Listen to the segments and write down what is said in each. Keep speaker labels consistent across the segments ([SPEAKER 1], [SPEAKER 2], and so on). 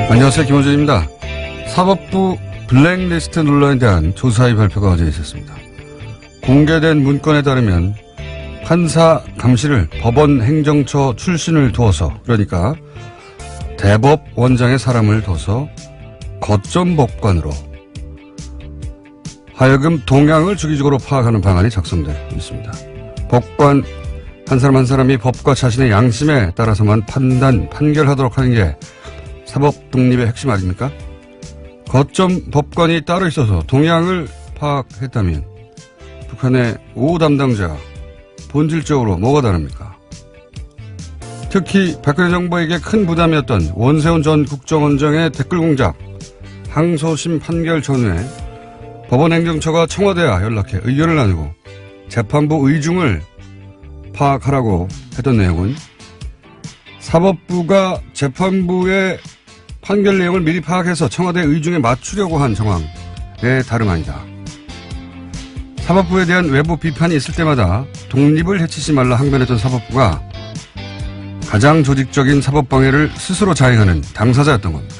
[SPEAKER 1] 안녕하세요. 김호준입니다. 사법부 블랙리스트 논란에 대한 조사의 발표가 어제 있었습니다. 공개된 문건에 따르면 판사 감시를 법원 행정처 출신을 두어서, 그러니까 대법원장의 사람을 둬서 거점 법관으로 하여금 동향을 주기적으로 파악하는 방안이 작성되어 있습니다. 법관 한 사람 한 사람이 법과 자신의 양심에 따라서만 판결하도록 하는 게 사법 독립의 핵심 아닙니까? 거점 법관이 따로 있어서 동향을 파악했다면 북한의 5 담당자가 본질적으로 뭐가 다릅니까? 특히 박근혜 정부에게 큰 부담이었던 원세훈 전 국정원장의 댓글 공작, 항소심 판결 전후에 법원 행정처가 청와대와 연락해 의견을 나누고 재판부 의중을 파악하라고 했던 내용은 사법부가 재판부의 판결 내용을 미리 파악해서 청와대 의중에 맞추려고 한 정황에 다름 아니다. 사법부에 대한 외부 비판이 있을 때마다 독립을 해치지 말라 항변했던 사법부가 가장 조직적인 사법방해를 스스로 자행하는 당사자였던 겁니다.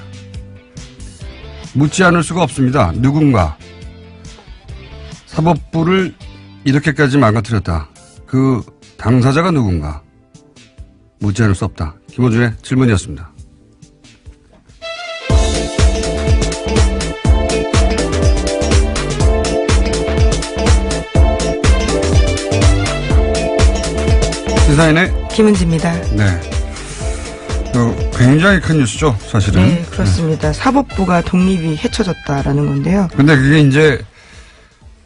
[SPEAKER 1] 묻지 않을 수가 없습니다. 누군가 사법부를 이렇게까지 망가뜨렸다. 그 당사자가 누군가 묻지 않을 수 없다. 김호준의 질문이었습니다. 시사인의
[SPEAKER 2] 김은지입니다.
[SPEAKER 1] 네. 굉장히 큰 뉴스죠, 사실은.
[SPEAKER 2] 네, 그렇습니다. 네. 사법부가 독립이 헤쳐졌다라는 건데요.
[SPEAKER 1] 근데 그게 이제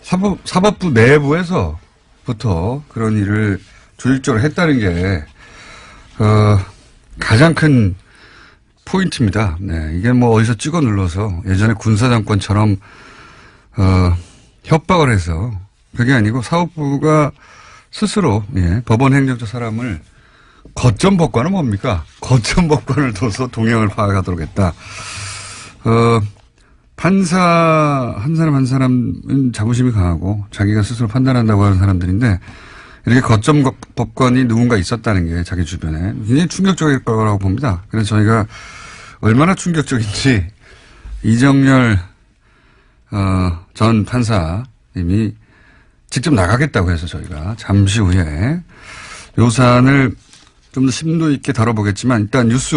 [SPEAKER 1] 사법부 내부에서부터 그런 일을 조직적으로 했다는 게, 가장 큰 포인트입니다. 네. 이게 뭐 어디서 찍어 눌러서 예전에 군사정권처럼, 협박을 해서 그게 아니고 사법부가 스스로, 예, 법원 행정처 사람을 거점 법관은 뭡니까? 거점 법관을 둬서 동향을 파악하도록 했다. 판사 한 사람 한 사람은 자부심이 강하고 자기가 스스로 판단한다고 하는 사람들인데 이렇게 거점 법관이 누군가 있었다는 게 자기 주변에 굉장히 충격적일 거라고 봅니다. 그래서 저희가 얼마나 충격적인지 이정열 전 판사님이 직접 나가겠다고 해서 저희가 잠시 후에 요 사안을 좀 더 심도 있게 다뤄보겠지만 일단 뉴스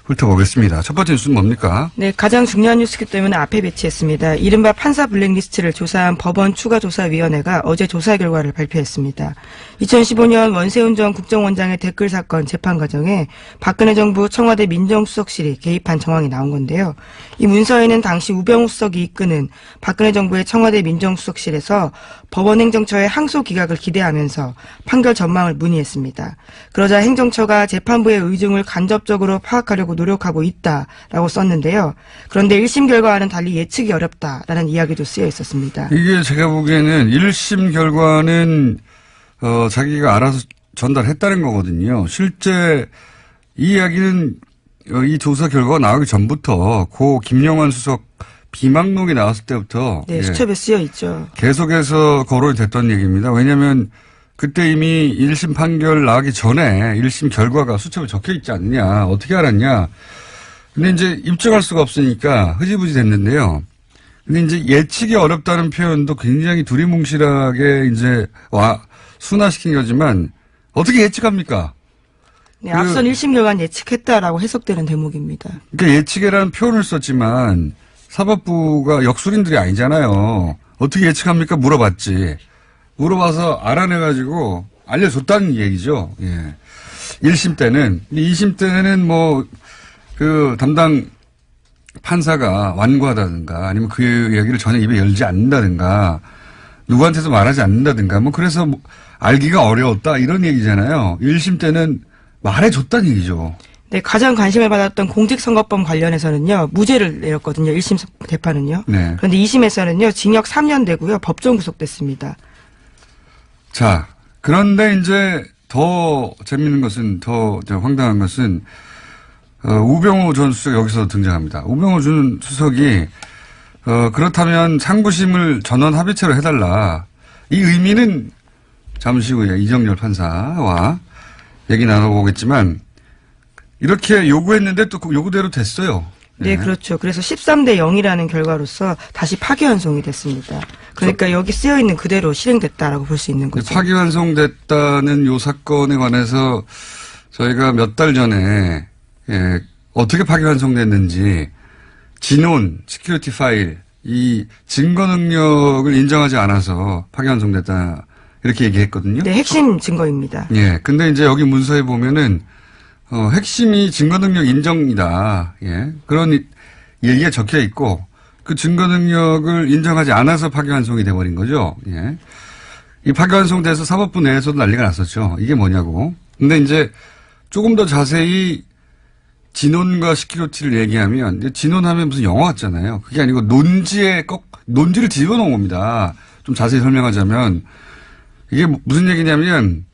[SPEAKER 1] 훑어보겠습니다. 첫 번째 뉴스는 뭡니까?
[SPEAKER 2] 네, 가장 중요한 뉴스이기 때문에 앞에 배치했습니다. 이른바 판사 블랙리스트를 조사한 법원 추가조사위원회가 어제 조사 결과를 발표했습니다. 2015년 원세훈 전 국정원장의 댓글 사건 재판 과정에 박근혜 정부 청와대 민정수석실이 개입한 정황이 나온 건데요. 이 문서에는 당시 우병우 수석이 이끄는 박근혜 정부의 청와대 민정수석실에서 법원 행정처의 항소 기각을 기대하면서 판결 전망을 문의했습니다. 그러자 행정처가 재판부의 의중을 간접적으로 파악하려고 노력하고 있다라고 썼는데요. 그런데 1심 결과와는 달리 예측이 어렵다라는 이야기도 쓰여 있었습니다.
[SPEAKER 1] 이게 제가 보기에는 1심 결과는 자기가 알아서 전달했다는 거거든요. 실제 이 이야기는 이 조사 결과가 나오기 전부터 고 김영환 수석 비망록이 나왔을 때부터
[SPEAKER 2] 네, 수첩에 쓰여 있죠.
[SPEAKER 1] 계속해서 거론이 됐던 얘기입니다. 왜냐하면 그때 이미 1심 판결 나가기 전에 1심 결과가 수첩에 적혀 있지 않느냐. 어떻게 알았냐. 근데 이제 입증할 수가 없으니까 흐지부지 됐는데요. 근데 이제 예측이 어렵다는 표현도 굉장히 두리뭉실하게 이제 순화시킨 거지만 어떻게 예측합니까?
[SPEAKER 2] 네, 앞선 1심 결과는 예측했다라고 해석되는 대목입니다.
[SPEAKER 1] 그러니까 예측이라는 표현을 썼지만 사법부가 역술인들이 아니잖아요. 어떻게 예측합니까? 물어봤지. 물어봐서 알아내가지고 알려줬다는 얘기죠. 예. 1심 때는. 2심 때는 뭐, 담당 판사가 완고하다든가 아니면 그 얘기를 전혀 입에 열지 않는다든가 누구한테도 말하지 않는다든가 뭐 그래서 알기가 어려웠다 이런 얘기잖아요. 1심 때는 말해줬다는 얘기죠.
[SPEAKER 2] 네, 가장 관심을 받았던 공직선거법 관련해서는요, 무죄를 내렸거든요. 1심 재판은요.
[SPEAKER 1] 네.
[SPEAKER 2] 그런데 2심에서는요, 징역 3년 되고요, 법정 구속됐습니다.
[SPEAKER 1] 자, 그런데 이제 더 재밌는 것은, 더 황당한 것은, 우병우 전 수석 여기서 등장합니다. 우병우 전 수석이, 그렇다면 상부심을 전원 합의체로 해달라. 이 의미는 잠시 후에 이정열 판사와 얘기 나눠보겠지만, 이렇게 요구했는데 또 그 요구대로 됐어요.
[SPEAKER 2] 네, 그렇죠. 그래서 13대 0이라는 결과로서 다시 파기환송이 됐습니다. 그러니까 여기 쓰여 있는 그대로 실행됐다라고 볼 수 있는 거죠.
[SPEAKER 1] 파기환송됐다는 요 사건에 관해서 저희가 몇 달 전에 어떻게 파기환송됐는지 진원, 시큐리티 파일, 이 증거 능력을 인정하지 않아서 파기환송됐다 이렇게 얘기했거든요.
[SPEAKER 2] 네, 핵심 증거입니다.
[SPEAKER 1] 예. 근데 이제 여기 문서에 보면은 핵심이 증거 능력 인정이다. 예. 그런 얘기가 적혀 있고 그 증거 능력을 인정하지 않아서 파기환송이 돼버린 거죠. 예. 이 파기환송돼서 사법부 내에서도 난리가 났었죠. 이게 뭐냐고. 근데 이제 조금 더 자세히 진원과 시큐리티를 얘기하면 진원하면 무슨 영화 같잖아요. 그게 아니고 논지를 뒤집어 놓은 겁니다. 좀 자세히 설명하자면 이게 무슨 얘기냐면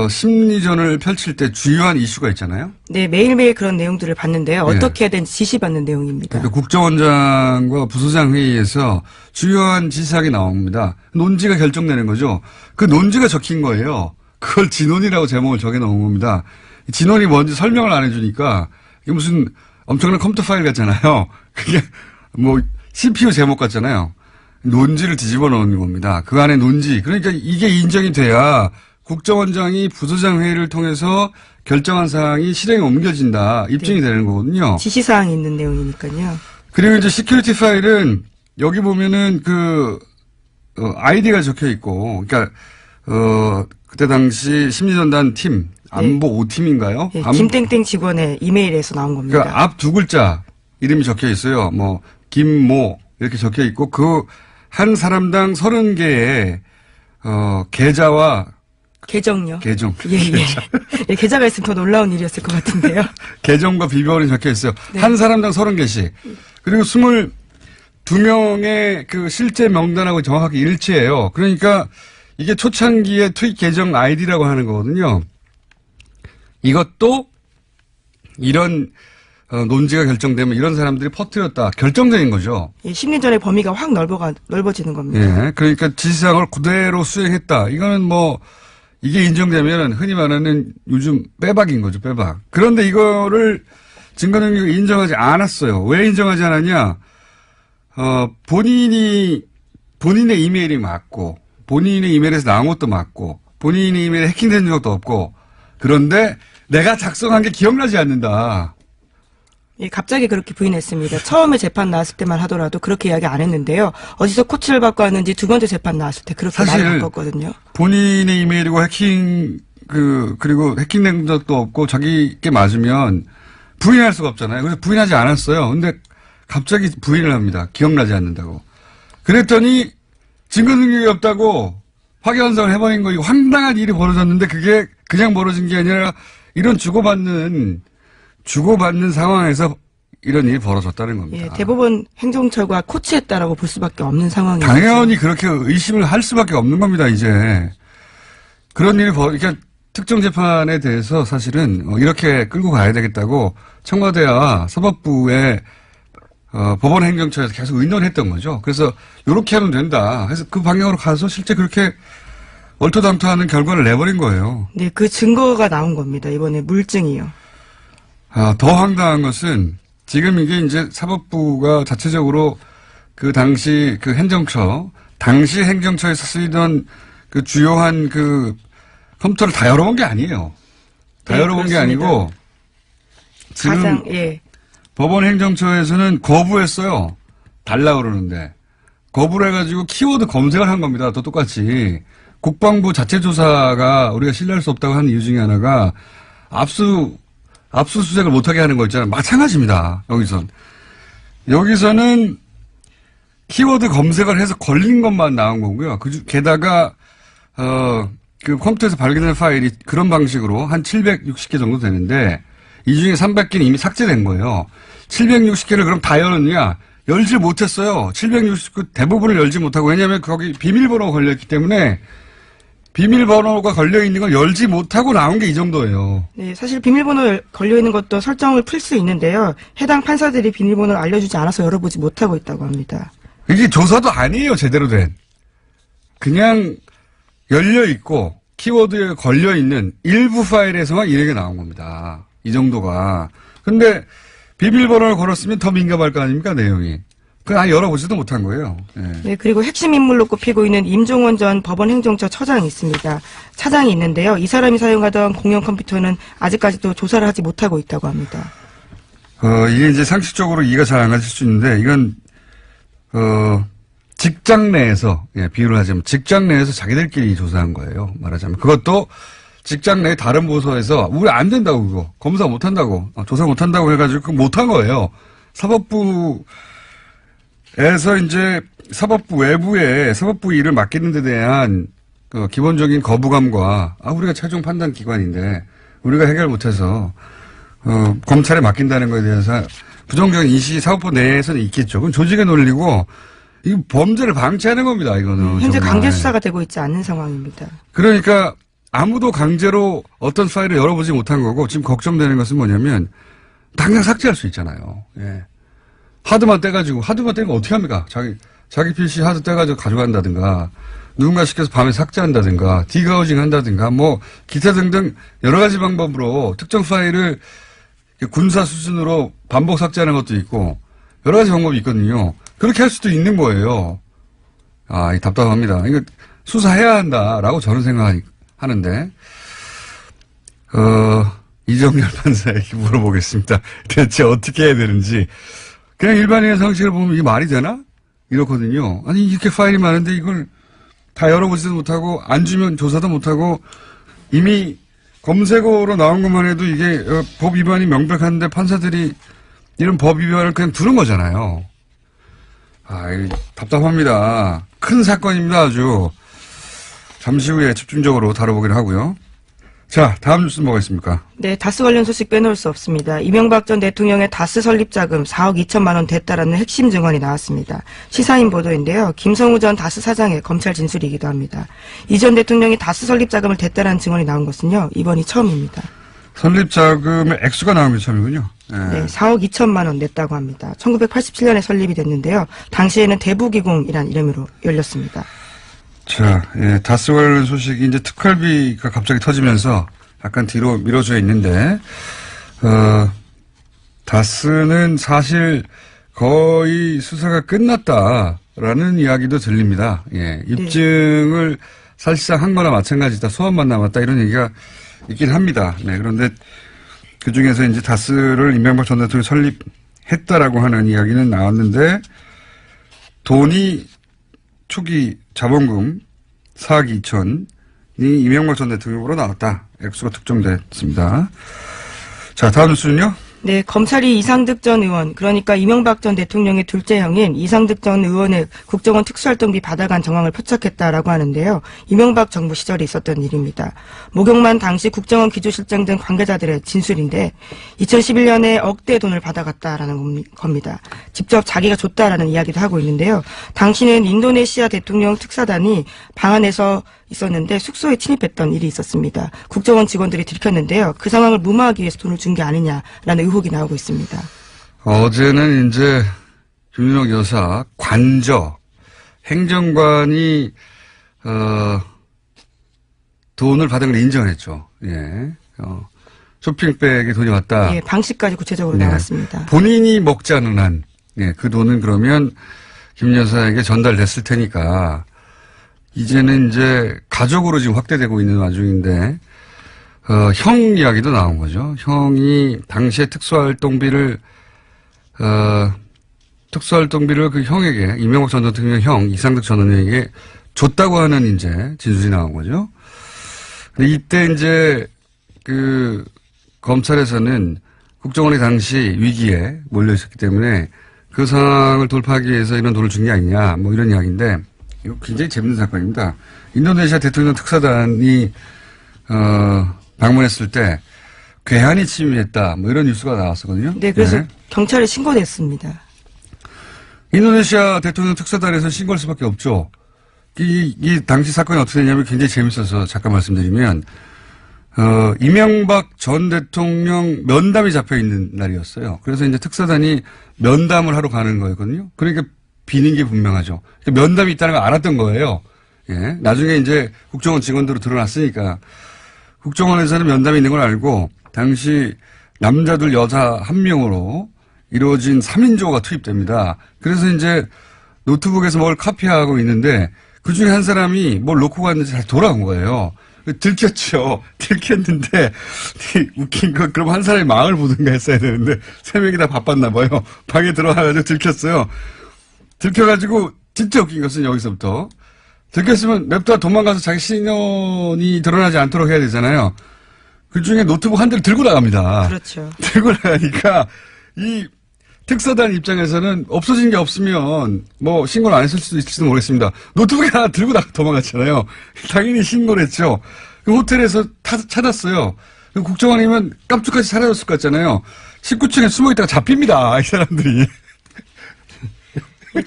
[SPEAKER 1] 심리전을 펼칠 때 주요한 이슈가 있잖아요.
[SPEAKER 2] 네, 매일매일 그런 내용들을 봤는데요. 어떻게 해야 되는지 지시받는 내용입니다.
[SPEAKER 1] 그러니까 국정원장과 부소장 회의에서 주요한 지시사항이 나옵니다. 논지가 결정되는 거죠. 그 논지가 적힌 거예요. 그걸 진원이라고 제목을 적어 놓은 겁니다. 진원이 뭔지 설명을 안 해주니까 이게 무슨 엄청난 컴퓨터 파일 같잖아요. 그게 뭐 CPU 제목 같잖아요. 논지를 뒤집어 놓은 겁니다. 그 안에 논지. 그러니까 이게 인정이 돼야 국정원장이 부소장 회의를 통해서 결정한 사항이 실행에 옮겨진다. 입증이 되는 거거든요.
[SPEAKER 2] 지시사항이 있는 내용이니까요.
[SPEAKER 1] 그리고 이제 시큐리티 파일은 여기 보면은 아이디가 적혀 있고, 그러니까, 그때 당시 심리전단 팀, 안보 5팀인가요?
[SPEAKER 2] 네, 김땡땡 직원의 이메일에서 나온 겁니다.
[SPEAKER 1] 그러니까 앞 두 글자 이름이 적혀 있어요. 뭐, 김모 이렇게 적혀 있고, 그 한 사람당 30개의, 계좌와
[SPEAKER 2] 계정요?
[SPEAKER 1] 계정.
[SPEAKER 2] 예. 네, 계좌가 있으면 더 놀라운 일이었을 것 같은데요.
[SPEAKER 1] 계정과 비번이 적혀 있어요.
[SPEAKER 2] 네.
[SPEAKER 1] 한 사람당 30개씩. 그리고 22명의 그 실제 명단하고 정확하게 일치해요. 그러니까 이게 초창기의 트윗 계정 아이디라고 하는 거거든요. 이것도 이런 논지가 결정되면 이런 사람들이 퍼뜨렸다. 결정적인 거죠.
[SPEAKER 2] 예, 심리전의 범위가 확 넓어지는 겁니다.
[SPEAKER 1] 예. 그러니까 지시사항을 그대로 수행했다. 이거는 뭐 이게 인정되면 흔히 말하는 요즘 빼박인 거죠. 빼박. 그런데 이거를 증거 능력을 인정하지 않았어요. 왜 인정하지 않았냐? 본인의 이메일이 맞고 본인의 이메일에서 나온 것도 맞고 본인의 이메일에 해킹된 적도 없고 그런데 내가 작성한 게 기억나지 않는다.
[SPEAKER 2] 예, 갑자기 그렇게 부인했습니다. 처음에 재판 나왔을 때만 하더라도 그렇게 이야기 안 했는데요. 어디서 코치를 받고 왔는지 두 번째 재판 나왔을 때 그렇게 말을 바꿨거든요.
[SPEAKER 1] 본인의 이메일이고 그리고 해킹된 적도 없고 자기께 맞으면 부인할 수가 없잖아요. 그래서 부인하지 않았어요. 근데 갑자기 부인을 합니다. 기억나지 않는다고. 그랬더니 증거 능력이 없다고 파기환송을 해버린 거, 이거 황당한 일이 벌어졌는데 그게 그냥 벌어진 게 아니라 이런 주고받는 상황에서 이런 일이 벌어졌다는 겁니다.
[SPEAKER 2] 예, 대법원 행정처가 코치했다라고 볼 수밖에 없는 상황이죠.
[SPEAKER 1] 당연히 그렇게 의심을 할 수밖에 없는 겁니다, 이제. 그런 일이 그러니까 특정 재판에 대해서 사실은 이렇게 끌고 가야 되겠다고 청와대와 사법부의 법원 행정처에서 계속 의논했던 거죠. 그래서 이렇게 하면 된다. 그래서 그 방향으로 가서 실제 그렇게 얼토당토하는 결과를 내버린 거예요.
[SPEAKER 2] 네, 그 증거가 나온 겁니다. 이번에 물증이요.
[SPEAKER 1] 더 황당한 것은 지금 이게 이제 사법부가 자체적으로 그 당시 그 당시 행정처에서 쓰이던 그 주요한 그 컴퓨터를 다 열어본 게 아니에요. 다
[SPEAKER 2] 네,
[SPEAKER 1] 열어본
[SPEAKER 2] 그렇습니다.
[SPEAKER 1] 게 아니고 지금 법원 행정처에서는 거부했어요. 달라 그러는데. 거부를 해가지고 키워드 검색을 한 겁니다. 또 똑같이. 국방부 자체 조사가 우리가 신뢰할 수 없다고 하는 이유 중에 하나가 압수수색을 못하게 하는 거 있잖아요. 마찬가지입니다. 여기서는 키워드 검색을 해서 걸린 것만 나온 거고요. 게다가, 그 컴퓨터에서 발견된 파일이 그런 방식으로 한 760개 정도 되는데 이 중에 300개는 이미 삭제된 거예요. 760개를 그럼 다 열었냐? 열지 못했어요. 760개 대부분을 열지 못하고 왜냐하면 거기 비밀번호가 걸려있기 때문에 비밀번호가 걸려있는 걸 열지 못하고 나온 게 이 정도예요.
[SPEAKER 2] 네, 사실 비밀번호 걸려있는 것도 설정을 풀 수 있는데요. 해당 판사들이 비밀번호를 알려주지 않아서 열어보지 못하고 있다고 합니다.
[SPEAKER 1] 이게 조사도 아니에요. 제대로 된. 그냥 열려있고 키워드에 걸려있는 일부 파일에서만 이렇게 나온 겁니다. 이 정도가. 근데 비밀번호를 걸었으면 더 민감할 거 아닙니까, 내용이. 그걸 아예 열어보지도 못한 거예요. 네.
[SPEAKER 2] 네, 그리고 핵심 인물로 꼽히고 있는 임종원 전 법원행정처 처장이 있습니다. 차장이 있는데요. 이 사람이 사용하던 공용 컴퓨터는 아직까지도 조사를 하지 못하고 있다고 합니다.
[SPEAKER 1] 이게 이제 상식적으로 이해가 잘 안 가실 수 있는데, 이건, 직장 내에서, 예, 비유를 하자면, 직장 내에서 자기들끼리 조사한 거예요. 말하자면. 그것도 직장 내 다른 부서에서, 우리 안 된다고, 그거. 검사 못 한다고, 조사 못 한다고 해가지고, 그거 못 한 거예요. 사법부에서 이제, 사법부 외부에, 사법부 일을 맡기는 데 대한, 기본적인 거부감과, 우리가 최종 판단 기관인데, 우리가 해결 못해서, 검찰에 맡긴다는 것에 대해서 부정적인 인식이 사법부 내에서는 있겠죠. 그건 조직의 논리고, 이 범죄를 방치하는 겁니다, 이거는.
[SPEAKER 2] 현재
[SPEAKER 1] 정말.
[SPEAKER 2] 강제 수사가 되고 있지 않은 상황입니다.
[SPEAKER 1] 그러니까 아무도 강제로 어떤 파일을 열어보지 못한 거고, 지금 걱정되는 것은 뭐냐면, 당장 삭제할 수 있잖아요. 예. 하드만 떼가지고, 하드만 떼면 어떻게 합니까? 자기 PC 하드 떼가지고 가져간다든가, 누군가 시켜서 밤에 삭제한다든가, 디가우징 한다든가, 뭐, 기타 등등 여러 가지 방법으로 특정 파일을 군사 수준으로 반복 삭제하는 것도 있고, 여러 가지 방법이 있거든요. 그렇게 할 수도 있는 거예요. 이 답답합니다. 이거 수사해야 한다라고 저는 생각하는데, 이정열 판사에게 물어보겠습니다. 대체 어떻게 해야 되는지. 그냥 일반인의 상식을 보면 이게 말이 되나? 이렇거든요. 아니, 이렇게 파일이 많은데 이걸 다 열어보지도 못하고, 안 주면 조사도 못하고, 이미 검색어로 나온 것만 해도 이게 법 위반이 명백한데 판사들이 이런 법 위반을 그냥 두는 거잖아요. 이거 답답합니다. 큰 사건입니다, 아주. 잠시 후에 집중적으로 다뤄보기로 하고요. 자, 다음 뉴스는 뭐가 있습니까?
[SPEAKER 2] 네, 다스 관련 소식 빼놓을 수 없습니다. 이명박 전 대통령의 다스 설립 자금 4억 2천만 원 됐다라는 핵심 증언이 나왔습니다. 시사인 보도인데요. 김성우 전 다스 사장의 검찰 진술이기도 합니다. 이 전 대통령이 다스 설립 자금을 댔다라는 증언이 나온 것은요, 이번이 처음입니다.
[SPEAKER 1] 설립 자금의 액수가 나온 게 처음이군요.
[SPEAKER 2] 네, 4억 2천만 원 냈다고 합니다. 1987년에 설립이 됐는데요. 당시에는 대부기공이란 이름으로 열렸습니다.
[SPEAKER 1] 자, 예, 다스 관련 소식이 이제 특활비가 갑자기 터지면서 약간 뒤로 미뤄져 있는데, 다스는 사실 거의 수사가 끝났다라는 이야기도 들립니다. 예, 입증을 사실상 한 거나 마찬가지다. 소환만 남았다. 이런 얘기가 있긴 합니다. 네, 그런데 그 중에서 이제 다스를 이명박 전 대통령이 설립했다라고 하는 이야기는 나왔는데, 돈이 초기 자본금 4억 2천이 이명박 전 대통령으로 나왔다. 액수가 특정됐습니다. 자, 다음 뉴스는요?
[SPEAKER 2] 네, 검찰이 이상득 전 의원, 그러니까 이명박 전 대통령의 둘째 형인 이상득 전 의원의 국정원 특수활동비 받아간 정황을 포착했다라고 하는데요. 이명박 정부 시절에 있었던 일입니다. 목욕만 당시 국정원 기조실장 등 관계자들의 진술인데 2011년에 억대 돈을 받아갔다라는 겁니다. 직접 자기가 줬다라는 이야기도 하고 있는데요. 당시는 인도네시아 대통령 특사단이 방 안에서 있었는데 숙소에 침입했던 일이 있었습니다. 국정원 직원들이 들켰는데요. 그 상황을 무마하기 위해서 돈을 준 게 아니냐라는 의혹이 나오고 있습니다.
[SPEAKER 1] 어제는 이제 윤석 여사 관저 행정관이 돈을 받은 걸 인정했죠. 예, 쇼핑백에 돈이 왔다.
[SPEAKER 2] 예, 방식까지 구체적으로 나왔습니다.
[SPEAKER 1] 본인이 먹지 않은 한, 예, 그 돈은 그러면 김 여사에게 전달됐을 테니까. 이제는 이제 가족으로 지금 확대되고 있는 와중인데, 형 이야기도 나온 거죠. 형이 당시에 특수활동비를 그 형에게, 이명박 전 대통령 형, 이상득 전 의원에게 줬다고 하는 이제 진술이 나온 거죠. 근데 이때 이제 그 검찰에서는 국정원이 당시 위기에 몰려 있었기 때문에 그 상황을 돌파하기 위해서 이런 돈을 준 게 아니냐, 뭐 이런 이야기인데, 이거 굉장히 재밌는 사건입니다. 인도네시아 대통령 특사단이 방문했을 때 괴한이 침입했다, 뭐 이런 뉴스가 나왔었거든요.
[SPEAKER 2] 네, 그래서 경찰에 신고됐습니다.
[SPEAKER 1] 인도네시아 대통령 특사단에서 신고할 수밖에 없죠. 이 당시 사건이 어떻게 되냐면 굉장히 재밌어서 잠깐 말씀드리면, 이명박 전 대통령 면담이 잡혀 있는 날이었어요. 그래서 이제 특사단이 면담을 하러 가는 거였거든요. 그러니까 비는 게 분명하죠. 그러니까 면담이 있다는 걸 알았던 거예요. 예. 나중에 이제 국정원 직원들로 드러났으니까 국정원에서는 면담이 있는 걸 알고 당시 남자들 여자 한 명으로 이루어진 3인조가 투입됩니다. 그래서 이제 노트북에서 뭘 카피하고 있는데 그 중에 한 사람이 뭘 놓고 갔는지 다시 돌아온 거예요. 들켰죠. 들켰는데 웃긴 건 그럼 한 사람이 망을 보든가 했어야 되는데 3명이 다 바빴나 봐요. 방에 들어와가지고 들켰어요. 들켜가지고 진짜 웃긴 것은 여기서부터 들켰으면 냅다 도망가서 자기 신원이 드러나지 않도록 해야 되잖아요. 그 중에 노트북 한 대를 들고 나갑니다.
[SPEAKER 2] 그렇죠.
[SPEAKER 1] 들고 나가니까 이 특사단 입장에서는 없어진 게 없으면 뭐 신고를 안 했을 수도 있을지도 모르겠습니다. 노트북 하나 들고 도망갔잖아요. 당연히 신고를 했죠. 호텔에서 찾았어요. 국정원이면 깜짝같이 사라졌을 것 같잖아요. 19층에 숨어있다가 잡힙니다. 이 사람들이.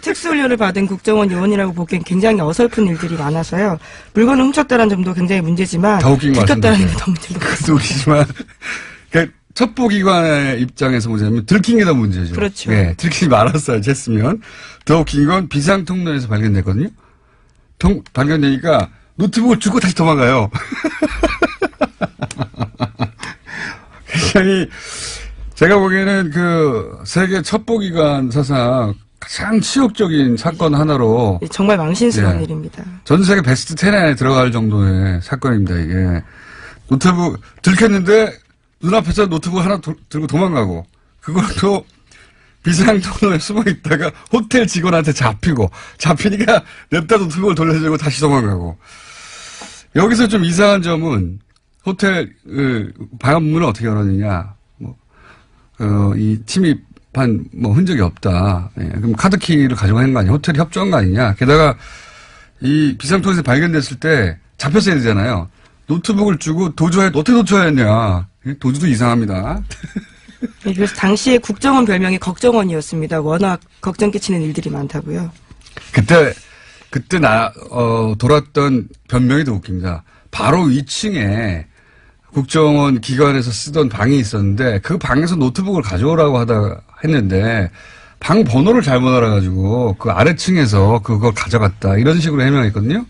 [SPEAKER 2] 특수훈련을 받은 국정원 요원이라고 보기엔 굉장히 어설픈 일들이 많아서요. 물건을 훔쳤다는 점도 굉장히 문제지만 들켰다는 게 더 문제인 것 같습니다.
[SPEAKER 1] 웃기지만 그러니까 첩보기관의 입장에서 보자면 들킨 게 더 문제죠.
[SPEAKER 2] 그렇죠.
[SPEAKER 1] 네, 들키지 말았어요. 했으면. 더 웃긴 건 비상통로에서 발견됐거든요. 발견되니까 노트북을 주고 다시 도망가요. 굉장히 제가 보기에는 그 세계 첩보기관 사상 가장 치욕적인 사건 하나로
[SPEAKER 2] 정말 망신스러운 일입니다.
[SPEAKER 1] 전 세계 베스트 10에 안에 들어갈 정도의 사건입니다. 이게 노트북 들켰는데 눈앞에서 노트북 하나 들고 도망가고 그것도 비상통로에 숨어 있다가 호텔 직원한테 잡히니까 냅다 노트북을 돌려주고 다시 도망가고. 여기서 좀 이상한 점은 호텔 방문을 어떻게 열었느냐. 이 침입한 흔적이 없다. 예, 그럼 카드키를 가져간 거 아니냐. 호텔이 협조한 거 아니냐. 게다가 이 비상통로에서 발견됐을 때 잡혔어야 되잖아요. 노트북을 주고 어떻게 도주하였냐. 도주도 이상합니다.
[SPEAKER 2] 그래서 당시에 국정원 별명이 걱정원이었습니다. 워낙 걱정 끼치는 일들이 많다고요.
[SPEAKER 1] 그때 돌았던 변명이 더 웃깁니다. 바로 2층에 국정원 기관에서 쓰던 방이 있었는데 그 방에서 노트북을 가져오라고 했는데 방 번호를 잘못 알아가지고 그 아래층에서 그걸 가져갔다. 이런 식으로 해명했거든요.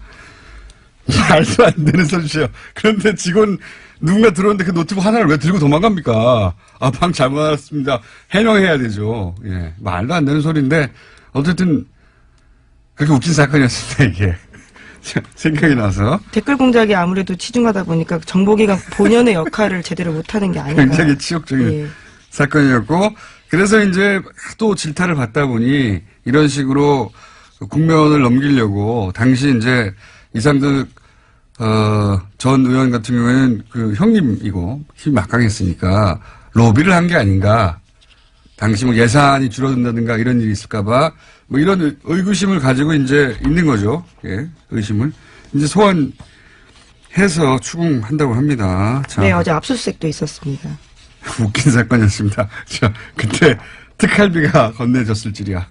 [SPEAKER 1] 말도 안 되는 소리죠. 그런데 직원 누군가 들어오는데 그 노트북 하나를 왜 들고 도망갑니까? 방 잘못 알았습니다. 해명해야 되죠. 예, 말도 안 되는 소리인데 어쨌든 그렇게 웃긴 사건이었습니다. 이게 생각이 나서
[SPEAKER 2] 댓글 공작이 아무래도 치중하다 보니까 정보기관 본연의 역할을 제대로 못하는 게 아닌가.
[SPEAKER 1] 굉장히 치욕적인 사건이었고 그래서 이제 또 질타를 받다 보니 이런 식으로 국면을 넘기려고 당시 이제 이상득 전 의원 같은 경우에는 그 형님이고 힘이 막강했으니까 로비를 한 게 아닌가. 당시 예산이 줄어든다든가 이런 일이 있을까봐 이런 의구심을 가지고 이제 있는 거죠. 예, 의심을. 이제 소환해서 추궁한다고 합니다. 자.
[SPEAKER 2] 네, 어제 압수수색도 있었습니다.
[SPEAKER 1] 웃긴 사건이었습니다. 그때 특활비가 건네졌을 줄이야.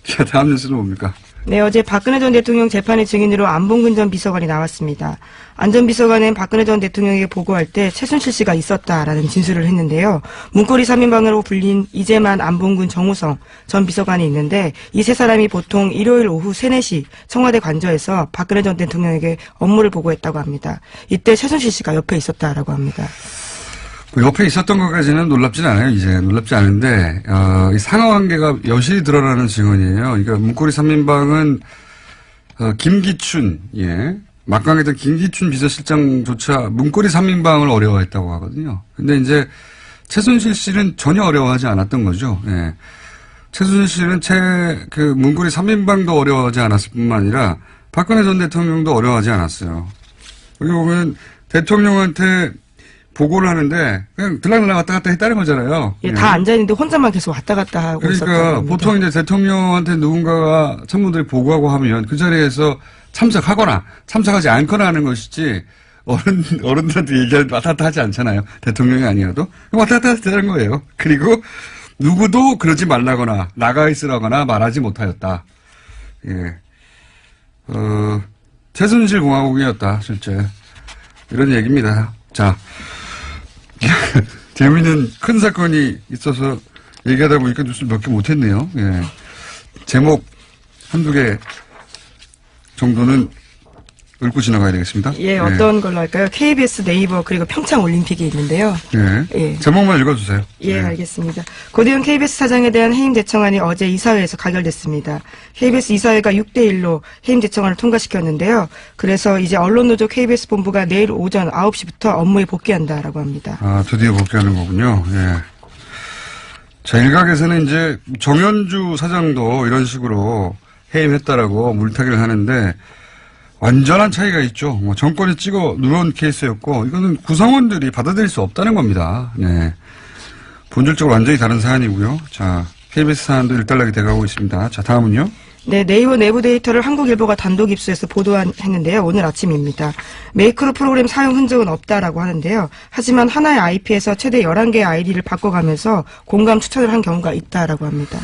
[SPEAKER 1] 자, 다음 뉴스는 뭡니까?
[SPEAKER 2] 네, 어제 박근혜 전 대통령 재판의 증인으로 안봉근 전 비서관이 나왔습니다. 안 전 비서관은 박근혜 전 대통령에게 보고할 때 최순실 씨가 있었다라는 진술을 했는데요. 문고리 3인방으로 불린 이재만, 안봉근, 정우성 전 비서관이 있는데 이 세 사람이 보통 일요일 오후 3, 4시 청와대 관저에서 박근혜 전 대통령에게 업무를 보고했다고 합니다. 이때 최순실 씨가 옆에 있었다라고 합니다.
[SPEAKER 1] 옆에 있었던 것까지는 놀랍진 않아요, 이제. 놀랍지 않은데, 이 상하관계가 여실히 드러나는 증언이에요. 그러니까 문고리 3인방은, 김기춘, 예. 막강했던 김기춘 비서실장조차 문고리 3인방을 어려워했다고 하거든요. 근데 이제 최순실 씨는 전혀 어려워하지 않았던 거죠. 예. 최순실 씨는 문고리 3인방도 어려워하지 않았을 뿐만 아니라 박근혜 전 대통령도 어려워하지 않았어요. 여기 보면 대통령한테 보고를 하는데 그냥 들락날락 왔다 갔다 했다는 거잖아요.
[SPEAKER 2] 예, 다 앉아있는데 혼자만 계속 왔다 갔다 하고 있었다고
[SPEAKER 1] 그러니까
[SPEAKER 2] 합니다.
[SPEAKER 1] 보통 이제 대통령한테 누군가가 참모들이 보고하고 하면 그 자리에서 참석하거나 참석하지 않거나 하는 것이지 어른들한테 얘기하면 왔다 갔다 하지 않잖아요. 대통령이 아니어도 왔다 갔다 했다는 거예요. 그리고 누구도 그러지 말라거나 나가 있으라거나 말하지 못하였다. 예. 최순실 공화국이었다 실제 이런 얘기입니다. 자. 재미있는 큰 사건이 있어서 얘기하다 보니까 뉴스 몇 개 못했네요. 예. 제목 한두 개 정도는 읊고 지나가야 되겠습니다.
[SPEAKER 2] 예, 어떤 걸로 할까요? KBS 네이버 그리고 평창 올림픽이 있는데요.
[SPEAKER 1] 예.
[SPEAKER 2] 예.
[SPEAKER 1] 제목만 읽어주세요.
[SPEAKER 2] 예, 알겠습니다. 고대현 KBS 사장에 대한 해임 제청안이 어제 이사회에서 가결됐습니다. KBS 이사회가 6대1로 해임 제청안을 통과시켰는데요. 그래서 이제 언론노조 KBS 본부가 내일 오전 9시부터 업무에 복귀한다라고 합니다.
[SPEAKER 1] 아, 드디어 복귀하는 거군요. 예. 자, 일각에서는 이제 정현주 사장도 이런 식으로 해임했다라고 물타기를 하는데 완전한 차이가 있죠. 뭐 정권이 찍어 누른 케이스였고 이거는 구성원들이 받아들일 수 없다는 겁니다. 네. 본질적으로 완전히 다른 사안이고요. 자, KBS 사안도 일단락이 돼가고 있습니다. 자, 다음은요.
[SPEAKER 2] 네, 네이버 내부 데이터를 한국일보가 단독 입수해서 보도했는데요. 오늘 아침입니다. 메이크로 프로그램 사용 흔적은 없다라고 하는데요. 하지만 하나의 IP에서 최대 11개의 아이디를 바꿔가면서 공감 추천을 한 경우가 있다라고 합니다.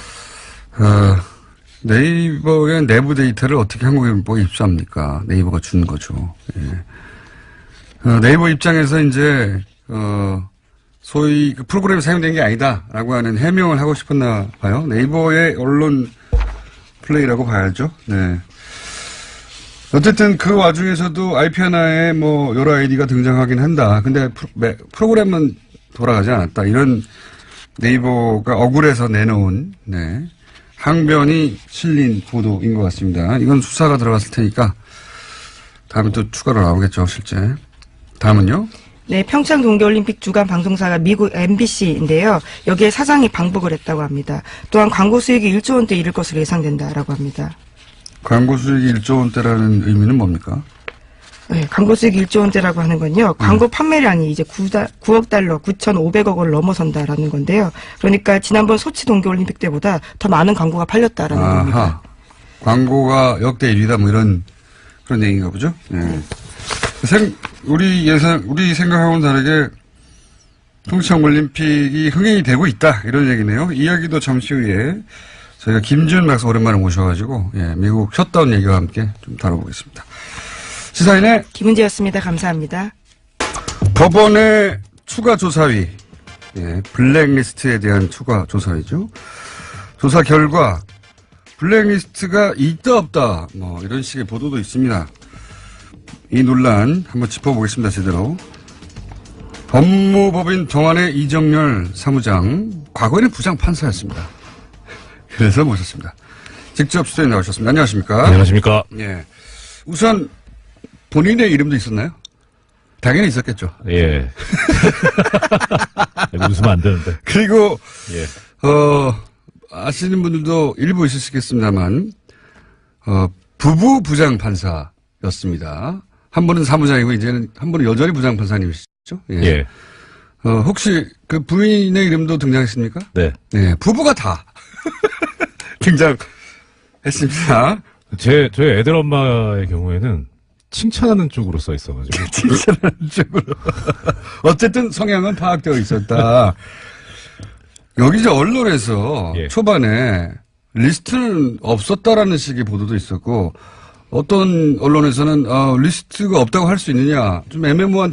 [SPEAKER 1] 네이버의 내부 데이터를 어떻게 한국일보에 입수합니까? 네이버가 준 거죠. 예. 네이버 입장에서 이제 소위 그 프로그램이 사용된 게 아니다라고 하는 해명을 하고 싶었나 봐요. 네이버의 언론 플레이라고 봐야죠. 네. 어쨌든 그 와중에서도 IP 하나에 뭐 여러 아이디가 등장하긴 한다. 근데 프로그램은 돌아가지 않았다. 이런 네이버가 억울해서 내놓은 네. 항변이 실린 보도인 것 같습니다. 이건 수사가 들어갔을 테니까 다음에 또 추가로 나오겠죠, 실제. 다음은요?
[SPEAKER 2] 네, 평창 동계올림픽 주간 방송사가 미국 MBC인데요. 여기에 사장이 방북을 했다고 합니다. 또한 광고 수익이 1조 원대 이를 것으로 예상된다라고 합니다.
[SPEAKER 1] 광고 수익이 1조 원대라는 의미는 뭡니까?
[SPEAKER 2] 네, 광고 수익이 1조 원대라고 하는 건요. 광고 판매량이 이제 9억 달러, 9,500억 원을 넘어선다라는 건데요. 그러니까 지난번 소치 동계올림픽 때보다 더 많은 광고가 팔렸다라는 겁니다.
[SPEAKER 1] 광고가 역대 1위다 뭐 이런 그런 얘기인가 보죠? 네. 우리 생각하고는 다르게 평창 올림픽이 흥행이 되고 있다 이런 얘기네요. 이야기도 잠시 후에 저희가 김지훈 박사 오랜만에 모셔가지고 미국 셧다운 얘기와 함께 좀 다뤄보겠습니다. 시사인의
[SPEAKER 2] 김은지였습니다. 감사합니다.
[SPEAKER 1] 법원의 추가 조사위, 블랙리스트에 대한 추가 조사위죠. 조사 결과 블랙리스트가 있다 없다 뭐 이런 식의 보도도 있습니다. 이 논란 한번 짚어보겠습니다. 제대로. 법무법인 동안의 이정열 사무장, 과거에는 부장판사였습니다. 그래서 모셨습니다. 직접 수도에 나오셨습니다. 안녕하십니까?
[SPEAKER 3] 안녕하십니까?
[SPEAKER 1] 예. 우선 본인의 이름도 있었나요? 당연히 있었겠죠.
[SPEAKER 3] 예. 웃으면 안 되는데.
[SPEAKER 1] 그리고
[SPEAKER 3] 예.
[SPEAKER 1] 아시는 분들도 일부 있으시겠습니다만 부부 부장판사였습니다. 한 분은 사무장이고 이제는 한 분은 여전히 부장판사님이시죠. 예.
[SPEAKER 3] 예.
[SPEAKER 1] 혹시 그 부인의 이름도 등장했습니까?
[SPEAKER 3] 네.
[SPEAKER 1] 네, 부부가 다 등장했습니다.
[SPEAKER 3] 저희 애들 엄마의 경우에는 칭찬하는 쪽으로 써 있어가지고.
[SPEAKER 1] 칭찬하는 쪽으로. 어쨌든 성향은 파악되어 있었다. 여기 이제 언론에서
[SPEAKER 3] 예.
[SPEAKER 1] 초반에 리스트는 없었다라는 식의 보도도 있었고, 어떤 언론에서는 리스트가 없다고 할 수 있느냐, 좀 애매모호한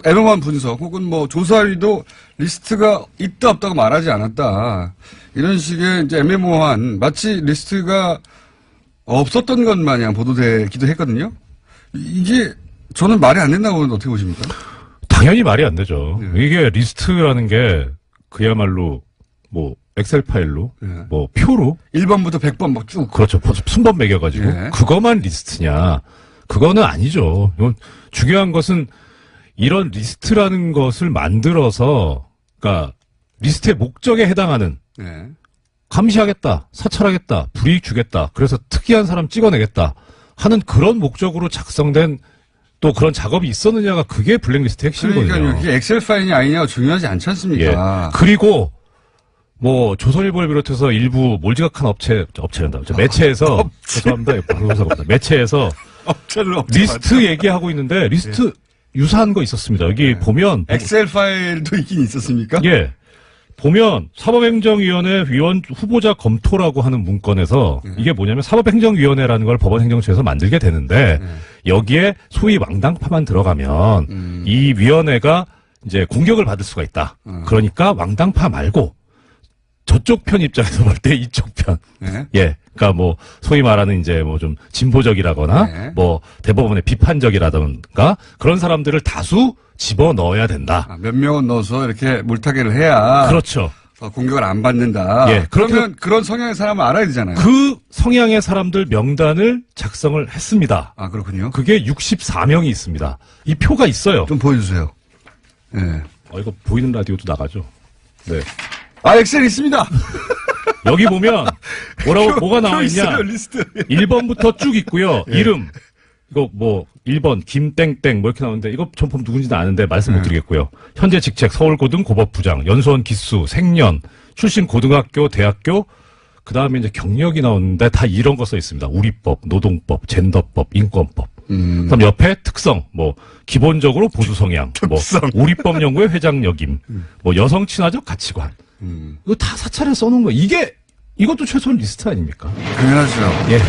[SPEAKER 1] 애매모호한 분석 혹은 뭐 조사위도 리스트가 있다 없다고 말하지 않았다, 이런 식의 이제 애매모호한, 마치 리스트가 없었던 것 마냥 보도되기도 했거든요. 이게 저는 말이 안 된다고 보는데 어떻게 보십니까?
[SPEAKER 3] 당연히 말이 안 되죠.
[SPEAKER 1] 네.
[SPEAKER 3] 이게 리스트라는 게 그야말로 뭐 엑셀 파일로
[SPEAKER 1] 네.
[SPEAKER 3] 뭐 표로
[SPEAKER 1] 1번부터 100번 막 쭉.
[SPEAKER 3] 그렇죠. 순번 매겨가지고
[SPEAKER 1] 네.
[SPEAKER 3] 그것만 리스트냐? 그거는 아니죠. 중요한 것은 이런 리스트라는 것을 만들어서, 그러니까 리스트의 목적에 해당하는
[SPEAKER 1] 네.
[SPEAKER 3] 감시하겠다, 사찰하겠다, 불이익 주겠다, 그래서 특이한 사람 찍어내겠다 하는 그런 목적으로 작성된 또 그런 작업이 있었느냐가 그게 블랙리스트 핵심이거든요.
[SPEAKER 1] 그러니까요. 이게 엑셀 파일이 아니냐가 중요하지 않지 않습니까?
[SPEAKER 3] 예. 그리고 뭐 조선일보를 비롯해서 일부 몰지각한 업체란다. 매체에서 죄송합니다. 방송사고입니다. 매체에서 리스트 얘기하고 있는데 리스트 유사한 거 있었습니다. 여기 보면
[SPEAKER 1] 엑셀 파일도 있긴 있었습니까?
[SPEAKER 3] 예. 보면 사법행정위원회 위원 후보자 검토라고 하는 문건에서 이게 뭐냐면 사법행정위원회라는 걸 법원행정처에서 만들게 되는데 여기에 소위 왕당파만 들어가면 이 위원회가 이제 공격을 받을 수가 있다. 그러니까 왕당파 말고 저쪽 편 입장에서 볼 때 이쪽 편.
[SPEAKER 1] 네.
[SPEAKER 3] 예. 그러니까 뭐 소위 말하는 이제 뭐 좀 진보적이라거나
[SPEAKER 1] 네.
[SPEAKER 3] 뭐 대법원의 비판적이라든가 그런 사람들을 다수 집어 넣어야 된다.
[SPEAKER 1] 몇 명은 넣어서 이렇게 물타기를 해야.
[SPEAKER 3] 그렇죠.
[SPEAKER 1] 공격을 안 받는다.
[SPEAKER 3] 예.
[SPEAKER 1] 그러면 그런 성향의 사람을 알아야 되잖아요.
[SPEAKER 3] 그 성향의 사람들 명단을 작성을 했습니다.
[SPEAKER 1] 아, 그렇군요.
[SPEAKER 3] 그게 64명이 있습니다. 이 표가 있어요.
[SPEAKER 1] 좀 보여주세요. 예.
[SPEAKER 3] 이거 보이는 라디오도 나가죠. 네.
[SPEAKER 1] 아, 엑셀 있습니다.
[SPEAKER 3] 여기 보면 뭐가 나와 있냐?
[SPEAKER 1] 있어요, 리스트.
[SPEAKER 3] 1번부터 쭉 있고요.
[SPEAKER 1] 예.
[SPEAKER 3] 이름. 이거 뭐 1번 김땡땡 뭐 이렇게 나오는데 이거 전 보면 누군지는 아는데 말씀 못 드리겠고요. 현재 직책 서울고등 고법부장, 연수원 기수, 생년, 출신 고등학교, 대학교, 그다음에 이제 경력이 나오는데 다 이런 거 써 있습니다. 우리법, 노동법, 젠더법, 인권법. 그다음 옆에 특성, 뭐 기본적으로 보수 성향, 뭐 우리법 연구회 회장 역임, 뭐 여성 친화적 가치관. 이거 다 사찰에 써놓은 거. 이것도 최소한 리스트 아닙니까?
[SPEAKER 1] 당연하죠.
[SPEAKER 3] 예.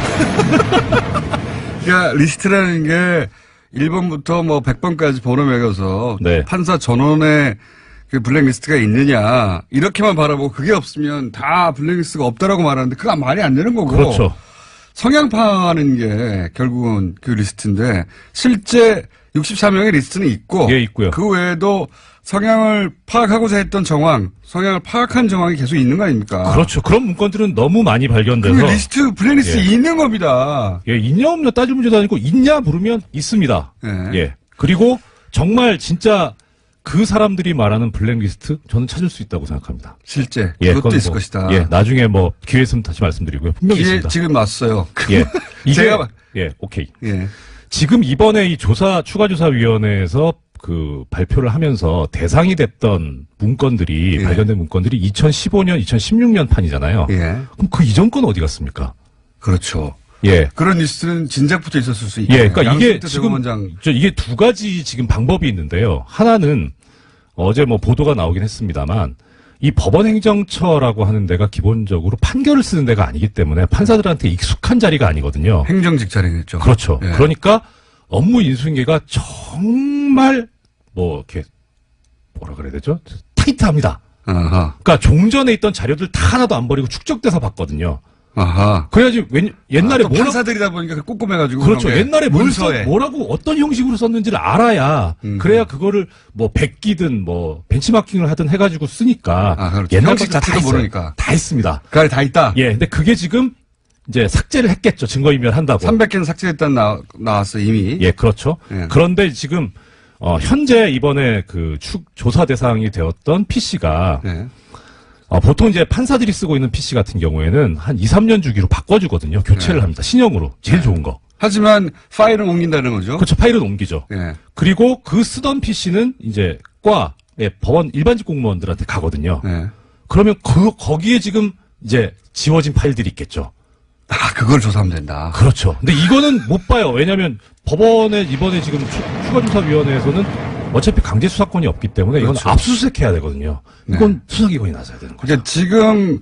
[SPEAKER 1] 그러니까 리스트라는 게 1번부터 뭐 100번까지 번호 매겨서
[SPEAKER 3] 네.
[SPEAKER 1] 판사 전원의 그 블랙리스트가 있느냐 이렇게만 바라보고 그게 없으면 다 블랙리스트가 없다라고 말하는데 그거 말이 안 되는 거고.
[SPEAKER 3] 그렇죠.
[SPEAKER 1] 성향 파악하는 게 결국은 그 리스트인데 실제 64명의 리스트는 있고
[SPEAKER 3] 예, 있고요.
[SPEAKER 1] 그 외에도 성향을 파악하고자 했던 정황, 성향을 파악한 정황이 계속 있는 거 아닙니까?
[SPEAKER 3] 그렇죠. 그런 문건들은 너무 많이 발견돼서.
[SPEAKER 1] 그 리스트, 블랙리스트 있는 겁니다.
[SPEAKER 3] 예, 있냐 없냐 따질 문제도 아니고 있냐 물으면 있습니다.
[SPEAKER 1] 네.
[SPEAKER 3] 예. 그리고 정말 진짜 그 사람들이 말하는 블랙리스트 저는 찾을 수 있다고 생각합니다.
[SPEAKER 1] 실제
[SPEAKER 3] 예,
[SPEAKER 1] 그것도
[SPEAKER 3] 그건
[SPEAKER 1] 있을
[SPEAKER 3] 뭐,
[SPEAKER 1] 것이다.
[SPEAKER 3] 예, 나중에 뭐 기회 있으면 다시 말씀드리고요. 분명히
[SPEAKER 1] 기회
[SPEAKER 3] 있습니다.
[SPEAKER 1] 지금 왔어요.
[SPEAKER 3] 예. 이게
[SPEAKER 1] 제가
[SPEAKER 3] 예, 오케이.
[SPEAKER 1] 예.
[SPEAKER 3] 지금 이번에 이 추가조사위원회에서 그 발표를 하면서 대상이 됐던 문건들이
[SPEAKER 1] 예.
[SPEAKER 3] 발견된 문건들이 2015년, 2016년 판이잖아요.
[SPEAKER 1] 예.
[SPEAKER 3] 그럼 그 이전 건 어디 갔습니까?
[SPEAKER 1] 그렇죠.
[SPEAKER 3] 예.
[SPEAKER 1] 그런 리스트는 진작부터 있었을 수 있고.
[SPEAKER 3] 예, 그러니까 이게
[SPEAKER 1] 양승태
[SPEAKER 3] 지금
[SPEAKER 1] 대법원장.
[SPEAKER 3] 이게 두 가지 지금 방법이 있는데요. 하나는 어제 뭐 보도가 나오긴 했습니다만 이 법원행정처라고 하는 데가 기본적으로 판결을 쓰는 데가 아니기 때문에 판사들한테 익숙한 자리가 아니거든요.
[SPEAKER 1] 행정직 자리겠죠.
[SPEAKER 3] 그렇죠.
[SPEAKER 1] 예.
[SPEAKER 3] 그러니까 업무 인수인계가 정말 뭐 이렇게 뭐라 그래야 되죠? 타이트합니다.
[SPEAKER 1] 아하.
[SPEAKER 3] 그러니까 종전에 있던 자료들 다 하나도 안 버리고 축적돼서 봤거든요.
[SPEAKER 1] 아하.
[SPEAKER 3] 그래야지 옛날에
[SPEAKER 1] 또
[SPEAKER 3] 뭐라고
[SPEAKER 1] 판사들이다 보니까 꼼꼼해가지고.
[SPEAKER 3] 그렇죠.
[SPEAKER 1] 그런 게
[SPEAKER 3] 옛날에
[SPEAKER 1] 문서에.
[SPEAKER 3] 뭐라고 어떤 형식으로 썼는지를 알아야 그래야 그거를 뭐 베끼든 뭐 벤치마킹을 하든 해가지고 쓰니까
[SPEAKER 1] 아, 그렇죠.
[SPEAKER 3] 옛날
[SPEAKER 1] 형식
[SPEAKER 3] 것들 다
[SPEAKER 1] 자체도
[SPEAKER 3] 있어요.
[SPEAKER 1] 모르니까.
[SPEAKER 3] 다 있습니다.
[SPEAKER 1] 그 안에 다 있다.
[SPEAKER 3] 예, 근데 그게 지금 이제 삭제를 했겠죠. 증거인멸 한다고.
[SPEAKER 1] 300개는 삭제했다는 나왔어 이미.
[SPEAKER 3] 예, 그렇죠.
[SPEAKER 1] 예.
[SPEAKER 3] 그런데 지금 현재 이번에 그 조사 대상이 되었던 PC가
[SPEAKER 1] 네.
[SPEAKER 3] 보통 이제 판사들이 쓰고 있는 PC 같은 경우에는 한 2, 3년 주기로 바꿔주거든요. 교체를
[SPEAKER 1] 네.
[SPEAKER 3] 합니다. 신형으로. 제일 좋은 거.
[SPEAKER 1] 하지만 파일은 옮긴다는 거죠.
[SPEAKER 3] 그렇죠. 파일은 옮기죠.
[SPEAKER 1] 예.
[SPEAKER 3] 그리고 그 쓰던 PC는 이제 법원 일반직 공무원들한테 가거든요.
[SPEAKER 1] 예.
[SPEAKER 3] 그러면 거기에 지금 이제 지워진 파일들이 있겠죠.
[SPEAKER 1] 아, 그걸 조사하면 된다.
[SPEAKER 3] 그렇죠. 근데 이거는 못 봐요. 왜냐하면 법원에 이번에 지금 추가조사위원회에서는 어차피 강제 수사권이 없기 때문에 이건
[SPEAKER 1] 그렇죠.
[SPEAKER 3] 압수수색해야 되거든요. 이건 수사기관이 나서야 되는 거죠.
[SPEAKER 1] 그러니까 지금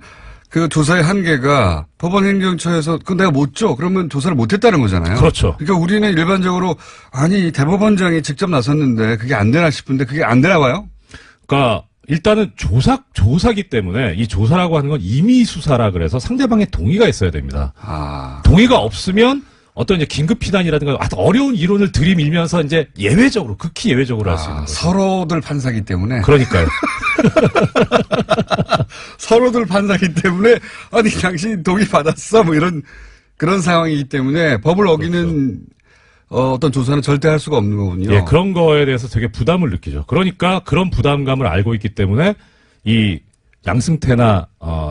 [SPEAKER 1] 그 조사의 한계가 법원 행정처에서 그 내가 못 줘. 그러면 조사를 못 했다는 거잖아요.
[SPEAKER 3] 그렇죠.
[SPEAKER 1] 그러니까 우리는 일반적으로 아니 대법원장이 직접 나섰는데 그게 안 되나 싶은데 그게 안 되나 봐요?
[SPEAKER 3] 그러니까 일단은 조사기 때문에 이 조사라고 하는 건 임의 수사라 그래서 상대방의 동의가 있어야 됩니다.
[SPEAKER 1] 아.
[SPEAKER 3] 동의가 없으면 어떤 이제 긴급 피난이라든가 아주 어려운 이론을 들이밀면서 이제 예외적으로 극히 예외적으로 할 수 있는 거죠.
[SPEAKER 1] 서로들 판사기 때문에.
[SPEAKER 3] 그러니까요.
[SPEAKER 1] 서로들 판사기 때문에 아니 당신이 동의 받았어 뭐 이런 그런 상황이기 때문에 법을 어기는 어떤 조사는 절대 할 수가 없는 거군요.
[SPEAKER 3] 예, 그런 거에 대해서 되게 부담을 느끼죠. 그러니까 그런 부담감을 알고 있기 때문에 이 양승태나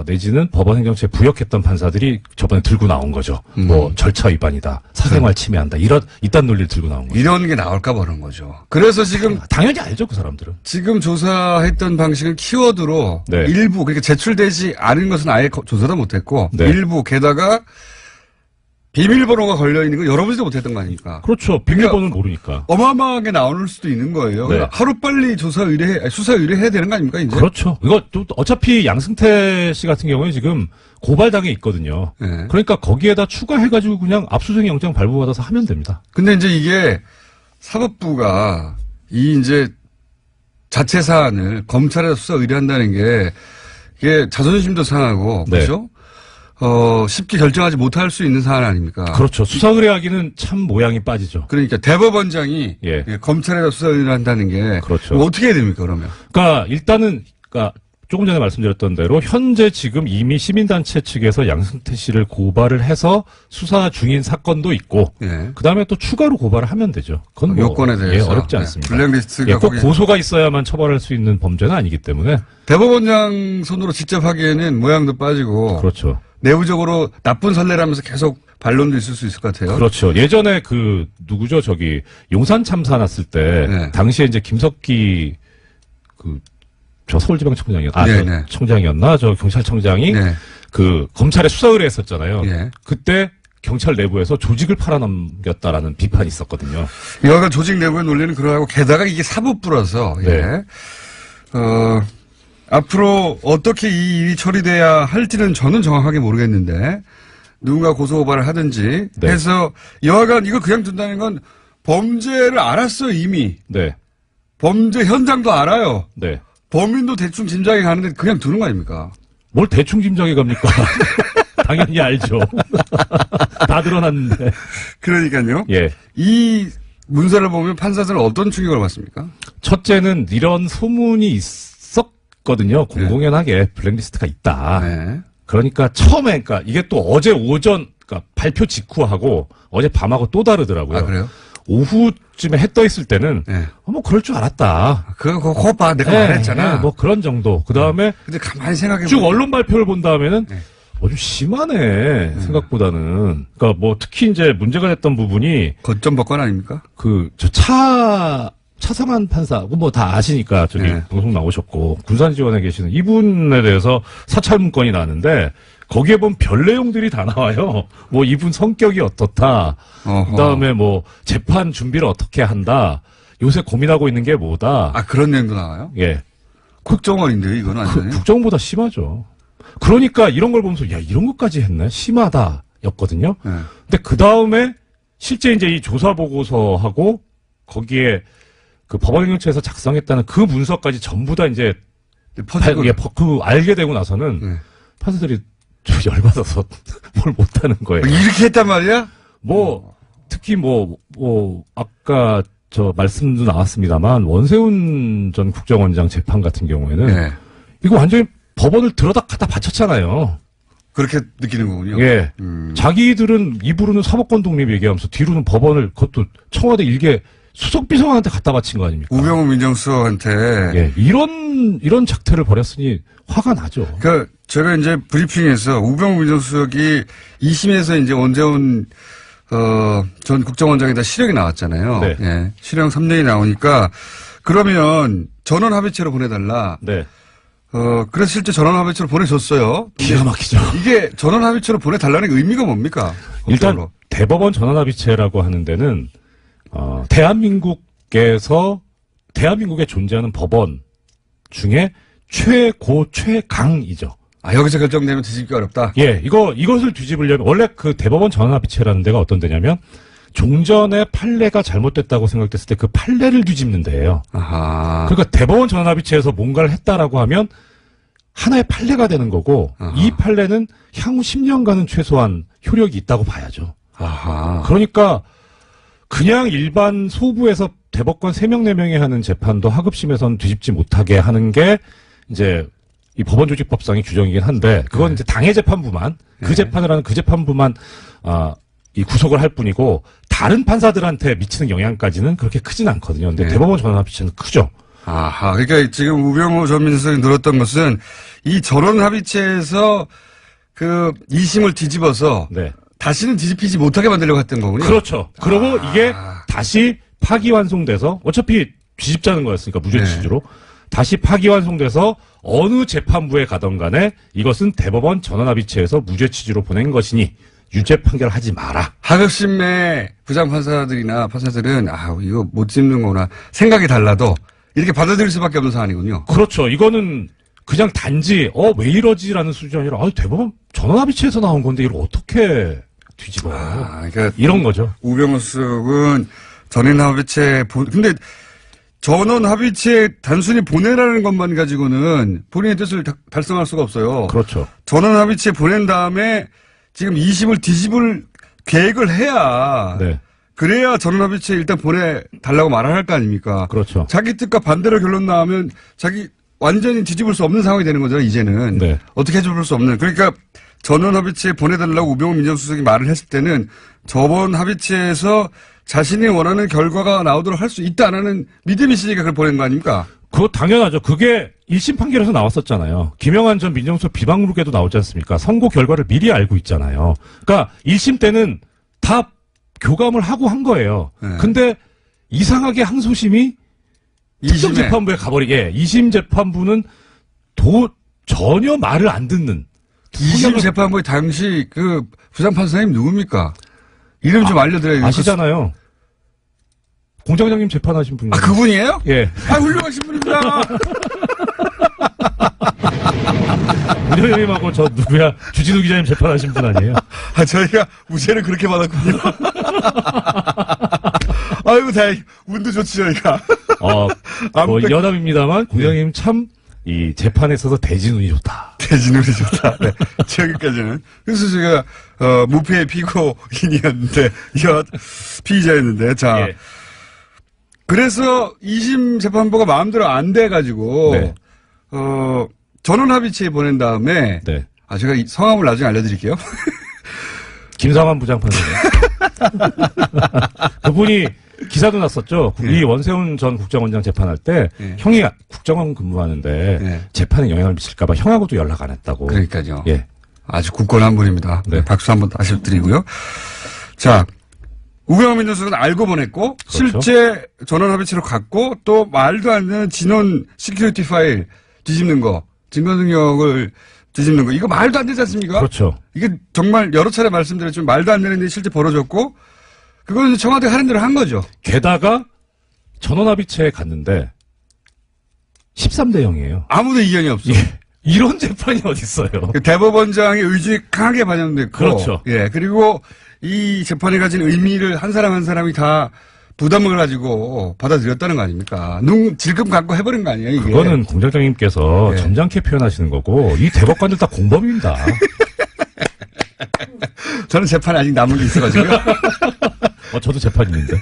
[SPEAKER 3] 내지는 법원 행정처에 부역했던 판사들이 저번에 들고 나온 거죠. 뭐 절차 위반이다, 사생활 침해한다, 이딴 논리를 들고 나온 거죠.
[SPEAKER 1] 이런 게 나올까 봐 그런 거죠. 그래서 지금
[SPEAKER 3] 당연히 알죠, 그 사람들은.
[SPEAKER 1] 지금 조사했던 방식을 키워드로
[SPEAKER 3] 네.
[SPEAKER 1] 일부 그러니까 제출되지 않은 것은 아예 조사도 못했고
[SPEAKER 3] 네.
[SPEAKER 1] 일부 게다가 비밀번호가 걸려 있는 거 열어보지도 못했던 거 아닙니까?
[SPEAKER 3] 그렇죠. 비밀번호는 모르니까.
[SPEAKER 1] 어마어마하게 나올 수도 있는 거예요.
[SPEAKER 3] 네.
[SPEAKER 1] 그러니까 하루 빨리 수사 의뢰해야 되는 거 아닙니까 이제?
[SPEAKER 3] 그렇죠. 이거 또 어차피 양승태 씨 같은 경우에 지금 고발당해 있거든요.
[SPEAKER 1] 네.
[SPEAKER 3] 그러니까 거기에다 추가해가지고 그냥 압수수색 영장 발부받아서 하면 됩니다.
[SPEAKER 1] 근데 이제 이게 사법부가 이 이제 자체 사안을 검찰에 수사 의뢰한다는 게 이게 자존심도 상하고
[SPEAKER 3] 네.
[SPEAKER 1] 그렇죠? 쉽게 결정하지 못할 수 있는 사안 아닙니까?
[SPEAKER 3] 그렇죠. 수사 의뢰하기는 참 모양이 빠지죠.
[SPEAKER 1] 그러니까 대법원장이
[SPEAKER 3] 예.
[SPEAKER 1] 검찰에다 수사 의뢰를 한다는 게
[SPEAKER 3] 그렇죠.
[SPEAKER 1] 뭐 어떻게 해야 됩니까 그러면?
[SPEAKER 3] 그러니까 일단은 조금 전에 말씀드렸던 대로 현재 지금 이미 시민단체 측에서 양승태 씨를 고발을 해서 수사 중인 사건도 있고
[SPEAKER 1] 예.
[SPEAKER 3] 그다음에 또 추가로 고발을 하면 되죠. 그건 뭐
[SPEAKER 1] 요건에 대해서
[SPEAKER 3] 예, 어렵지 않습니다.
[SPEAKER 1] 블랙리스트가
[SPEAKER 3] 예, 꼭
[SPEAKER 1] 거기
[SPEAKER 3] 고소가 있어야만 처벌할 수 있는 범죄는 아니기 때문에
[SPEAKER 1] 대법원장 손으로 직접 하기에는 모양도 빠지고
[SPEAKER 3] 그렇죠.
[SPEAKER 1] 내부적으로 나쁜 선례라면서 계속 반론도 있을 수 있을 것 같아요.
[SPEAKER 3] 그렇죠. 예전에 누구죠? 용산 참사 났을 때
[SPEAKER 1] 네.
[SPEAKER 3] 당시에 이제 김석기 저 서울지방청장이었나?
[SPEAKER 1] 네, 네.
[SPEAKER 3] 청장이었나? 저 경찰청장이
[SPEAKER 1] 네.
[SPEAKER 3] 검찰에 수사 의뢰했었잖아요.
[SPEAKER 1] 예.
[SPEAKER 3] 그때 경찰 내부에서 조직을 팔아넘겼다라는 비판이 있었거든요.
[SPEAKER 1] 여하간 조직 내부의 논리는 그러하고 게다가 이게 사법부라서
[SPEAKER 3] 네.
[SPEAKER 1] 예. 앞으로 어떻게 이 일이 처리돼야 할지는 저는 정확하게 모르겠는데 누군가 고소고발을 하든지
[SPEAKER 3] 네.
[SPEAKER 1] 해서 여하간 이거 그냥 둔다는 건 범죄를 알았어요 이미.
[SPEAKER 3] 네.
[SPEAKER 1] 범죄 현장도 알아요.
[SPEAKER 3] 네.
[SPEAKER 1] 범인도 대충 짐작이 가는데 그냥 두는 거 아닙니까?
[SPEAKER 3] 뭘 대충 짐작해 갑니까? 당연히 알죠. 다 드러났는데.
[SPEAKER 1] 그러니까요.
[SPEAKER 3] 예.
[SPEAKER 1] 이 문서를 보면 판사들은 어떤 충격을 받습니까?
[SPEAKER 3] 첫째는 이런 소문이 있었거든요. 공공연하게 블랙리스트가 있다.
[SPEAKER 1] 네.
[SPEAKER 3] 그러니까 처음에, 이게 또 어제 오전, 발표 직후하고 어제 밤하고 또 다르더라고요.
[SPEAKER 1] 아, 그래요?
[SPEAKER 3] 오후쯤에 해 떠 있을 때는,
[SPEAKER 1] 네.
[SPEAKER 3] 뭐 그럴 줄 알았다.
[SPEAKER 1] 그거 봐. 내가 말했잖아.
[SPEAKER 3] 뭐 그런 정도. 그 다음에
[SPEAKER 1] 근데 가만히 생각해보면.
[SPEAKER 3] 쭉 언론 발표를 본 다음에는,
[SPEAKER 1] 네.
[SPEAKER 3] 좀 심하네, 생각보다는. 그러니까 뭐 특히 이제 문제가 됐던 부분이,
[SPEAKER 1] 거점법관 아닙니까?
[SPEAKER 3] 차상환 판사, 뭐 다 아시니까
[SPEAKER 1] 네.
[SPEAKER 3] 방송 나오셨고, 군산지원에 계시는 이분에 대해서 사찰 문건이 나왔는데, 거기에 보면 별 내용들이 다 나와요. 뭐 이분 성격이 어떻다.
[SPEAKER 1] 어허.
[SPEAKER 3] 그다음에 뭐 재판 준비를 어떻게 한다. 요새 고민하고 있는 게 뭐다.
[SPEAKER 1] 아, 그런 내용도 나와요?
[SPEAKER 3] 예.
[SPEAKER 1] 국정원인데요, 이건 완전히.
[SPEAKER 3] 국정보다 심하죠. 그러니까 이런 걸 보면서 야, 이런 것까지 했네. 심하다. 였거든요.
[SPEAKER 1] 네.
[SPEAKER 3] 근데 그다음에 실제 이제 이 조사 보고서하고 거기에 법원행정처에서 작성했다는 그 문서까지 전부 다 이제 알게 되고 나서는
[SPEAKER 1] 네.
[SPEAKER 3] 판사들이 좀 열받아서 뭘 못하는 거예요.
[SPEAKER 1] 이렇게 했단 말이야?
[SPEAKER 3] 특히 아까 말씀도 나왔습니다만, 원세훈 전 국정원장 재판 같은 경우에는,
[SPEAKER 1] 네.
[SPEAKER 3] 이거 완전히 법원을 들어다 갖다 바쳤잖아요.
[SPEAKER 1] 그렇게 느끼는 거군요.
[SPEAKER 3] 예. 자기들은 입으로는 사법권 독립 얘기하면서 뒤로는 법원을 그것도 청와대 일개 수석비서관한테 갖다 바친 거 아닙니까?
[SPEAKER 1] 우병우 민정수석한테.
[SPEAKER 3] 예. 이런 작태를 벌였으니 화가 나죠.
[SPEAKER 1] 제가 이제 브리핑에서 우병우 민정수석이 2심에서 이제 원세훈 전 국정원장에다 실형이 나왔잖아요.
[SPEAKER 3] 네.
[SPEAKER 1] 예. 실형 3년이 나오니까 그러면 전원 합의체로 보내달라.
[SPEAKER 3] 네.
[SPEAKER 1] 그래서 실제 전원 합의체로 보내줬어요.
[SPEAKER 3] 기가 막히죠.
[SPEAKER 1] 이게 전원 합의체로 보내달라는 게 의미가 뭡니까?
[SPEAKER 3] 일단
[SPEAKER 1] 법적으로.
[SPEAKER 3] 대법원 전원합의체라고 하는 데는 대한민국에 존재하는 법원 중에 최고 최강이죠.
[SPEAKER 1] 여기서 결정되면 뒤집기 어렵다.
[SPEAKER 3] 예, 이것을 뒤집으려면 원래 대법원 전원합의체라는 데가 어떤 데냐면 종전의 판례가 잘못됐다고 생각됐을 때 그 판례를 뒤집는 데예요.
[SPEAKER 1] 아하.
[SPEAKER 3] 그러니까 대법원 전원합의체에서 뭔가를 했다라고 하면 하나의 판례가 되는 거고
[SPEAKER 1] 아하.
[SPEAKER 3] 이 판례는 향후 10년간은 최소한 효력이 있다고 봐야죠.
[SPEAKER 1] 아하.
[SPEAKER 3] 그러니까 그냥 일반 소부에서 대법관 3명, 4명이 하는 재판도 하급심에서는 뒤집지 못하게 하는 게 이제 이 법원조직법상의 규정이긴 한데 그건 이제 당해 재판부만 재판을 하는 그 재판부만 이 구속을 할 뿐이고 다른 판사들한테 미치는 영향까지는 그렇게 크진 않거든요. 근데 대법원 전원합의체는 크죠.
[SPEAKER 1] 아하. 그러니까 지금 우병우 전 민정수석이 늘었던 것은 이 전원합의체에서 2심을 뒤집어서
[SPEAKER 3] 네.
[SPEAKER 1] 다시는 뒤집히지 못하게 만들려고 했던 거군요.
[SPEAKER 3] 그렇죠. 그리고 이게 다시 파기환송돼서 어차피 뒤집자는 거였으니까 무죄 취지로 다시 파기환송돼서 어느 재판부에 가던 간에 이것은 대법원 전원합의체에서 무죄 취지로 보낸 것이니 유죄 판결하지 마라.
[SPEAKER 1] 하급심의 부장판사들이나 판사들은 이거 못 짚는 거구나 생각이 달라도 이렇게 받아들일 수밖에 없는 사안이군요.
[SPEAKER 3] 그렇죠. 이거는 그냥 단지 왜 이러지라는 수준이 아니라 대법원 전원합의체에서 나온 건데 이걸 어떻게 뒤집어요.
[SPEAKER 1] 그러니까
[SPEAKER 3] 이런 거죠.
[SPEAKER 1] 우병우 수석은 전원합의체 근데 전원 합의체에 단순히 보내라는 것만 가지고는 본인의 뜻을 달성할 수가 없어요.
[SPEAKER 3] 그렇죠.
[SPEAKER 1] 전원 합의체에 보낸 다음에 지금 20을 뒤집을 계획을 해야
[SPEAKER 3] 네.
[SPEAKER 1] 그래야 전원 합의체에 일단 보내달라고 말을 할 거 아닙니까?
[SPEAKER 3] 그렇죠.
[SPEAKER 1] 자기 뜻과 반대로 결론 나오면 자기 완전히 뒤집을 수 없는 상황이 되는 거잖아요, 이제는.
[SPEAKER 3] 네.
[SPEAKER 1] 어떻게 해줄 수 없는. 그러니까 전원 합의체에 보내달라고 우병우 민정수석이 말을 했을 때는 저번 합의체에서 자신이 원하는 결과가 나오도록 할 수 있다 안 하는 믿음이 있으니까 그걸 보낸 거 아닙니까?
[SPEAKER 3] 그거 당연하죠. 그게 1심 판결에서 나왔었잖아요. 김영한 전 민정수석 비방록에도 나오지 않습니까? 선고 결과를 미리 알고 있잖아요. 그러니까 1심 때는 다 교감을 하고 한 거예요.
[SPEAKER 1] 네.
[SPEAKER 3] 근데 이상하게 항소심이 2심
[SPEAKER 1] 2심에.
[SPEAKER 3] 재판부에 가버리게 2심 재판부는 전혀 말을 안 듣는
[SPEAKER 1] 2심 재판부의 당시 그 부장판사님 누굽니까? 이름 좀 알려드려요.
[SPEAKER 3] 아시잖아요. 공장장님 재판하신 분이에요.
[SPEAKER 1] 아, 그분이에요?
[SPEAKER 3] 예.
[SPEAKER 1] 아, 훌륭하신 분입니다.
[SPEAKER 3] 문현영님하고 저 누구야 주진우 기자님 재판하신 분 아니에요?
[SPEAKER 1] 아, 저희가 무죄를 그렇게 받았군요. 아이고, 다행. 운도 좋지, 저희가.
[SPEAKER 3] 뭐 여담입니다만 공장님 참 이 재판에 있어서 대진운이 좋다.
[SPEAKER 1] 대진운이 좋다. 네. 여기까지는. 그래서 제가, 무패의 피고인이었는데, 피의자였는데, 자.
[SPEAKER 3] 예.
[SPEAKER 1] 그래서 2심 재판부가 마음대로 안 돼가지고,
[SPEAKER 3] 네.
[SPEAKER 1] 전원 합의체에 보낸 다음에,
[SPEAKER 3] 네.
[SPEAKER 1] 아, 제가 이 성함을 나중에 알려드릴게요.
[SPEAKER 3] 김상환 부장판사님. 그분이 기사도 났었죠. 이 원세훈 전 국정원장 재판할 때 형이 국정원 근무하는데 재판에 영향을 미칠까봐 형하고도 연락 안 했다고.
[SPEAKER 1] 그러니까요.
[SPEAKER 3] 예.
[SPEAKER 1] 아주 굳건한 분입니다.
[SPEAKER 3] 네.
[SPEAKER 1] 박수 한번 다시 드리고요. 자, 우병우 민정수석은 알고 보냈고,
[SPEAKER 3] 그렇죠.
[SPEAKER 1] 실제 전원 합의체로 갔고, 또 말도 안 되는 진원 시큐리티 파일 뒤집는 거, 증거 능력을 뒤집는 거, 이거 말도 안 되지 않습니까?
[SPEAKER 3] 그렇죠.
[SPEAKER 1] 이게 정말 여러 차례 말씀드렸지만 말도 안 되는 일이 실제 벌어졌고, 그건 청와대가 하는 대로 한 거죠.
[SPEAKER 3] 게다가 전원합의체에 갔는데 13대 0이에요.
[SPEAKER 1] 아무도 이견이 없어.
[SPEAKER 3] 예. 이런 재판이 어딨어요.
[SPEAKER 1] 대법원장의 의중이 강하게 반영됐고.
[SPEAKER 3] 그렇죠.
[SPEAKER 1] 예. 그리고 이 재판이 가진 의미를 한 사람 한 사람이 다 부담을 가지고 받아들였다는 거 아닙니까? 눈 질끔 갖고 해버린 거 아니에요, 이게?
[SPEAKER 3] 그거는 공장장님께서
[SPEAKER 1] 예.
[SPEAKER 3] 점잖게 표현하시는 거고 이 대법관들 다 공범입니다.
[SPEAKER 1] 저는 재판이 아직 남은 게 있어가지고요.
[SPEAKER 3] 저도 재판인인데.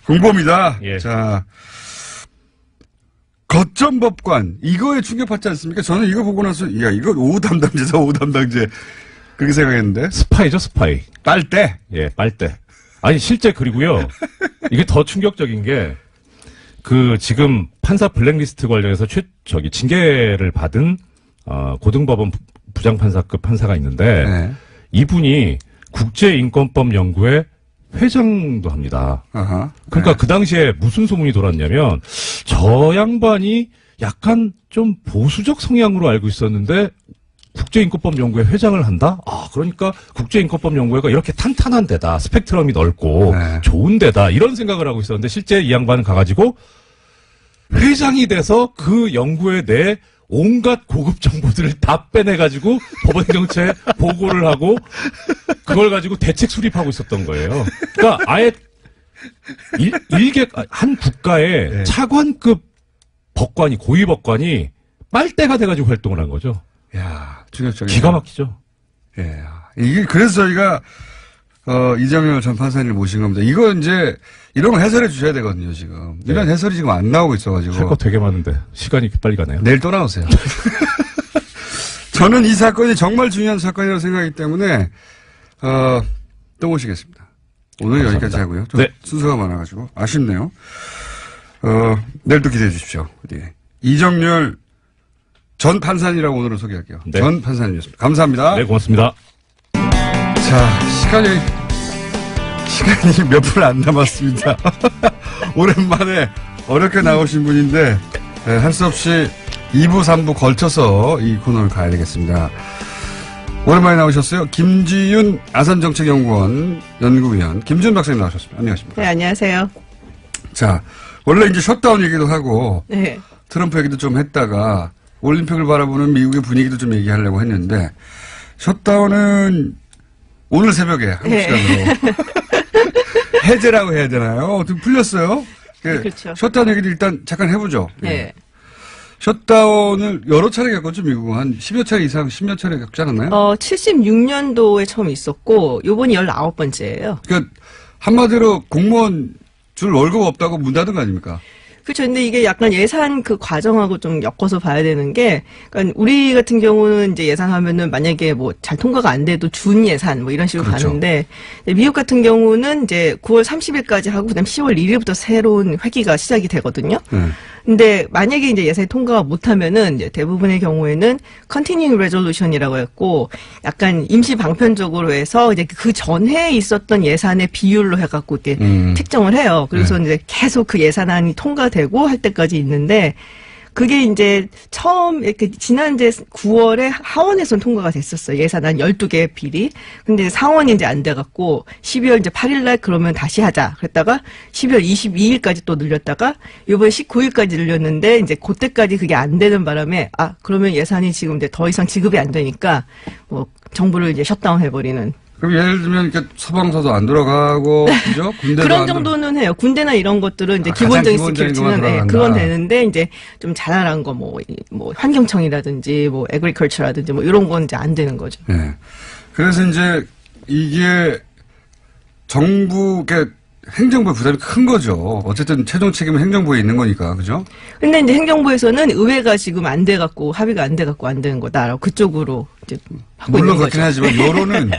[SPEAKER 1] 공범이다.
[SPEAKER 3] 예.
[SPEAKER 1] 자. 거점법관. 이거에 충격받지 않습니까? 저는 이거 보고 나서, 야, 이거 오후 담당제다, 오후 담당제. 그렇게 생각했는데.
[SPEAKER 3] 스파이죠, 스파이.
[SPEAKER 1] 빨대.
[SPEAKER 3] 예, 빨대. 아니, 실제 그리고요. 이게 더 충격적인 게, 지금 판사 블랙리스트 관련해서 징계를 받은, 고등법원 부장판사급 판사가 있는데,
[SPEAKER 1] 네.
[SPEAKER 3] 이분이 국제인권법연구회 회장도 합니다.
[SPEAKER 1] 아하.
[SPEAKER 3] 그러니까
[SPEAKER 1] 네.
[SPEAKER 3] 그 당시에 무슨 소문이 돌았냐면, 저 양반이 약간 좀 보수적 성향으로 알고 있었는데, 국제인권법연구회 회장을 한다? 그러니까 국제인권법연구회가 이렇게 탄탄한 데다, 스펙트럼이 넓고,
[SPEAKER 1] 네.
[SPEAKER 3] 좋은 데다, 이런 생각을 하고 있었는데, 실제 이 양반은 가가지고, 회장이 돼서 그 연구회 내 온갖 고급 정보들을 다 빼내가지고, 법원행정처에 보고를 하고, 그걸 가지고 대책 수립하고 있었던 거예요. 그러니까 아예, 한 국가의
[SPEAKER 1] 네.
[SPEAKER 3] 차관급 법관이, 고위 법관이 빨대가 돼가지고 활동을 한 거죠.
[SPEAKER 1] 야, 충격적이네.
[SPEAKER 3] 기가 막히죠.
[SPEAKER 1] 예. 이게, 그래서 저희가, 이정열 전 판사님을 모신 겁니다. 이거 이제, 이런 거 해설해 주셔야 되거든요, 지금. 이런
[SPEAKER 3] 네.
[SPEAKER 1] 해설이 지금 안 나오고 있어가지고.
[SPEAKER 3] 할 거 되게 많은데, 시간이 이렇게 빨리 가네요.
[SPEAKER 1] 내일 또 나오세요. 저는 이 사건이 정말 중요한 사건이라고 생각하기 때문에, 또 모시겠습니다. 오늘
[SPEAKER 3] 감사합니다.
[SPEAKER 1] 여기까지 하고요. 좀
[SPEAKER 3] 네.
[SPEAKER 1] 순서가 많아가지고. 아쉽네요. 내일 또 기대해 주십시오. 네. 이정열 전 판사님이라고 오늘은 소개할게요.
[SPEAKER 3] 네.
[SPEAKER 1] 전 판사님이었습니다. 감사합니다.
[SPEAKER 3] 네, 고맙습니다.
[SPEAKER 1] 자, 시간이 몇 분 안 남았습니다. 오랜만에 어렵게 나오신 분인데, 할 수 없이 2부, 3부 걸쳐서 이 코너를 가야 되겠습니다. 오랜만에 나오셨어요. 김지윤 아산정책연구원 연구위원, 김지윤 박사님 나오셨습니다. 안녕하십니까.
[SPEAKER 4] 네, 안녕하세요.
[SPEAKER 1] 자, 원래 이제 셧다운 얘기도 하고,
[SPEAKER 4] 네.
[SPEAKER 1] 트럼프 얘기도 좀 했다가, 올림픽을 바라보는 미국의 분위기도 좀 얘기하려고 했는데, 셧다운은 오늘 새벽에 한국
[SPEAKER 4] 네.
[SPEAKER 1] 시간으로 해제라고 해야 되나요? 어떻게 풀렸어요?
[SPEAKER 2] 그렇죠.
[SPEAKER 1] 셧다운 얘기를 일단 잠깐 해보죠.
[SPEAKER 2] 네.
[SPEAKER 1] 예. 셧다운을 여러 차례 겪었죠, 미국은. 한 10여 차례 이상, 10여 차례 겪지 않았나요?
[SPEAKER 2] 76년도에 처음 있었고, 요번이 19번째예요.
[SPEAKER 1] 그러니까, 한마디로 공무원 줄 월급 없다고 문 닫은 거 아닙니까?
[SPEAKER 2] 그렇죠. 근데 이게 약간 예산 그 과정하고 좀 엮어서 봐야 되는 게, 그러니까 우리 같은 경우는 이제 예산하면은 만약에 뭐 잘 통과가 안 돼도 준 예산 뭐 이런 식으로
[SPEAKER 1] 그렇죠.
[SPEAKER 2] 가는데, 미국 같은 경우는 이제 9월 30일까지 하고 그다음 10월 1일부터 새로운 회기가 시작이 되거든요. 근데 만약에 이제 예산이 통과가 못하면은 이제 대부분의 경우에는 continuing resolution이라고 했고, 약간 임시 방편적으로 해서 이제 그 전에 있었던 예산의 비율로 해갖고 이렇게 책정을 해요. 그래서 이제 계속 그 예산안이 통과되고 할 때까지 있는데, 그게 이제 처음 이렇게 지난 이제 9월에 하원에선 통과가 됐었어요. 예산안 12개 비리. 근데 상원이 이제 안 돼갖고 12월 이제 8일 날 그러면 다시 하자. 그랬다가 12월 22일까지 또 늘렸다가 이번에 19일까지 늘렸는데 이제 그때까지 그게 안 되는 바람에 그러면 예산이 지금 이제 더 이상 지급이 안 되니까 뭐 정부를 이제 셧다운 해버리는.
[SPEAKER 1] 그럼 예를 들면 이렇게 소방서도 안 돌아가고 그죠? 군대도
[SPEAKER 2] 그런 정도는 해요. 군대나 이런 것들은 이제 기본적인 스킬치는 그건 되는데 이제 좀 자잘한 거 뭐 환경청이라든지 뭐 에그리컬처라든지 뭐 이런 건 이제 안 되는 거죠.
[SPEAKER 1] 네. 그래서 이제 이게 정부의 행정부의 부담이 큰 거죠. 어쨌든 최종 책임은 행정부에 있는 거니까, 그죠? 근데
[SPEAKER 2] 이제 행정부에서는 의회가 지금 안 돼갖고 합의가 안 돼갖고 안 되는 거다라고 그쪽으로 이제 하고
[SPEAKER 1] 물론
[SPEAKER 2] 있는
[SPEAKER 1] 그렇긴
[SPEAKER 2] 거죠.
[SPEAKER 1] 하지만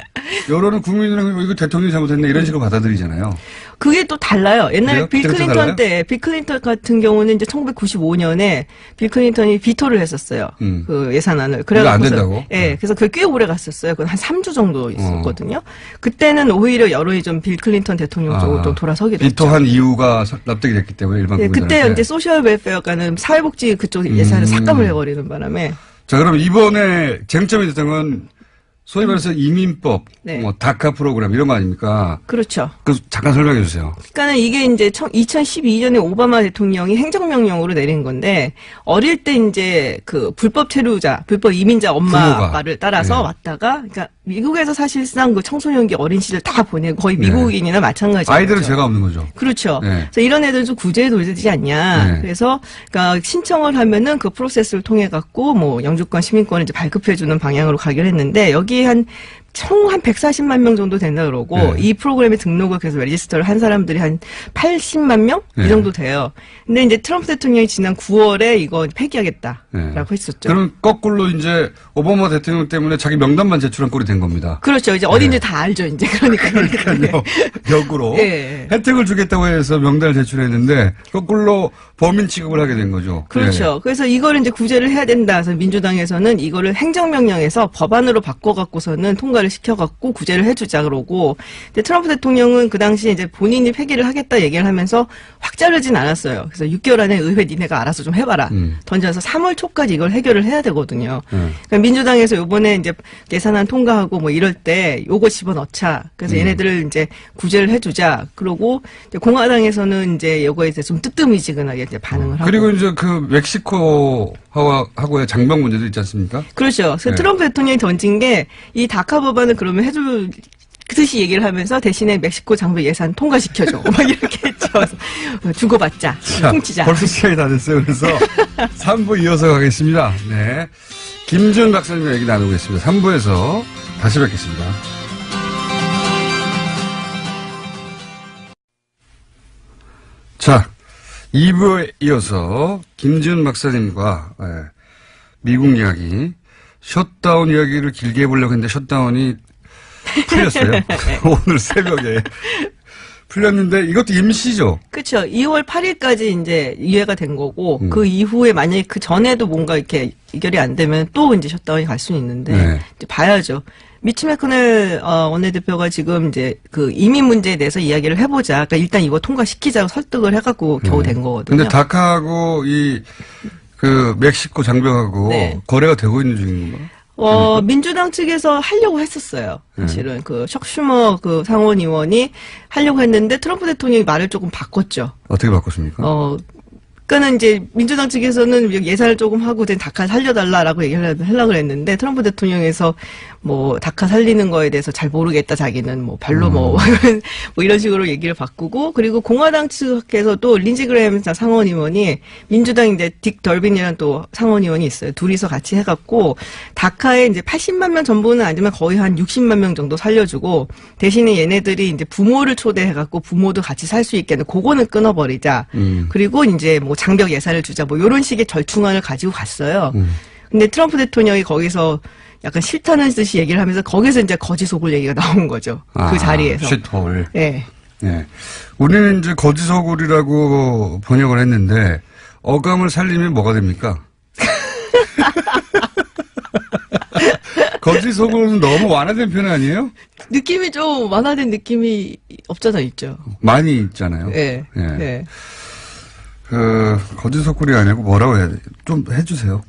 [SPEAKER 1] 여론은 국민들은 이거 대통령이 잘못했네 이런 식으로 받아들이잖아요.
[SPEAKER 2] 그게 또 달라요. 옛날에
[SPEAKER 1] 그래요?
[SPEAKER 2] 빌
[SPEAKER 1] 그때부터
[SPEAKER 2] 클린턴
[SPEAKER 1] 달라요?
[SPEAKER 2] 때, 빌 클린턴 같은 경우는 이제 1995년에 빌 클린턴이 비토를 했었어요. 그 예산안을.
[SPEAKER 1] 이거 안 된다고?
[SPEAKER 2] 예. 그래서 그게 꽤 오래 갔었어요. 그건 한 3주 정도 있었거든요. 그때는 오히려 여론이 좀 빌 클린턴 대통령 쪽으로 좀 돌아서게 됐죠.
[SPEAKER 1] 비토한 이유가 납득이 됐기 때문에 일반
[SPEAKER 2] 예,
[SPEAKER 1] 국민들한테.
[SPEAKER 2] 그때 이제 소셜 웰페어가는 사회복지 그쪽 예산을 삭감을 해버리는 바람에.
[SPEAKER 1] 자, 그럼 이번에 쟁점이 됐던 건 소위 말해서 이민법,
[SPEAKER 2] 네.
[SPEAKER 1] 뭐 다카 프로그램 이런 거 아닙니까?
[SPEAKER 2] 그렇죠.
[SPEAKER 1] 그 잠깐 설명해 주세요.
[SPEAKER 2] 그러니까는 이게 이제 2012년에 오바마 대통령이 행정명령으로 내린 건데 어릴 때 이제 그 불법 체류자, 불법 이민자 엄마
[SPEAKER 1] 부모가.
[SPEAKER 2] 아빠를 따라서
[SPEAKER 1] 네.
[SPEAKER 2] 왔다가 그러니까 미국에서 사실상 그 청소년기 어린 시절 다 보내고 거의
[SPEAKER 1] 네.
[SPEAKER 2] 미국인이나 마찬가지죠.
[SPEAKER 1] 아이들은 죄가 없는 거죠.
[SPEAKER 2] 그렇죠.
[SPEAKER 1] 네.
[SPEAKER 2] 그래서 이런 애들 좀 구제에 돌리지 않냐.
[SPEAKER 1] 네.
[SPEAKER 2] 그래서 그러니까 신청을 하면은 그 프로세스를 통해 갖고 뭐 영주권, 시민권을 이제 발급해주는 방향으로 가기로 했는데 여기 총 한 140만 명 정도 된다 그러고
[SPEAKER 1] 네.
[SPEAKER 2] 이 프로그램에 등록을 그래서 레지스터를 한 사람들이 한 80만 명?
[SPEAKER 1] 네.
[SPEAKER 2] 이 정도 돼요. 근데 이제 트럼프 대통령이 지난 9월에 이거 폐기하겠다라고
[SPEAKER 1] 네.
[SPEAKER 2] 했었죠.
[SPEAKER 1] 그럼 거꾸로 이제 오바마 대통령 때문에 자기 명단만 제출한 꼴이 된 겁니다.
[SPEAKER 2] 그렇죠. 이제 어딘지 다 알죠. 이제
[SPEAKER 1] 그러니까요. 역으로
[SPEAKER 2] 네.
[SPEAKER 1] 혜택을 주겠다고 해서 명단을 제출했는데 거꾸로 범인 취급을 하게 된 거죠.
[SPEAKER 2] 그렇죠.
[SPEAKER 1] 네.
[SPEAKER 2] 그래서 이거를 이제 구제를 해야 된다. 그래서 민주당에서는 이거를 행정명령에서 법안으로 바꿔갖고서는 통과를 시켜갖고 구제를 해주자 그러고, 근데 트럼프 대통령은 그 당시에 이제 본인이 폐기를 하겠다 얘기를 하면서 확 자르진 않았어요. 그래서 6개월 안에 의회 니네가 알아서 좀 해봐라. 던져서 3월 초까지 이걸 해결을 해야 되거든요. 그러니까 민주당에서 요번에 이제 예산안 통과하고 뭐 이럴 때 요거 집어넣자. 그래서 얘네들을 이제 구제를 해주자. 그러고 이제 공화당에서는 이제 요거에 대해서 좀 뜨뜻미지근하게 이제 반응을 하고.
[SPEAKER 1] 그리고 이제 그 멕시코하고의 장벽 문제도 있지 않습니까?
[SPEAKER 2] 그렇죠. 그래서
[SPEAKER 1] 네.
[SPEAKER 2] 트럼프 대통령이 던진 게 이 다카 법안을 그러면 해줄 듯이 얘기를 하면서 대신에 멕시코 장벽 예산 통과시켜줘. 막 이렇게 했죠. 그래서 주고받자. 훔치자.
[SPEAKER 1] 벌써 시간이 다 됐어요. 그래서 3부 이어서 가겠습니다. 네. 김준 박사님과 얘기 나누겠습니다. 3부에서 다시 뵙겠습니다. 자, 2부에 이어서 김준 박사님과 미국 이야기, 셧다운 이야기를 길게 해보려고 했는데 셧다운이 풀렸어요. 오늘 새벽에. 풀렸는데 이것도 임시죠?
[SPEAKER 2] 그렇죠. 2월 8일까지 이제 이해가 된 거고 그 이후에 만약에 그 전에도 뭔가 이렇게 이결이 안 되면 또 이제 셧다운이 갈 수는 있는데
[SPEAKER 1] 네.
[SPEAKER 2] 이제 봐야죠. 미치 매코넬 원내대표가 지금 이제 그 이민 문제에 대해서 이야기를 해보자. 그러니까 일단 이거 통과시키자고 설득을 해갖고 겨우 된 거거든요.
[SPEAKER 1] 근데 다카하고 그 멕시코 장벽하고
[SPEAKER 2] 네.
[SPEAKER 1] 거래가 되고 있는 중인 건가?
[SPEAKER 2] 민주당 측에서 하려고 했었어요. 사실은 그 척슈머 그 상원의원이 하려고 했는데 트럼프 대통령이 말을 조금 바꿨죠.
[SPEAKER 1] 어떻게 바꿨습니까?
[SPEAKER 2] 그러니까는 이제 민주당 측에서는 예산을 조금 하고 다카 살려달라라고 하려고 했는데 트럼프 대통령에서 뭐 다카 살리는 거에 대해서 잘 모르겠다 자기는 뭐 별로 뭐 이런 식으로 얘기를 바꾸고 그리고 공화당 측에서도 린지 그레이엄 상원 의원이 민주당 이제 딕 덜빈이라는 또 상원 의원이 있어요. 둘이서 같이 해갖고 다카에 이제 80만 명 전부는 아니지만 거의 한 60만 명 정도 살려주고 대신에 얘네들이 이제 부모를 초대해갖고 부모도 같이 살 수 있게 그거는 끊어버리자. 그리고 이제 뭐 장벽 예산을 주자 뭐 이런 식의 절충안을 가지고 갔어요. 근데 트럼프 대통령이 거기서 약간 싫다는 듯이 얘기를 하면서 거기서 이제 거지 속을 얘기가 나온 거죠. 그 자리에서.
[SPEAKER 1] 쉿홀.
[SPEAKER 2] 네.
[SPEAKER 1] 네. 우리는 이제 거지 소굴이라고 번역을 했는데 어감을 살리면 뭐가 됩니까? 거지 소굴은 너무 완화된 표현 아니에요?
[SPEAKER 2] 느낌이 좀 완화된 느낌이 없잖아 있죠.
[SPEAKER 1] 많이 있잖아요.
[SPEAKER 2] 네.
[SPEAKER 1] 예.
[SPEAKER 2] 네.
[SPEAKER 1] 거지 소굴이 아니고 뭐라고 해야 돼? 좀 해주세요.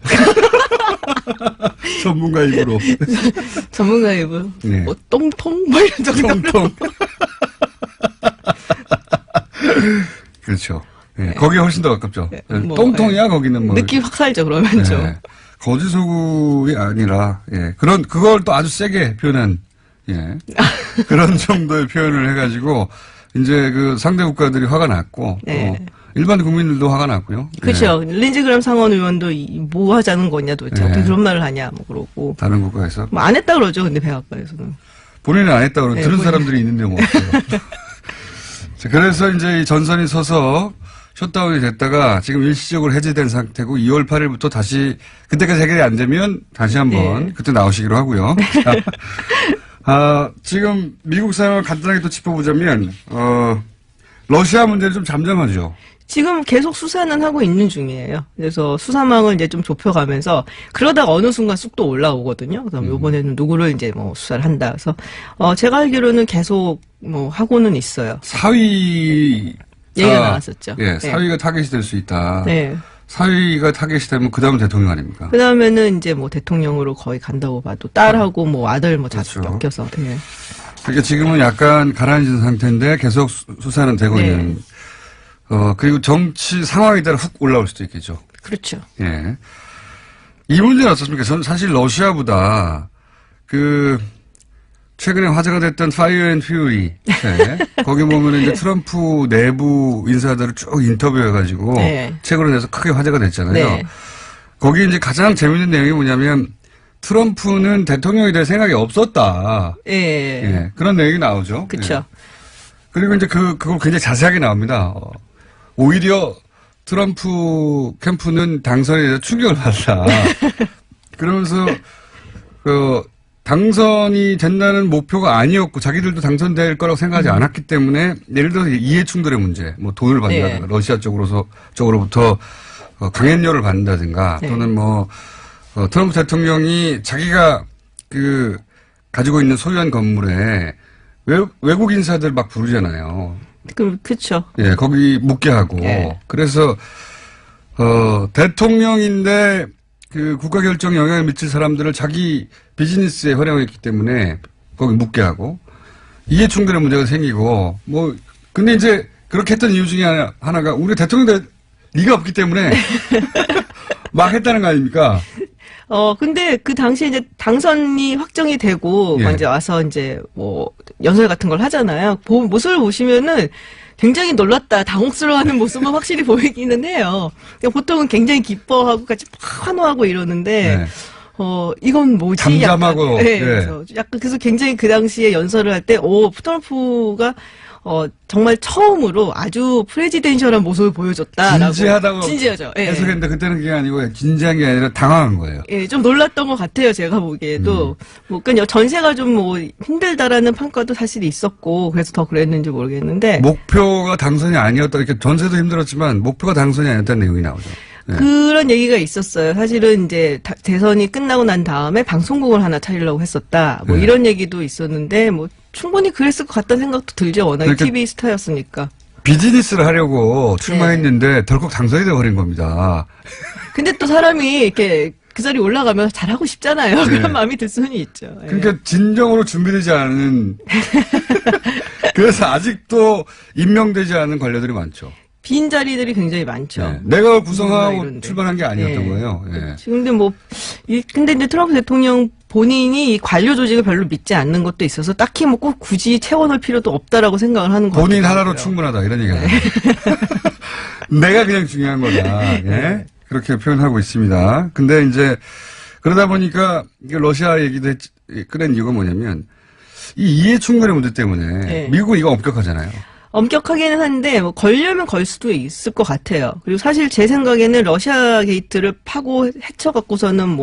[SPEAKER 1] 전문가 입으로.
[SPEAKER 2] 전문가 입으로.
[SPEAKER 1] 네.
[SPEAKER 2] 뭐 똥통 뭐 이런 정도.
[SPEAKER 1] 똥통. 그렇죠. 예. 거기 훨씬 더 가깝죠.
[SPEAKER 2] 뭐,
[SPEAKER 1] 똥통이야 거기는 뭐.
[SPEAKER 2] 느낌 확 살죠 그러면 좀.
[SPEAKER 1] 예. 거지 소굴이 아니라 그걸 또 아주 세게 표현한 그런 정도의 표현을 해가지고 이제 그 상대 국가들이 화가 났고
[SPEAKER 2] 네.
[SPEAKER 1] 또 일반 국민들도 화가 났고요.
[SPEAKER 2] 그렇죠. 린지 그램 상원 의원도 뭐 하자는 거냐 도대체 어떻게 그런 말을 하냐 뭐 그러고.
[SPEAKER 1] 다른 국가에서
[SPEAKER 2] 뭐 안 했다 그러죠. 근데 백악관에서는.
[SPEAKER 1] 본인은 안 했다 그러고 들은
[SPEAKER 2] 본인.
[SPEAKER 1] 사람들이 있는데 뭐 어때요. 그래서 이제 이 전선이 서서 셧다운이 됐다가 지금 일시적으로 해제된 상태고 2월 8일부터 다시 그때까지 해결이 안 되면 다시 한번 그때 나오시기로 하고요. 지금 미국 상황을 간단하게 또 짚어보자면 러시아 문제는 좀 잠잠하죠.
[SPEAKER 2] 지금 계속 수사는 하고 있는 중이에요. 그래서 수사망을 이제 좀 좁혀가면서 그러다가 어느 순간 쑥 또 올라오거든요. 그래서 이번에는 누구를 이제 뭐 수사를 한다. 그래서 제가 알기로는 계속 뭐 하고는 있어요.
[SPEAKER 1] 사위
[SPEAKER 2] 얘기가 나왔었죠.
[SPEAKER 1] 예, 사위가 타겟이 될 수 있다.
[SPEAKER 2] 네.
[SPEAKER 1] 사위가 타겟이 되면 그 다음 대통령 아닙니까?
[SPEAKER 2] 그 다음에는 이제 뭐 대통령으로 거의 간다고 봐도 딸하고 뭐 아들 뭐
[SPEAKER 1] 그렇죠.
[SPEAKER 2] 엮여서. 네.
[SPEAKER 1] 그러니까 지금은 약간 가라앉은 상태인데 계속 수사는 되고 있는. 그리고 정치 상황에 따라 훅 올라올 수도 있겠죠.
[SPEAKER 2] 그렇죠.
[SPEAKER 1] 예. 이 문제는 어떻습니까? 저는 사실 러시아보다 최근에 화제가 됐던 파이어 앤 퓨리. 거기 보면 이제 트럼프 내부 인사들을 쭉 인터뷰해가지고 책으로 내서 크게 화제가 됐잖아요.
[SPEAKER 2] 네.
[SPEAKER 1] 거기 이제 가장 재밌는 내용이 뭐냐면 트럼프는 대통령이 될 생각이 없었다. 예. 그런 내용이 나오죠.
[SPEAKER 2] 그렇죠.
[SPEAKER 1] 예. 그리고 이제 그걸 굉장히 자세하게 나옵니다. 오히려 트럼프 캠프는 당선에 대해서 충격을 받았다. 그러면서 당선이 된다는 목표가 아니었고 자기들도 당선될 거라고 생각하지 않았기 때문에 예를 들어서 이해충돌의 문제, 뭐 돈을 받는다든가 러시아 쪽으로부터 강연료를 받는다든가 또는 뭐 트럼프 대통령이 자기가 가지고 있는 소유한 건물에 외국 인사들 막 부르잖아요.
[SPEAKER 2] 그렇죠.
[SPEAKER 1] 예, 거기 묵게 하고. 그래서 대통령인데 국가 결정 영향을 미칠 사람들을 자기 비즈니스에 활용했기 때문에 거기 묵게 하고 이해충돌의 문제가 생기고 근데 이제 그렇게 했던 이유 중에 하나가 우리 대통령 될 리가 없기 때문에 막 했다는 거 아닙니까?
[SPEAKER 2] 근데 그 당시에 이제 당선이 확정이 되고 이제 와서 이제 뭐 연설 같은 걸 하잖아요. 모습을 보시면은 굉장히 놀랐다, 당혹스러워하는 모습만 확실히 보이기는 해요. 보통은 굉장히 기뻐하고 같이 환호하고 이러는데 이건 뭐지?
[SPEAKER 1] 잠잠하고.
[SPEAKER 2] 그래서 굉장히 그 당시에 연설을 할 때 트럼프가 정말 처음으로 아주 프레지덴셜한 모습을 보여줬다라고.
[SPEAKER 1] 진지하다고.
[SPEAKER 2] 진지하죠.
[SPEAKER 1] 해석했는데 그때는 그게 아니고 진지한 게 아니라 당황한 거예요.
[SPEAKER 2] 좀 놀랐던 것 같아요. 제가 보기에도. 그러니까 전세가 좀 힘들다라는 평가도 사실 있었고 그래서 더 그랬는지 모르겠는데.
[SPEAKER 1] 목표가 당선이 아니었다. 이렇게 전세도 힘들었지만 목표가 당선이 아니었다는 내용이 나오죠.
[SPEAKER 2] 그런 얘기가 있었어요. 사실은 이제 대선이 끝나고 난 다음에 방송국을 하나 차리려고 했었다. 이런 얘기도 있었는데 충분히 그랬을 것 같다는 생각도 들죠. 워낙에 TV 스타였으니까.
[SPEAKER 1] 비즈니스를 하려고 출마했는데 덜컥 당선이 돼버린 겁니다.
[SPEAKER 2] 근데 또 사람이 이렇게 그 자리에 올라가면 잘하고 싶잖아요. 그런 마음이 들 수는 있죠.
[SPEAKER 1] 그러니까 진정으로 준비되지 않은 그래서 아직도 임명되지 않은 관료들이 많죠.
[SPEAKER 4] 빈 자리들이 굉장히 많죠.
[SPEAKER 1] 네. 내각을 구성하고
[SPEAKER 4] 이런데.
[SPEAKER 1] 출발한 게 아니었던
[SPEAKER 4] 네.
[SPEAKER 1] 거예요. 예.
[SPEAKER 4] 지금 근데 근데 이제 트럼프 대통령 본인이 이 관료 조직을 별로 믿지 않는 것도 있어서 딱히 뭐 꼭 굳이 채워넣을 필요도 없다라고 생각을 하는 거예요.
[SPEAKER 1] 본인 하나로 충분하다 이런 얘기가 내가 그냥 중요한 거다. 예?
[SPEAKER 4] 네.
[SPEAKER 1] 그렇게 표현하고 있습니다. 근데 이제 그러다 보니까 이게 러시아 얘기도 꺼낸 이유가 뭐냐면 이 이해 충돌의 문제 때문에
[SPEAKER 4] 네.
[SPEAKER 1] 미국은 이거 엄격하잖아요.
[SPEAKER 4] 엄격하기는 한데 걸려면 걸 수도 있을 것 같아요. 그리고 사실 제 생각에는 러시아 게이트를 파고 헤쳐갖고서는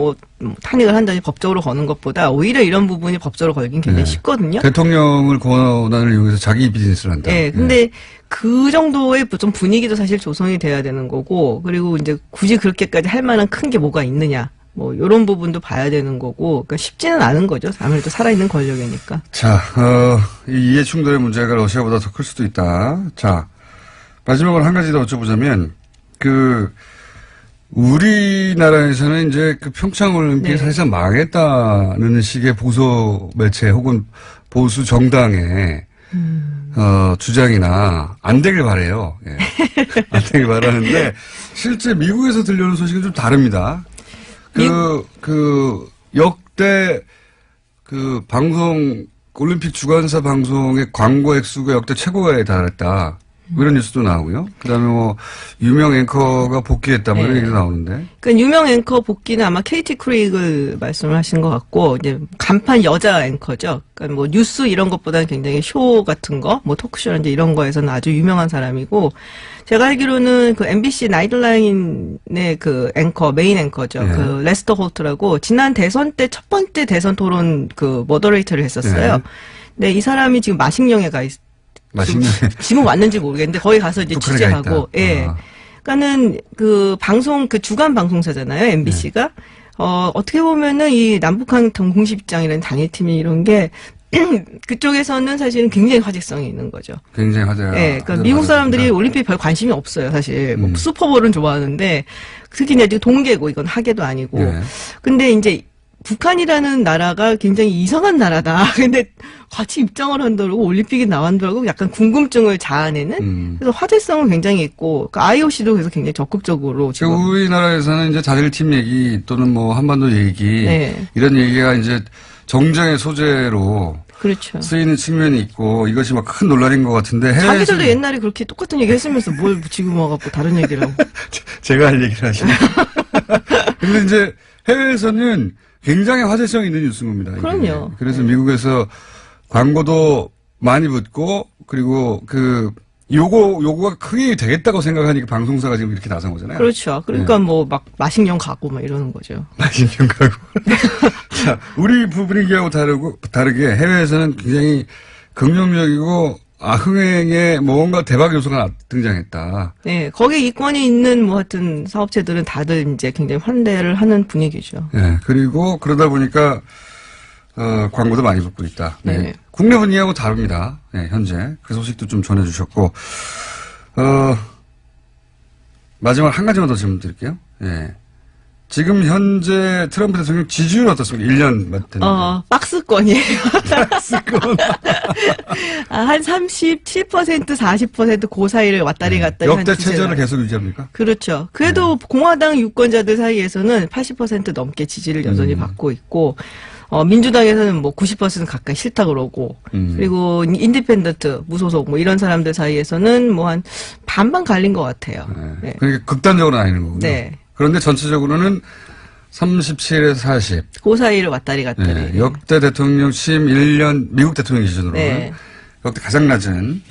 [SPEAKER 4] 탄핵을 한다니 법적으로 거는 것보다 오히려 이런 부분이 법적으로 걸긴 굉장히
[SPEAKER 1] 네.
[SPEAKER 4] 쉽거든요.
[SPEAKER 1] 대통령을 권한을 이용해서 자기 비즈니스를 한다.
[SPEAKER 4] 네, 근데 그 정도의 좀 분위기도 사실 조성이 돼야 되는 거고, 그리고 이제 굳이 그렇게까지 할 만한 큰 게 뭐가 있느냐. 요런 부분도 봐야 되는 거고, 그러니까 쉽지는 않은 거죠. 아무래도 살아있는 권력이니까.
[SPEAKER 1] 자, 이 이해 충돌의 문제가 러시아보다 더 클 수도 있다. 자, 마지막으로 한 가지 더 여쭤보자면, 우리나라에서는 이제 평창 올림픽이
[SPEAKER 4] 네.
[SPEAKER 1] 사실상 망했다는 식의 보수 매체 혹은 보수 정당의 주장이나 안 되길 바래요. 예. 안 되길 바라는데 실제 미국에서 들려오는 소식은 좀 다릅니다. 역대 방송 올림픽 주관사 방송의 광고 액수가 역대 최고에 달했다. 이런 뉴스도 나오고요. 그다음에 유명 앵커가 복귀했다. 이런 얘기도 나오는데.
[SPEAKER 4] 그러니까 유명 앵커 복귀는 아마 케이티 크레이글 말씀을 하신 것 같고, 이제 간판 여자 앵커죠. 그러니까 뉴스 이런 것보다는 굉장히 쇼 같은 거, 토크쇼라든지 이런 거에서는 아주 유명한 사람이고, 제가 알기로는 MBC 나이트라인의 앵커, 메인 앵커죠.
[SPEAKER 1] 네.
[SPEAKER 4] 레스터 홀트라고 지난 대선 때 첫 번째 대선 토론 머더레이터를 했었어요.
[SPEAKER 1] 네.
[SPEAKER 4] 네, 이 사람이 지금 마식령에 가
[SPEAKER 1] 맛있네.
[SPEAKER 4] 지금 왔는지 모르겠는데 거기 가서 이제
[SPEAKER 1] 북한에
[SPEAKER 4] 취재하고,
[SPEAKER 1] 가
[SPEAKER 4] 예. 그러니까는 방송 주간 방송사잖아요, MBC가. 어떻게 보면은 이 남북한 공식입장이라는 단일팀이 이런 게 그쪽에서는 사실은 굉장히 화제성이 있는 거죠.
[SPEAKER 1] 굉장히 화제가.
[SPEAKER 4] 예. 그러니까 미국 사람들이 올림픽 별 관심이 없어요, 사실. 슈퍼볼은 좋아하는데 특히 이제 동계고 이건 하계도 아니고.
[SPEAKER 1] 네.
[SPEAKER 4] 근데 이제 북한이라는 나라가 굉장히 이상한 나라다. 근데 같이 입장을 한다고 올림픽에 나간다고 약간 궁금증을 자아내는. 그래서 화제성은 굉장히 있고 IOC도 그래서 굉장히 적극적으로 지금.
[SPEAKER 1] 우리나라에서는 이제 단일팀 얘기 또는 한반도 얘기
[SPEAKER 4] 네.
[SPEAKER 1] 이런 얘기가 이제 정쟁의 소재로
[SPEAKER 4] 그렇죠.
[SPEAKER 1] 쓰이는 측면이 있고 이것이 큰 논란인 것 같은데
[SPEAKER 4] 자기들도 옛날에 그렇게 똑같은 얘기 했으면서 뭘 지금 와갖고 다른 얘기를 하고.
[SPEAKER 1] 제가 할 얘기를 하시네. 근데 이제 해외에서는 굉장히 화제성 있는 뉴스인 겁니다. 이게.
[SPEAKER 4] 그럼요.
[SPEAKER 1] 그래서 미국에서 광고도 많이 붙고 그리고 요거가 크게 되겠다고 생각하니까 방송사가 지금 이렇게 나선 거잖아요.
[SPEAKER 4] 그렇죠. 그러니까 마식령 가고 이러는 거죠.
[SPEAKER 1] 맛있는 가고. 자, 우리 분위기하고 다르게 해외에서는 굉장히 긍정적이고 흥행에 뭔가 대박 요소가 등장했다.
[SPEAKER 4] 네, 거기에 이권이 있는 하여튼 사업체들은 다들 이제 굉장히 환대를 하는 분위기죠.
[SPEAKER 1] 네, 그리고 그러다 보니까 광고도 많이 붙고 있다. 네.
[SPEAKER 4] 네.
[SPEAKER 1] 국내 분위기하고 다릅니다. 네, 현재 그 소식도 좀 전해주셨고 마지막 한 가지만 더 질문 드릴게요. 네. 지금 현재 트럼프 대통령 지지율 어떻습니까? 1년 됐는데.
[SPEAKER 4] 박스권이에요.
[SPEAKER 1] 박스권.
[SPEAKER 4] 한 37%, 40% 그 사이를 왔다리 갔다리
[SPEAKER 1] 역대
[SPEAKER 4] 한
[SPEAKER 1] 체제를 계속 유지합니까?
[SPEAKER 4] 그렇죠. 그래도 공화당 유권자들 사이에서는 80% 넘게 지지를 여전히 받고 있고, 민주당에서는 90% 가까이 싫다 그러고, 그리고 인디펜던트, 무소속 이런 사람들 사이에서는 한 반반 갈린 것 같아요.
[SPEAKER 1] 네. 그러니까 극단적으로 나뉘는 거군요.
[SPEAKER 4] 네.
[SPEAKER 1] 그런데 전체적으로는 37에 40.
[SPEAKER 4] 그 사이를 왔다리 갔다리.
[SPEAKER 1] 네. 역대 대통령 취임 1년 미국 대통령 기준으로는
[SPEAKER 4] 네.
[SPEAKER 1] 역대 가장 낮은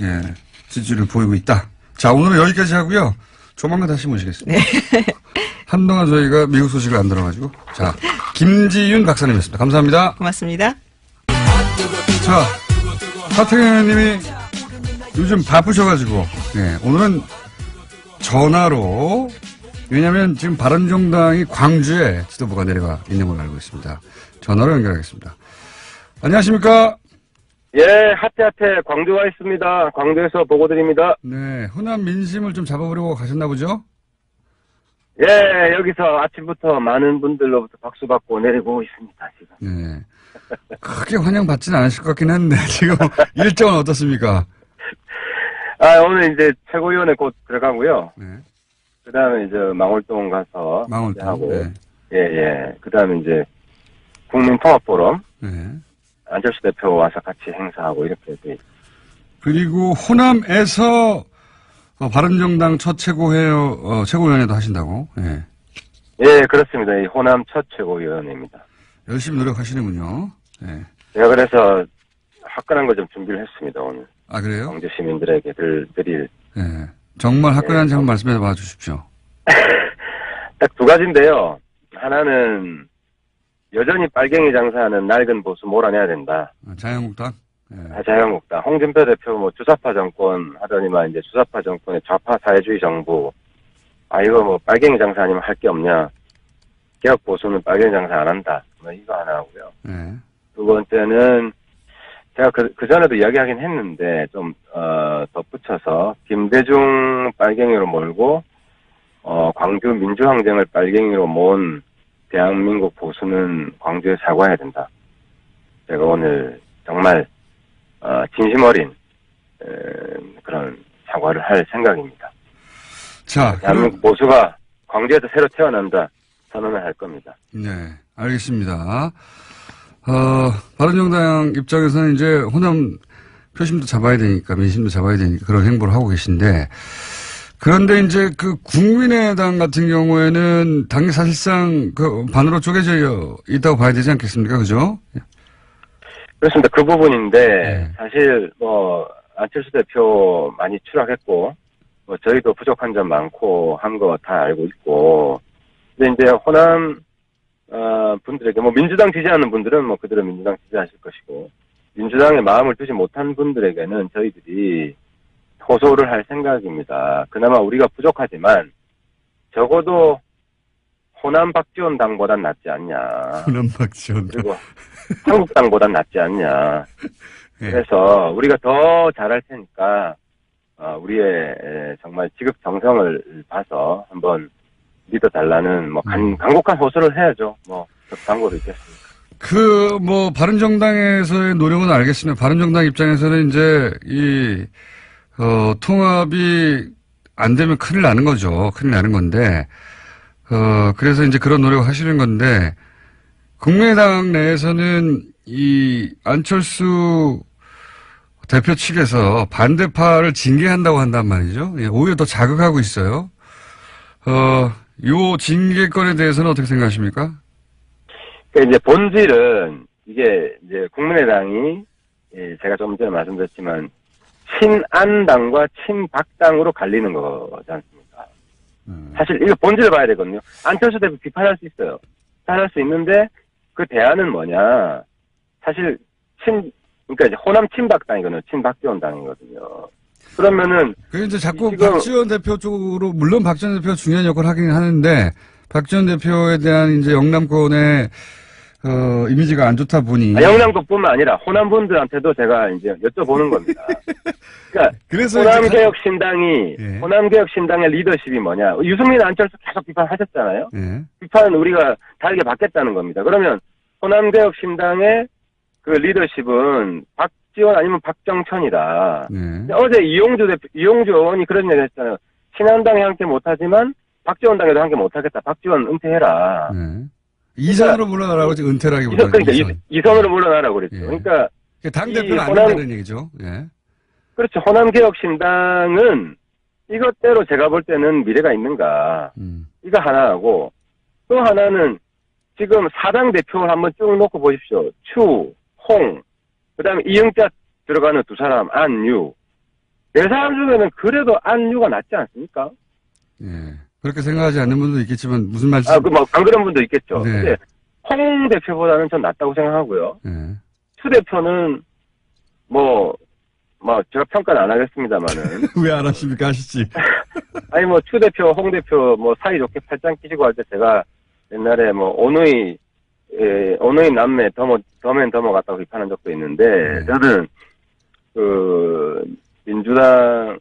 [SPEAKER 1] 지지율을 보이고 있다. 자, 오늘은 여기까지 하고요. 조만간 다시 모시겠습니다.
[SPEAKER 4] 네.
[SPEAKER 1] 한동안 저희가 미국 소식을 안 들어가지고. 자, 김지윤 박사님이었습니다. 감사합니다.
[SPEAKER 4] 고맙습니다.
[SPEAKER 1] 자, 하태경 님이 요즘 바쁘셔가지고, 오늘은 전화로, 왜냐면 지금 바른정당이 광주에 지도부가 내려가 있는 걸로 알고 있습니다. 전화로 연결하겠습니다. 안녕하십니까?
[SPEAKER 5] 예, 하태하태 광주와 있습니다. 광주에서 보고 드립니다.
[SPEAKER 1] 네, 흔한 민심을 좀 잡아보려고 가셨나 보죠?
[SPEAKER 5] 예, 여기서 아침부터 많은 분들로부터 박수 받고 내리고 있습니다, 지금.
[SPEAKER 1] 네. 크게 환영받지는 않으실 것 같긴 한데, 지금 일정은 어떻습니까?
[SPEAKER 5] 오늘 이제 최고위원회 곧 들어가고요.
[SPEAKER 1] 네.
[SPEAKER 5] 그 다음에 이제 망월동 가서.
[SPEAKER 1] 망월동.
[SPEAKER 5] 하고.
[SPEAKER 1] 네.
[SPEAKER 5] 예. 그 다음에 이제 국민통합포럼.
[SPEAKER 1] 네.
[SPEAKER 5] 안철수 대표 와서 같이 행사하고 이렇게 돼 있습니다.
[SPEAKER 1] 그리고 호남에서 바른정당 첫 최고위원회도 하신다고. 예.
[SPEAKER 5] 예, 그렇습니다. 이 호남 첫 최고위원회입니다.
[SPEAKER 1] 열심히 노력하시는군요. 예.
[SPEAKER 5] 제가 그래서 화끈한 거 좀 준비를 했습니다, 오늘.
[SPEAKER 1] 아, 그래요?
[SPEAKER 5] 광주 시민들에게 드릴.
[SPEAKER 1] 예. 정말 화끈한지 한번 말씀해 봐 주십시오.
[SPEAKER 5] 딱 두 가지인데요. 하나는 여전히 빨갱이 장사하는 낡은 보수 몰아내야 된다.
[SPEAKER 1] 자유한국당? 예.
[SPEAKER 5] 자유한국당. 홍준표 대표 뭐 주사파 정권 하더니만 이제 주사파 정권의 좌파 사회주의 정부. 이거 뭐 빨갱이 장사 아니면 할 게 없냐. 개혁 보수는 빨갱이 장사 안 한다. 뭐 이거 하나 하고요.
[SPEAKER 1] 예.
[SPEAKER 5] 두 번째는 제가 그 전에도 이야기하긴 했는데 좀 덧붙여서 김대중 빨갱이로 몰고 광주 민주항쟁을 빨갱이로 모은 대한민국 보수는 광주에 사과해야 된다. 제가 오늘 정말 진심 어린 그런 사과를 할 생각입니다.
[SPEAKER 1] 자,
[SPEAKER 5] 대한민국 보수가 광주에서 새로 태어난다 선언을 할 겁니다.
[SPEAKER 1] 네, 알겠습니다. 바른정당 입장에서는 이제 호남 표심도 잡아야 되니까, 민심도 잡아야 되니까 그런 행보를 하고 계신데, 그런데 이제 그 국민의당 같은 경우에는 당이 사실상 그 반으로 쪼개져 있다고 봐야 되지 않겠습니까? 그죠?
[SPEAKER 5] 그렇습니다. 그 부분인데,
[SPEAKER 1] 네.
[SPEAKER 5] 사실 안철수 대표 많이 추락했고, 저희도 부족한 점 많고 한 거 다 알고 있고, 근데 이제 호남 분들에게 민주당 지지하는 분들은 그대로 민주당 지지하실 것이고 민주당에 마음을 두지 못한 분들에게는 저희들이 호소를 할 생각입니다. 그나마 우리가 부족하지만 적어도 호남 박지원 당보단 낫지 않냐.
[SPEAKER 1] 호남 박지원.
[SPEAKER 5] 그리고 한국당보단 낫지 않냐.
[SPEAKER 1] 네.
[SPEAKER 5] 그래서 우리가 더 잘할 테니까 우리의 정말 지극 정성을 봐서 한번 믿어달라는 간곡한 호소를 해야죠. 당고도 있겠습니까?
[SPEAKER 1] 바른정당에서의 노력은 알겠습니다. 바른정당 입장에서는 이제 통합이 안 되면 큰일 나는 거죠. 큰일 나는 건데 그래서 이제 그런 노력을 하시는 건데 국민의당 내에서는 이 안철수 대표 측에서 반대파를 징계한다고 한단 말이죠. 예, 오히려 더 자극하고 있어요. 요 징계권에 대해서는 어떻게 생각하십니까?
[SPEAKER 5] 그러니까 이제 본질은 이게 이제 국민의당이 제가 좀 전에 말씀드렸지만 친안당과 친박당으로 갈리는 거지 않습니까? 사실 이거 본질을 봐야 되거든요. 안철수 대표 비판할 수 있어요. 비판할 수 있는데 그 대안은 뭐냐? 사실 그러니까 이제 호남 친박당이거든요. 친박지원 당이거든요. 그러면은
[SPEAKER 1] 이제 자꾸 박지원 대표 쪽으로 물론 박지원 대표가 중요한 역할을 하긴 하는데 박지원 대표에 대한 이제 영남권의 이미지가 안 좋다 보니
[SPEAKER 5] 영남권뿐만 아니라 호남 분들한테도 제가 이제 여쭤보는 겁니다. 그러니까
[SPEAKER 1] 그래서
[SPEAKER 5] 호남개혁신당이
[SPEAKER 1] 예.
[SPEAKER 5] 호남개혁신당의 리더십이 뭐냐? 유승민 안철수 계속 비판하셨잖아요.
[SPEAKER 1] 예.
[SPEAKER 5] 비판은 우리가 다르게 받겠다는 겁니다. 그러면 호남개혁신당의 그 리더십은 박지원 아니면 박정천이다.
[SPEAKER 1] 네.
[SPEAKER 5] 어제 이용주 의원이 그런 얘기 했잖아요. 신한당에 함께 못하지만 박지원 당에도 함께 못하겠다. 박지원 은퇴해라.
[SPEAKER 1] 네. 이선으로 물러나라고 지금 은퇴라기보다는
[SPEAKER 5] 그러니까 이선으로 물러나라고 그랬죠.
[SPEAKER 1] 예.
[SPEAKER 5] 그러니까
[SPEAKER 1] 당대표는 안 된다는 얘기죠. 예.
[SPEAKER 5] 그렇죠. 호남개혁신당은 이것대로 제가 볼 때는 미래가 있는가. 이거 하나하고 또 하나는 지금 사당 대표를 한번 쭉 놓고 보십시오. 추, 홍, 그 다음에 이영자 들어가는 두 사람, 안유. 네 사람 중에는 그래도 안유가 낫지 않습니까?
[SPEAKER 1] 예. 그렇게 생각하지 않는 분도 있겠지만 무슨 말씀?
[SPEAKER 5] 안 그런 분도 있겠죠.
[SPEAKER 1] 네.
[SPEAKER 5] 근데 홍 대표보다는 좀 낫다고 생각하고요.
[SPEAKER 1] 예.
[SPEAKER 5] 추 대표는 제가 평가는 안 하겠습니다만은.
[SPEAKER 1] 왜 안 하십니까? 하시지.
[SPEAKER 5] 아니, 추 대표, 홍 대표, 사이좋게 팔짱 끼시고 할 때 제가 옛날에 오누이 남매 더맨 더머 같다고 비판한 적도 있는데, 저는, 민주당,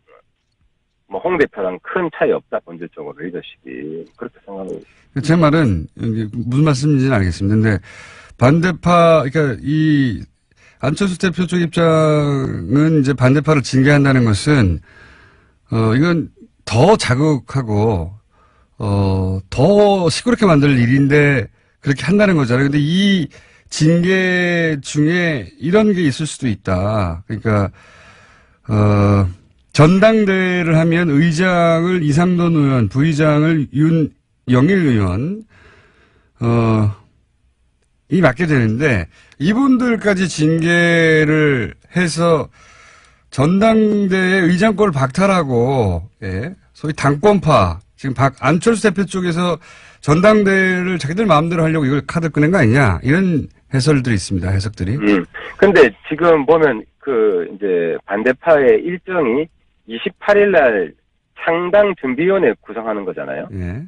[SPEAKER 5] 홍 대표랑 큰 차이 없다, 본질적으로 리더십이. 그렇게 생각하고 있습니다.
[SPEAKER 1] 제 말은, 무슨 말씀인지는 알겠습니다. 근데, 반대파, 그러니까 안철수 대표 쪽 입장은 이제 반대파를 징계한다는 것은, 이건 더 자극하고, 더 시끄럽게 만들 일인데 그렇게 한다는 거잖아요. 근데 이 징계 중에 이런 게 있을 수도 있다. 그러니까, 전당대회를 하면 의장을 이상돈 의원, 부의장을 윤영일 의원, 이 맡게 되는데 이분들까지 징계를 해서 전당대회 의장권을 박탈하고, 예, 소위 당권파, 지금 안철수 대표 쪽에서 전당대회를 자기들 마음대로 하려고 이걸 카드 꺼낸 거 아니냐, 이런 해설들이 있습니다. 해석들이.
[SPEAKER 5] 근데 지금 보면 이제 반대파의 일정이 28일 날 창당 준비위원회 구성하는 거잖아요.
[SPEAKER 1] 예.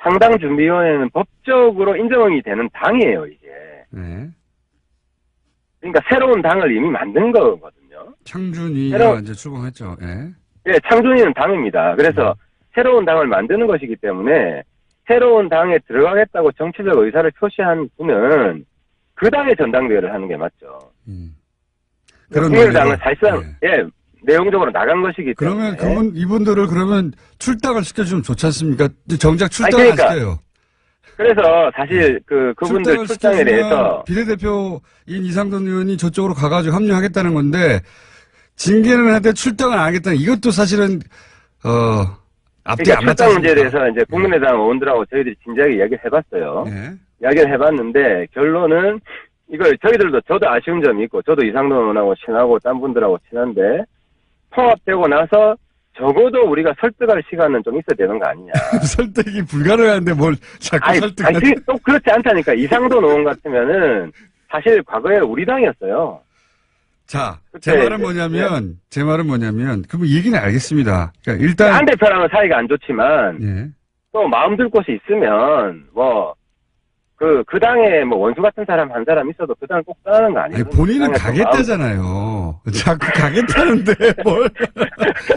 [SPEAKER 5] 창당 준비위원회는 법적으로 인정이 되는 당이에요, 이게.
[SPEAKER 1] 네.
[SPEAKER 5] 그러니까 새로운 당을 이미 만든 거거든요.
[SPEAKER 1] 창준이가 이제 출범했죠. 예.
[SPEAKER 5] 네, 창준이는 당입니다. 그래서 새로운 당을 만드는 것이기 때문에 새로운 당에 들어가겠다고 정치적 의사를 표시한 분은 그 당의 전당대회를 하는 게 맞죠.
[SPEAKER 1] 그런
[SPEAKER 5] 국민의당은
[SPEAKER 1] 논리로.
[SPEAKER 5] 사실상 예, 내용적으로 나간 것이기 때문에.
[SPEAKER 1] 그러면 이분들을 그러면 출당을 시켜주면 좋지 않습니까? 정작 출당을
[SPEAKER 5] 그러니까,
[SPEAKER 1] 안 시켜요.
[SPEAKER 5] 그래서 사실 그분들 출당에 대해서
[SPEAKER 1] 비례대표인 이상돈 의원이 저쪽으로 가가지고 합류하겠다는 건데 징계는 하되 출당을 안 하겠다는, 이것도 사실은 앞뒤 안
[SPEAKER 5] 그러니까
[SPEAKER 1] 맞지
[SPEAKER 5] 출당 문제에
[SPEAKER 1] 않습니까?
[SPEAKER 5] 대해서 이제 국민의당 의원들하고 저희들이 진지하게 이야기를 해봤어요.
[SPEAKER 1] 예.
[SPEAKER 5] 이야기를 해봤는데 결론은 이걸 저도 아쉬운 점이 있고, 저도 이상돈 의원하고 친하고 딴 분들하고 친한데 통합되고 나서 적어도 우리가 설득할 시간은 좀 있어야 되는 거 아니냐.
[SPEAKER 1] 설득이 불가능한데 뭘 자꾸 설득을.
[SPEAKER 5] 또 그렇지 않다니까. 이상돈 의원 같으면은 사실 과거에 우리 당이었어요.
[SPEAKER 1] 자, 제 말은 뭐냐면, 그럼 얘기는 알겠습니다. 그러니까 일단.
[SPEAKER 5] 한 대표랑은 사이가 안 좋지만,
[SPEAKER 1] 예.
[SPEAKER 5] 또 마음 들 곳이 있으면, 그 당에 원수 같은 사람 한 사람 있어도 그 당 꼭 떠나는 거 아니에요?
[SPEAKER 1] 아니, 본인은 가겠다잖아요. 자꾸 가겠다는데, 뭘.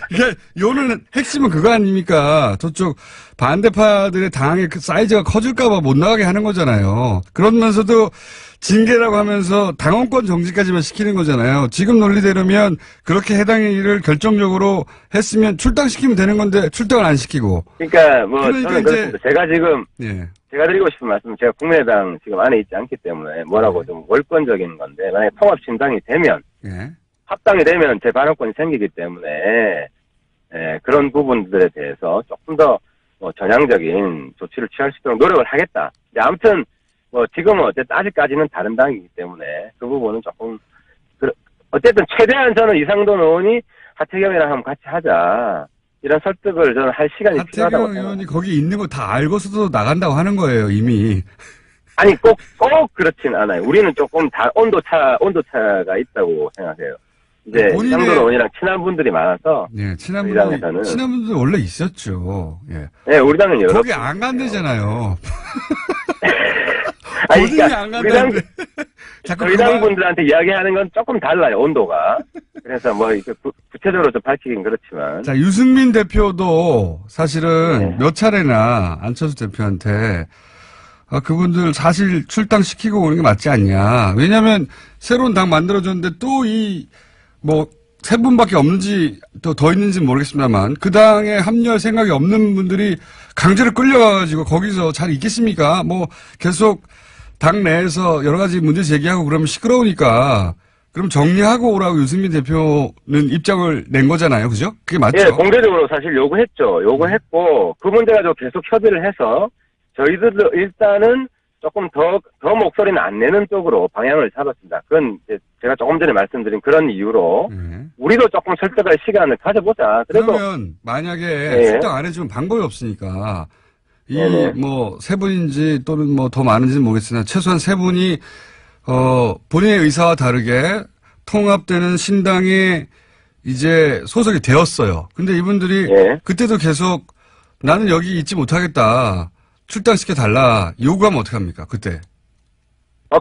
[SPEAKER 1] 그러니까, 요는 핵심은 그거 아닙니까? 저쪽 반대파들의 당의 그 사이즈가 커질까봐 못 나가게 하는 거잖아요. 그러면서도 징계라고 하면서 당원권 정지까지만 시키는 거잖아요. 지금 논리대로면 그렇게 해당의 일을 결정적으로 했으면 출당시키면 되는 건데, 출당을 안 시키고.
[SPEAKER 5] 그러니까
[SPEAKER 1] 그러니까
[SPEAKER 5] 저는 그렇습니다. 제가 지금,
[SPEAKER 1] 예.
[SPEAKER 5] 제가 드리고 싶은 말씀은 제가 국민의당 지금 안에 있지 않기 때문에 뭐라고 좀 월권적인 건데, 만약에 통합신당이 되면,
[SPEAKER 1] 예.
[SPEAKER 5] 합당이 되면 제 발언권이 생기기 때문에, 그런 부분들에 대해서 조금 더 전향적인 조치를 취할 수 있도록 노력을 하겠다. 아무튼, 지금은 어쨌든 아직까지는 다른 당이기 때문에 그 부분은 조금, 어쨌든 최대한 저는 이상돈 의원이 하태경이랑 한번 같이 하자. 이런 설득을 저는 할 시간이 필요하다고
[SPEAKER 1] 하태경 의원이 거기 있는 거 다 알고서도 나간다고 하는 거예요, 이미.
[SPEAKER 5] 아니, 꼭 그렇진 않아요. 우리는 조금 온도차가 있다고 생각해요. 이제, 이상돈 의원이랑 친한 분들이 많아서.
[SPEAKER 1] 네, 친한
[SPEAKER 5] 당에서는
[SPEAKER 1] 분들 원래 있었죠. 예.
[SPEAKER 5] 네, 우리 당은 여러.
[SPEAKER 1] 거기 안 간대잖아요.
[SPEAKER 5] 아니,
[SPEAKER 1] 본인이
[SPEAKER 5] 그러니까
[SPEAKER 1] 안 간다는데.
[SPEAKER 5] 저희 당 분들한테 이야기하는 건 조금 달라요, 온도가. 그래서 구체적으로 좀 밝히긴 그렇지만.
[SPEAKER 1] 자, 유승민 대표도 사실은
[SPEAKER 5] 네.
[SPEAKER 1] 몇 차례나 안철수 대표한테 그분들 사실 출당시키고 오는 게 맞지 않냐. 왜냐면 새로운 당 만들어졌는데 또 세 분밖에 없는지 또 더 있는지 모르겠습니다만 그 당에 합류할 생각이 없는 분들이 강제로 끌려가가지고 거기서 잘 있겠습니까? 계속 당 내에서 여러 가지 문제 제기하고 그러면 시끄러우니까 그럼 정리하고 오라고 유승민 대표는 입장을 낸 거잖아요. 그죠? 그게 맞죠?
[SPEAKER 5] 예, 공개적으로 사실 요구했죠. 요구했고, 그 문제 가지고 계속 협의를 해서, 저희들도 일단은 조금 더 목소리는 안 내는 쪽으로 방향을 잡았습니다. 그건 이제 제가 조금 전에 말씀드린 그런 이유로, 우리도 조금 설득할 시간을 가져보자.
[SPEAKER 1] 그러면 만약에 출당 안 해주면 방법이 없으니까, 세 분인지 또는 더 많은지는 모르겠으나, 최소한 세 분이, 본인의 의사와 다르게 통합되는 신당에 이제 소속이 되었어요. 근데 이분들이 그때도 계속 나는 여기 있지 못하겠다. 출당시켜달라. 요구하면 어떡합니까? 그때.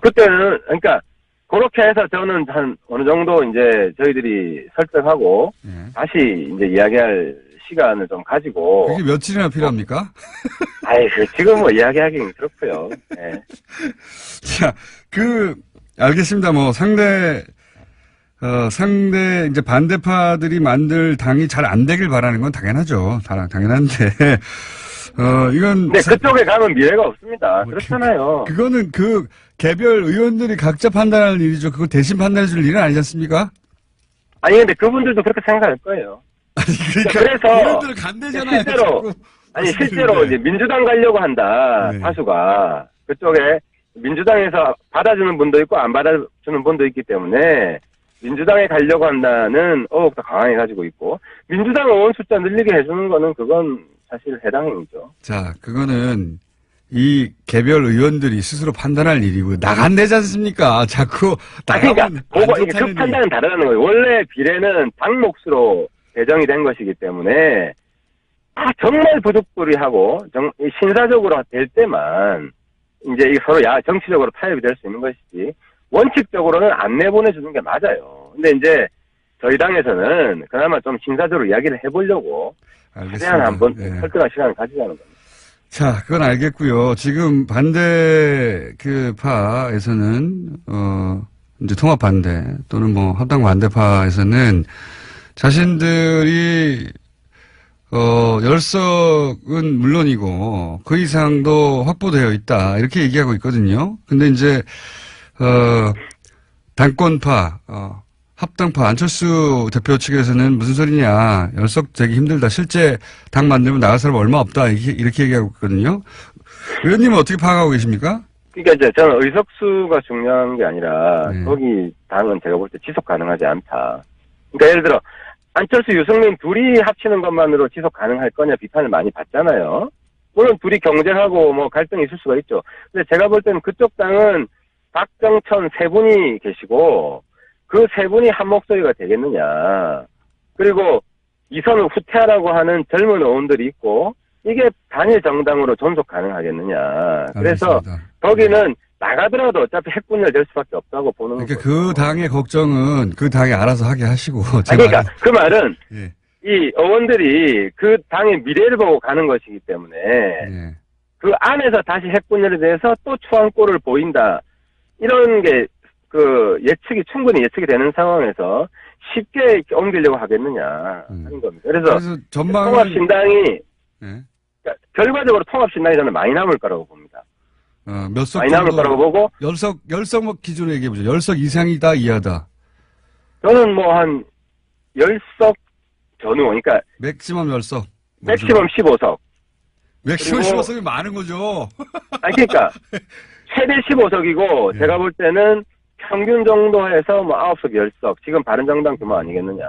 [SPEAKER 5] 그때는, 그러니까, 그렇게 해서 저는 어느 정도 이제 저희들이 설득하고, 다시 이제 이야기할 시간을 좀 가지고.
[SPEAKER 1] 그게 며칠이나 필요합니까?
[SPEAKER 5] 지금 이야기하기는 그렇고요. 네.
[SPEAKER 1] 자, 알겠습니다. 뭐 상대 이제 반대파들이 만들 당이 잘 안 되길 바라는 건 당연하죠. 당연한데 이건
[SPEAKER 5] 네, 그쪽에 가면 미래가 없습니다. 그렇잖아요.
[SPEAKER 1] 그거는 그 개별 의원들이 각자 판단할 일이죠. 그거 대신 판단해 줄 일은 아니지 않습니까?
[SPEAKER 5] 아니 근데 그분들도 그렇게 생각할 거예요. 그래서
[SPEAKER 1] 의원들 간대잖아요.
[SPEAKER 5] 실제로 이제 민주당 가려고 한다.
[SPEAKER 1] 네.
[SPEAKER 5] 다수가 그쪽에 민주당에서 받아주는 분도 있고 안 받아주는 분도 있기 때문에 민주당에 가려고 한다는 의혹도 강하게 가지고 있고 민주당 의원 숫자 늘리게 해주는 거는 그건 사실 해당 행위죠.
[SPEAKER 1] 자, 그거는 이 개별 의원들이 스스로 판단할 일이고 나간대지 않습니까? 자꾸 나가면
[SPEAKER 5] 그러니까 그 판단은 다르다는 거예요. 원래 비례는 당 몫으로 배정이 된 것이기 때문에 정말 부득불이하고 신사적으로 될 때만 이제 서로 정치적으로 타협이 될 수 있는 것이지 원칙적으로는 안 내보내주는 게 맞아요. 근데 이제 저희 당에서는 그나마 좀 신사적으로 이야기를 해보려고 최대한 한번 설득할 시간을 가지자는 겁니다.
[SPEAKER 1] 자, 그건 알겠고요. 지금 반대 그 파에서는 이제 통합 반대 또는 뭐 합당 반대파에서는 자신들이 열석은 물론이고 그 이상도 확보되어 있다 이렇게 얘기하고 있거든요. 근데 이제 당권파 합당파 안철수 대표 측에서는 무슨 소리냐 열석 되기 힘들다 실제 당 만들면 나갈 사람 얼마 없다 이렇게 얘기하고 있거든요. 의원님은 어떻게 파악하고 계십니까?
[SPEAKER 5] 그러니까 이제 저는 의석수가 중요한 게 아니라 거기 당은 제가 볼 때 지속 가능하지 않다. 그러니까 예를 들어 안철수 유승민 둘이 합치는 것만으로 지속 가능할 거냐 비판을 많이 받잖아요. 물론 둘이 경쟁하고 뭐 갈등이 있을 수가 있죠. 근데 제가 볼 때는 그쪽 당은 박정천 세 분이 계시고 그 세 분이 한 목소리가 되겠느냐. 그리고 이선을 후퇴하라고 하는 젊은 의원들이 있고 이게 단일 정당으로 존속 가능하겠느냐. 그래서
[SPEAKER 1] 알겠습니다.
[SPEAKER 5] 거기는 나가더라도 어차피 핵분열 될 수밖에 없다고 보는 거예요.
[SPEAKER 1] 그러니까 그 당의 걱정은 그 당이 알아서 하게 하시고
[SPEAKER 5] 그러니까 그 말은
[SPEAKER 1] 예.
[SPEAKER 5] 이 의원들이 그 당의 미래를 보고 가는 것이기 때문에
[SPEAKER 1] 예.
[SPEAKER 5] 그 안에서 다시 핵분열에 대해서 또 추한꼴을 보인다. 이런 게 충분히 예측이 되는 상황에서 쉽게 옮기려고 하겠느냐 하는 겁니다. 그래서 통합신당이
[SPEAKER 1] 예.
[SPEAKER 5] 그러니까 결과적으로 통합신당이 저는 많이 남을 거라고 봅니다.
[SPEAKER 1] 몇 석
[SPEAKER 5] 많이 남을 거라고 보고
[SPEAKER 1] 열석 기준으로 얘기해보죠. 열석 이상이다 이하다.
[SPEAKER 5] 저는 뭐 한 10석 전후 그러니까
[SPEAKER 1] 맥시멈 열석.
[SPEAKER 5] 맥시멈 15석.
[SPEAKER 1] 맥시멈 15석이 많은 거죠.
[SPEAKER 5] 아니 그러니까 최대 15석이고 제가 볼 때는 평균 정도 해서 뭐 9석, 10석. 지금 바른정당 규모 아니겠느냐.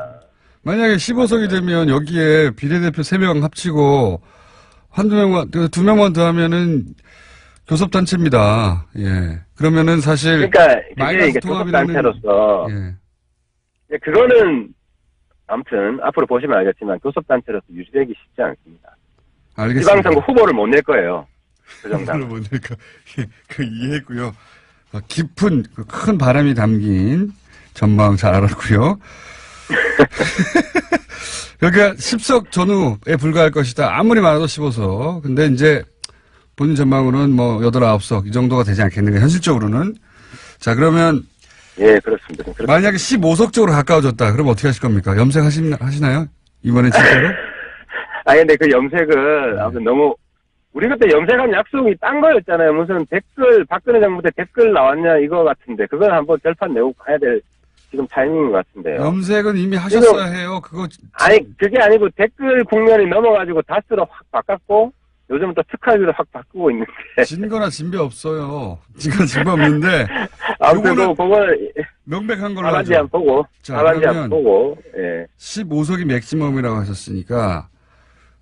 [SPEAKER 1] 만약에 15석이 되면 여기에 비례대표 3명 합치고 한두 명만, 2명만 더 하면은 교섭단체입니다. 예. 그러면은 사실.
[SPEAKER 5] 그러니까,
[SPEAKER 1] 마이너스
[SPEAKER 5] 이게
[SPEAKER 1] 통합이라는.
[SPEAKER 5] 교섭단체로서.
[SPEAKER 1] 예.
[SPEAKER 5] 그거는, 아무튼, 앞으로 보시면 알겠지만, 교섭단체로서 유지되기 쉽지 않습니다.
[SPEAKER 1] 알겠습니다.
[SPEAKER 5] 지방선거 후보를 못 낼 거예요. 그 정당.
[SPEAKER 1] 후보를 못 낼까. 그 이해했고요. 깊은, 큰 바람이 담긴 전망 잘 알았고요. 그러니까 10석 전후에 불과할 것이다. 아무리 많아도 15석. 근데 이제 본인 전망으로는 뭐 8, 9석 이 정도가 되지 않겠는가 현실적으로는. 자 그러면
[SPEAKER 5] 예 그렇습니다.
[SPEAKER 1] 만약에 15석 쪽으로 가까워졌다. 그럼 어떻게 하실 겁니까? 염색하시나요? 이번엔 진짜로?
[SPEAKER 5] 아니 근데 그 염색은 아무튼 너무 우리 그때 염색한 약속이 딴 거였잖아요. 무슨 박근혜 정부 때 댓글 나왔냐 이거 같은데 그건 한번 결판 내고 가야 될 지금 타이밍인 것 같은데요.
[SPEAKER 1] 염색은 이미 하셨어야 해요. 그거
[SPEAKER 5] 아니 그게 아니고 댓글 국면이 넘어가지고 다스로 확 바꿨고 요즘 또 특활비로 확 바꾸고 있는데
[SPEAKER 1] 진거나 진배 없어요. 진배 없는데
[SPEAKER 5] 아무튼 그거는
[SPEAKER 1] 명백한 걸로
[SPEAKER 5] 하반지
[SPEAKER 1] 하죠.
[SPEAKER 5] 안 보고
[SPEAKER 1] 자,
[SPEAKER 5] 하반지 안 보고 예.
[SPEAKER 1] 15석이 맥시멈이라고 하셨으니까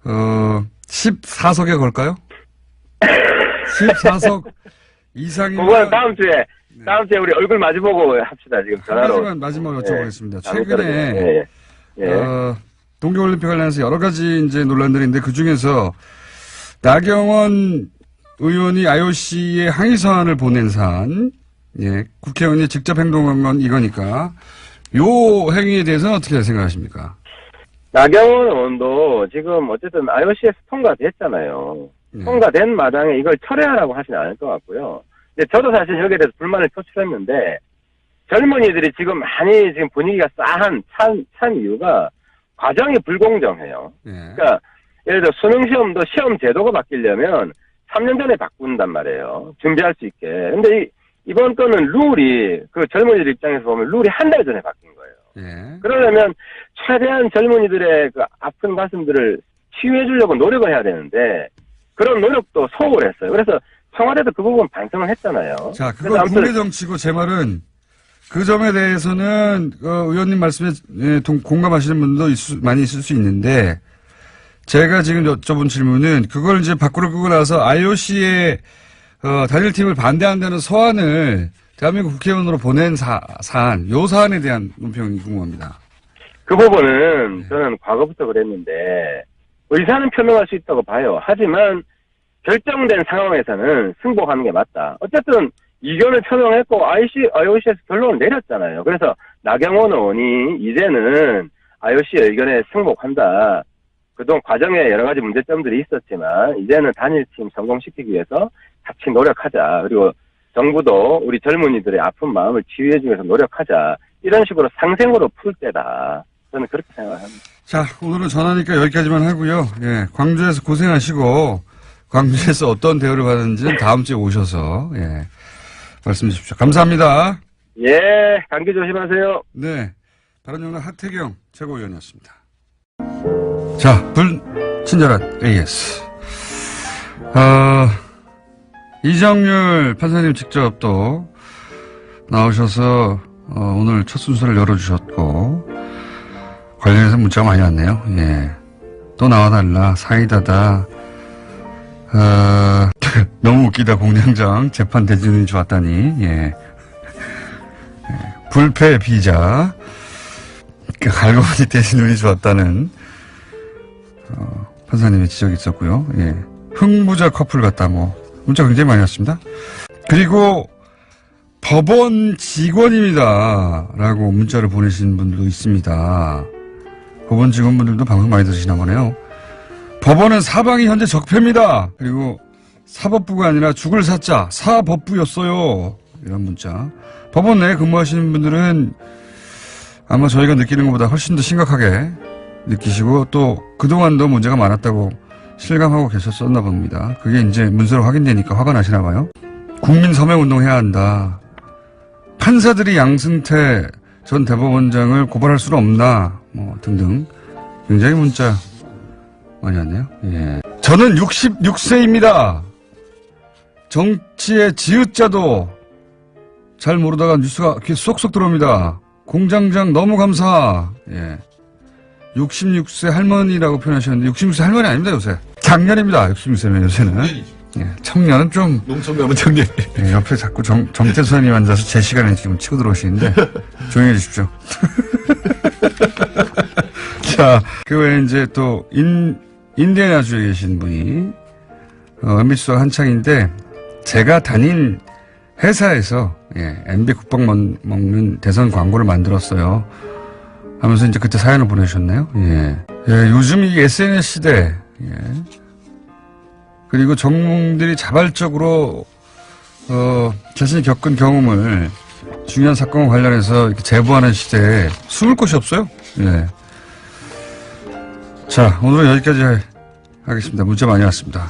[SPEAKER 1] 14석에 걸까요? 14석 이상이면
[SPEAKER 5] 그거는 다음 주에 우리 얼굴 마주보고 합시다. 지금 전화로.
[SPEAKER 1] 하지만 마지막으로 여쭤보겠습니다.
[SPEAKER 5] 예.
[SPEAKER 1] 최근에 동계올림픽 관련해서 여러 가지 이제 논란들인데 그 중에서 나경원 의원이 IOC에 항의 서한을 보낸 사안, 예, 국회의원이 직접 행동한 건 이거니까 요 행위에 대해서는 어떻게 생각하십니까?
[SPEAKER 5] 나경원 의원도 지금 어쨌든 IOC에서 통과됐잖아요. 통과된 마당에 이걸 철회하라고 하진 않을 것 같고요. 근데 저도 사실 여기에 대해서 불만을 표출했는데 젊은이들이 지금 많이 지금 분위기가 찬 이유가 과정이 불공정해요.
[SPEAKER 1] 예.
[SPEAKER 5] 그러니까 예를 들어 수능 시험도 시험 제도가 바뀌려면 3년 전에 바꾼단 말이에요. 준비할 수 있게. 근데 이번 거는 룰이 그 젊은이들 입장에서 보면 룰이 한 달 전에 바뀐 거예요.
[SPEAKER 1] 예.
[SPEAKER 5] 그러려면 최대한 젊은이들의 그 아픈 가슴들을 치유해 주려고 노력을 해야 되는데 그런 노력도 소홀했어요. 그래서 청와대도 그 부분 반성을 했잖아요.
[SPEAKER 1] 자, 그건 국내 정치고 제 말은 그 점에 대해서는 의원님 말씀에 공감하시는 분도 많이 있을 수 있는데 제가 지금 여쭤본 질문은 그걸 이제 밖으로 끄고 나서 IOC의 단일팀을 반대한다는 서한을 대한민국 국회의원으로 보낸 사안, 요 사안에 대한 논평이 궁금합니다.
[SPEAKER 5] 그 부분은 저는 과거부터 그랬는데 의사는 표명할 수 있다고 봐요. 하지만 결정된 상황에서는 승복하는 게 맞다. 어쨌든 이견을 표명했고 IOC에서 결론을 내렸잖아요. 그래서 나경원 의원이 이제는 IOC 의견에 승복한다. 그동안 과정에 여러 가지 문제점들이 있었지만 이제는 단일팀 성공시키기 위해서 같이 노력하자. 그리고 정부도 우리 젊은이들의 아픈 마음을 치유해주기 위해서 노력하자. 이런 식으로 상생으로 풀 때다. 저는 그렇게 생각합니다.
[SPEAKER 1] 자, 오늘은 전화니까 여기까지만 하고요. 예, 광주에서 고생하시고 광주에서 어떤 대우를 받는지는 다음 주에 오셔서 말씀해 주십시오. 감사합니다.
[SPEAKER 5] 예, 감기 조심하세요.
[SPEAKER 1] 네, 바른정당 하태경 최고위원이었습니다. 자, 불친절한 AS. 이정률 판사님 직접 또 나오셔서 오늘 첫 순서를 열어주셨고 관련해서 문자가 많이 왔네요. 예, 또 나와달라, 사이다다. 너무 웃기다, 공장장. 재판 대진이 좋았다니, 예. 불패 비자. 알고 보니 대신 운이 좋았다는, 판사님의 지적이 있었고요. 예. 흥부자 커플 같다, 문자 굉장히 많이 왔습니다. 그리고 법원 직원입니다. 라고 문자를 보내신 분들도 있습니다. 법원 직원분들도 방송 많이 들으시나 보네요. 법원은 사방이 현재 적폐입니다. 그리고 사법부가 아니라 죽을 사자 사법부였어요. 이런 문자. 법원 내에 근무하시는 분들은 아마 저희가 느끼는 것보다 훨씬 더 심각하게 느끼시고 또 그동안도 문제가 많았다고 실감하고 계셨었나 봅니다. 그게 이제 문서로 확인되니까 화가 나시나 봐요. 국민 서명운동 해야 한다. 판사들이 양승태 전 대법원장을 고발할 수는 없나 등등 굉장히 문자 많이 왔네요. 예. 저는 66세입니다. 정치의 지읒자도 잘 모르다가 뉴스가 귀에 쏙쏙 들어옵니다. 공장장 너무 감사. 예. 66세 할머니라고 표현하셨는데 66세 할머니 아닙니다 요새. 작년입니다. 66세면 요새는. 예. 청년은 좀
[SPEAKER 3] 농촌가면 청년.
[SPEAKER 1] 예, 옆에 자꾸 정태수 선생님 앉아서 제 시간에 지금 치고 들어오시는데 조용히 해주십시오. 자, 그 외에 이제 또 인디애나주에 계신 분이 MBC가 한창인데 제가 다닌 회사에서 MB 국밥 먹는 대선 광고를 만들었어요. 하면서 이제 그때 사연을 보내주셨네요. 요즘 이 SNS 시대 그리고 전문들이 자발적으로 자신이 겪은 경험을 중요한 사건과 관련해서 이렇게 제보하는 시대에 숨을 곳이 없어요. 자, 오늘은 여기까지 하겠습니다. 문자 많이 왔습니다.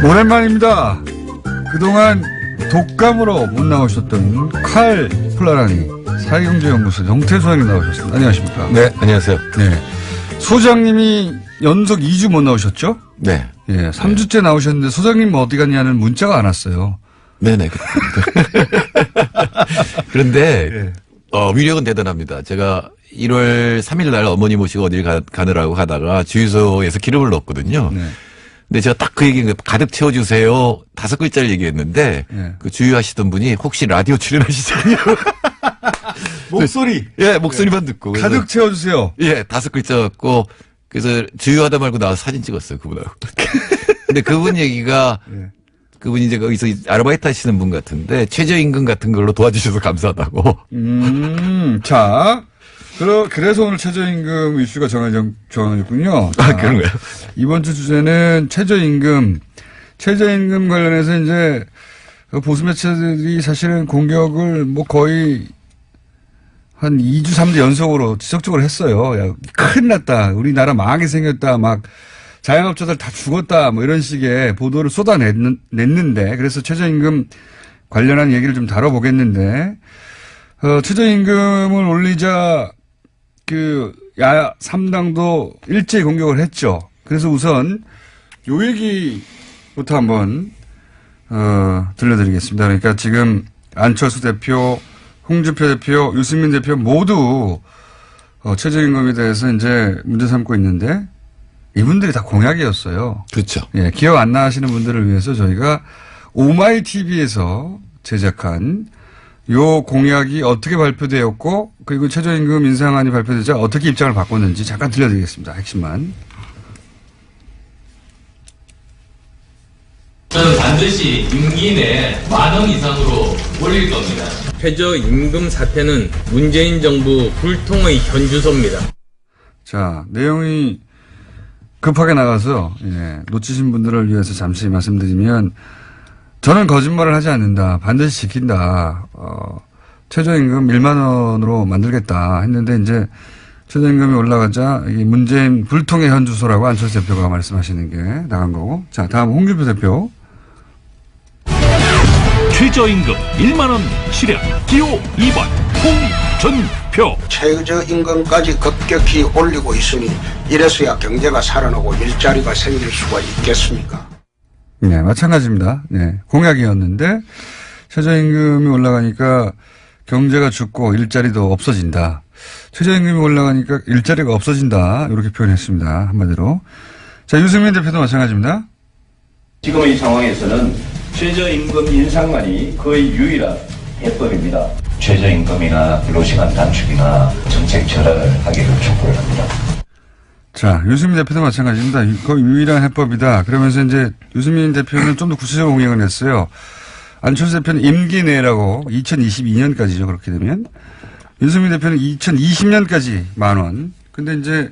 [SPEAKER 1] 오랜만입니다. 그동안 독감으로 못 나오셨던 칼 플라라니 사회경제연구소 정태수 소장님 나오셨습니다. 안녕하십니까?
[SPEAKER 6] 네, 안녕하세요.
[SPEAKER 1] 네. 소장님이 연속 2주 못 나오셨죠?
[SPEAKER 6] 네.
[SPEAKER 1] 3주째 나오셨는데 소장님 어디 갔냐는 문자가 안 왔어요.
[SPEAKER 6] 네네. 그런데, 위력은 대단합니다. 제가 1월 3일 날 어머니 모시고 어딜 가느라고 가다가 주유소에서 기름을 넣었거든요.
[SPEAKER 1] 네.
[SPEAKER 6] 근데 제가 딱 그 얘기, 가득 채워주세요. 5글자를 얘기했는데, 그 주유하시던 분이 혹시 라디오 출연하시잖아요.
[SPEAKER 1] 목소리.
[SPEAKER 6] 목소리만 듣고.
[SPEAKER 1] 가득 채워주세요.
[SPEAKER 6] 5글자 갖고, 그래서 주유하다 말고 나와서 사진 찍었어요, 그분하고. 근데 그분 얘기가, 그분이 이제 거기서 아르바이트 하시는 분 같은데, 최저임금 같은 걸로 도와주셔서 감사하다고.
[SPEAKER 1] 자. 그래서 오늘 최저임금 이슈가 정해졌군요.
[SPEAKER 6] 아, 그런가요?
[SPEAKER 1] 이번 주 주제는 최저임금 최저임금 관련해서 이제 그 보수 매체들이 사실은 공격을 뭐 거의 한 2주, 3주 연속으로 지속적으로 했어요. 야, 큰일 났다. 우리나라 망하게 생겼다. 막 자영업자들 다 죽었다. 뭐 이런 식의 보도를 쏟아냈는데 그래서 최저임금 관련한 얘기를 좀 다뤄보겠는데 최저임금을 올리자 그 야 3당도 일제히 공격을 했죠. 그래서 우선 요 얘기부터 한번 들려드리겠습니다. 그러니까 지금 안철수 대표, 홍준표 대표, 유승민 대표 모두 최저임금에 대해서 이제 문제 삼고 있는데 이분들이 다 공약이었어요.
[SPEAKER 6] 그렇죠.
[SPEAKER 1] 예, 기억 안 나시는 분들을 위해서 저희가 오마이 TV에서 제작한 요 공약이 어떻게 발표되었고 그리고 최저임금 인상안이 발표되자 어떻게 입장을 바꿨는지 잠깐 들려드리겠습니다. 핵심만.
[SPEAKER 7] 저는 반드시 임기 내 10,000원 이상으로 올릴 겁니다.
[SPEAKER 8] 최저임금 사태는 문재인 정부 불통의 현주소입니다.
[SPEAKER 1] 자, 내용이 급하게 나가서 놓치신 분들을 위해서 잠시 말씀드리면 저는 거짓말을 하지 않는다. 반드시 지킨다. 최저임금 1만 원으로 만들겠다 했는데 이제 최저임금이 올라가자 이 문재인 불통의 현주소라고 안철수 대표가 말씀하시는 게 나간 거고. 자, 다음 홍준표 대표.
[SPEAKER 9] 최저임금 1만 원 실현 기호 2번 홍준표.
[SPEAKER 10] 최저임금까지 급격히 올리고 있으니 이래서야 경제가 살아나고 일자리가 생길 수가 있겠습니까?
[SPEAKER 1] 네, 마찬가지입니다. 네, 공약이었는데 최저임금이 올라가니까 경제가 죽고 일자리도 없어진다. 최저임금이 올라가니까 일자리가 없어진다. 이렇게 표현했습니다. 한마디로. 자, 유승민 대표도 마찬가지입니다.
[SPEAKER 11] 지금 이 상황에서는 최저임금 인상만이 거의 유일한 해법입니다. 최저임금이나 근로시간 단축이나 정책 절하를 하기를 촉구를 합니다.
[SPEAKER 1] 자, 유승민 대표도 마찬가지입니다. 거의 유일한 해법이다. 그러면서 이제 유승민 대표는 좀 더 구체적으로 공약을 했어요. 안철수 대표는 임기 내라고 2022년까지죠. 그렇게 되면. 유승민 대표는 2020년까지 10,000원. 근데 이제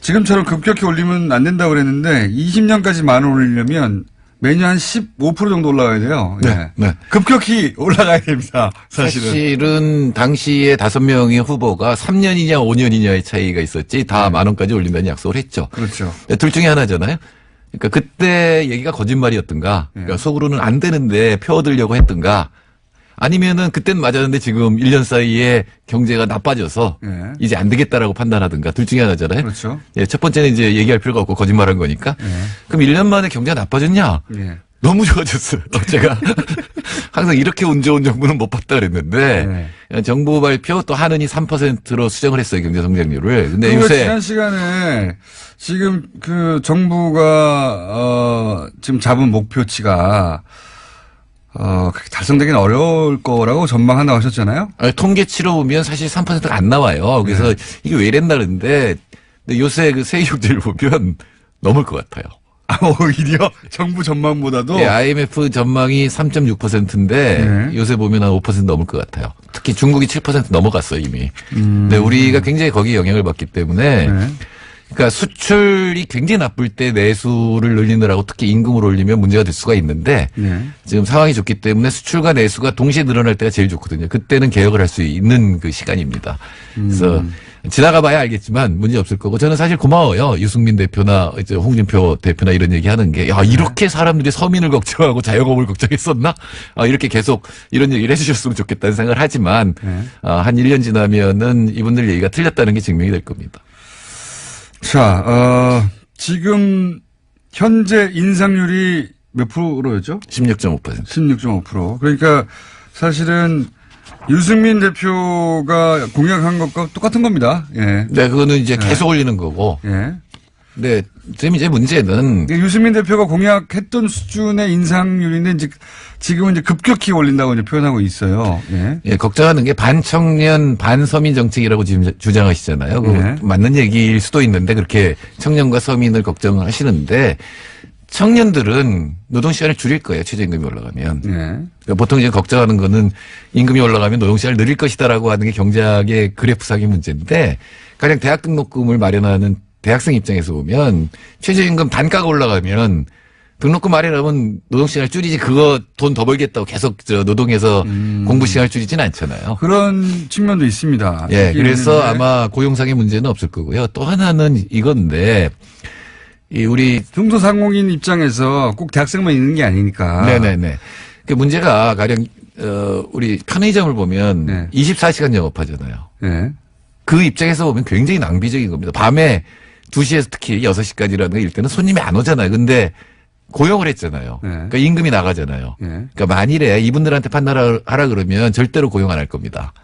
[SPEAKER 1] 지금처럼 급격히 올리면 안 된다고 그랬는데 20년까지 10,000원 올리려면 매년 한 15% 정도 올라가야 돼요.
[SPEAKER 6] 네. 네.
[SPEAKER 1] 급격히 올라가야 됩니다.
[SPEAKER 6] 사실은 당시에 5명의 후보가 3년이냐 5년이냐의 차이가 있었지 다 10,000원까지 올린다는 약속을 했죠.
[SPEAKER 1] 그렇죠.
[SPEAKER 6] 둘 중에 하나잖아요. 그러니까 그때 얘기가 거짓말이었던가, 그러니까 속으로는 안 되는데 표 얻으려고 했던가, 아니면은 그땐 맞았는데 지금 1년 사이에 경제가 나빠져서 이제 안 되겠다라고 판단하든가 둘 중에 하나잖아요.
[SPEAKER 1] 그렇죠.
[SPEAKER 6] 예, 첫 번째는 이제 얘기할 필요가 없고 거짓말한 거니까. 그럼 1년 만에 경제가 나빠졌냐? 너무 좋아졌어요. 제가 항상 이렇게 운 좋은 정부는 못 봤다 그랬는데 정부 발표 또 한은이 3%로 수정을 했어요. 경제 성장률을. 근데 요새
[SPEAKER 1] 지난 시간에 지금 그 정부가 지금 잡은 목표치가 그렇게 달성되기는 어려울 거라고 전망한다고 하셨잖아요.
[SPEAKER 6] 통계치로 보면 사실 3%가 안 나와요. 그래서 이게 왜 이랬나 그러는데 근데 요새 그 세계 경제를 보면 넘을 것 같아요.
[SPEAKER 1] 오히려 정부 전망보다도
[SPEAKER 6] 예, IMF 전망이 3.6%인데 요새 보면 한 5% 넘을 것 같아요. 특히 중국이 7% 넘어갔어요 이미. 근데 우리가 굉장히 거기에 영향을 받기 때문에 그러니까 수출이 굉장히 나쁠 때 내수를 늘리느라고 특히 임금을 올리면 문제가 될 수가 있는데 지금 상황이 좋기 때문에 수출과 내수가 동시에 늘어날 때가 제일 좋거든요. 그때는 개혁을 할 수 있는 그 시간입니다. 그래서 지나가 봐야 알겠지만 문제 없을 거고 저는 사실 고마워요. 유승민 대표나 이제 홍준표 대표나 이런 얘기 하는 게 야, 이렇게 사람들이 서민을 걱정하고 자영업을 걱정했었나? 이렇게 계속 이런 얘기를 해주셨으면 좋겠다는 생각을 하지만 한 1년 지나면은 이분들 얘기가 틀렸다는 게 증명이 될 겁니다.
[SPEAKER 1] 자, 지금 현재 인상률이 몇 프로였죠?
[SPEAKER 6] 16.5%.
[SPEAKER 1] 16.5%. 그러니까 사실은 유승민 대표가 공약한 것과 똑같은 겁니다. 예.
[SPEAKER 6] 네, 그거는 이제 계속 올리는 거고.
[SPEAKER 1] 예.
[SPEAKER 6] 네, 지금 이제 문제는
[SPEAKER 1] 유승민 대표가 공약했던 수준의 인상률인데 이제 지금은 이제 급격히 올린다고 이제 표현하고 있어요. 예.
[SPEAKER 6] 예, 걱정하는 게 반청년 반서민 정책이라고 지금 주장하시잖아요. 그거 맞는 얘기일 수도 있는데 그렇게 청년과 서민을 걱정하시는데 청년들은 노동시간을 줄일 거예요. 최저임금이 올라가면. 그러니까 보통 이제 걱정하는 거는 임금이 올라가면 노동시간을 늘릴 것이다라고 하는 게 경제학의 그래프상의 문제인데 가령 대학 등록금을 마련하는 대학생 입장에서 보면 최저임금 단가가 올라가면 등록금 마련하면 노동시간을 줄이지 그거 돈 더 벌겠다고 계속 노동에서 공부 시간을 줄이진 않잖아요.
[SPEAKER 1] 그런 측면도 있습니다.
[SPEAKER 6] 예, 그래서 아마 고용상의 문제는 없을 거고요. 또 하나는 이건데 우리
[SPEAKER 1] 중소상공인 입장에서 꼭 대학생만 있는 게 아니니까.
[SPEAKER 6] 네네네. 그 문제가 가령 우리 편의점을 보면
[SPEAKER 1] 네.
[SPEAKER 6] 24시간 영업하잖아요.
[SPEAKER 1] 네.
[SPEAKER 6] 그 입장에서 보면 굉장히 낭비적인 겁니다. 밤에 2시에서 특히 6시까지라는 거 일 때는 손님이 안 오잖아요. 근데 고용을 했잖아요.
[SPEAKER 1] 네.
[SPEAKER 6] 그러니까 임금이 나가잖아요.
[SPEAKER 1] 네.
[SPEAKER 6] 그러니까 만일에 이분들한테 판단하라 그러면 절대로 고용 안 할 겁니다.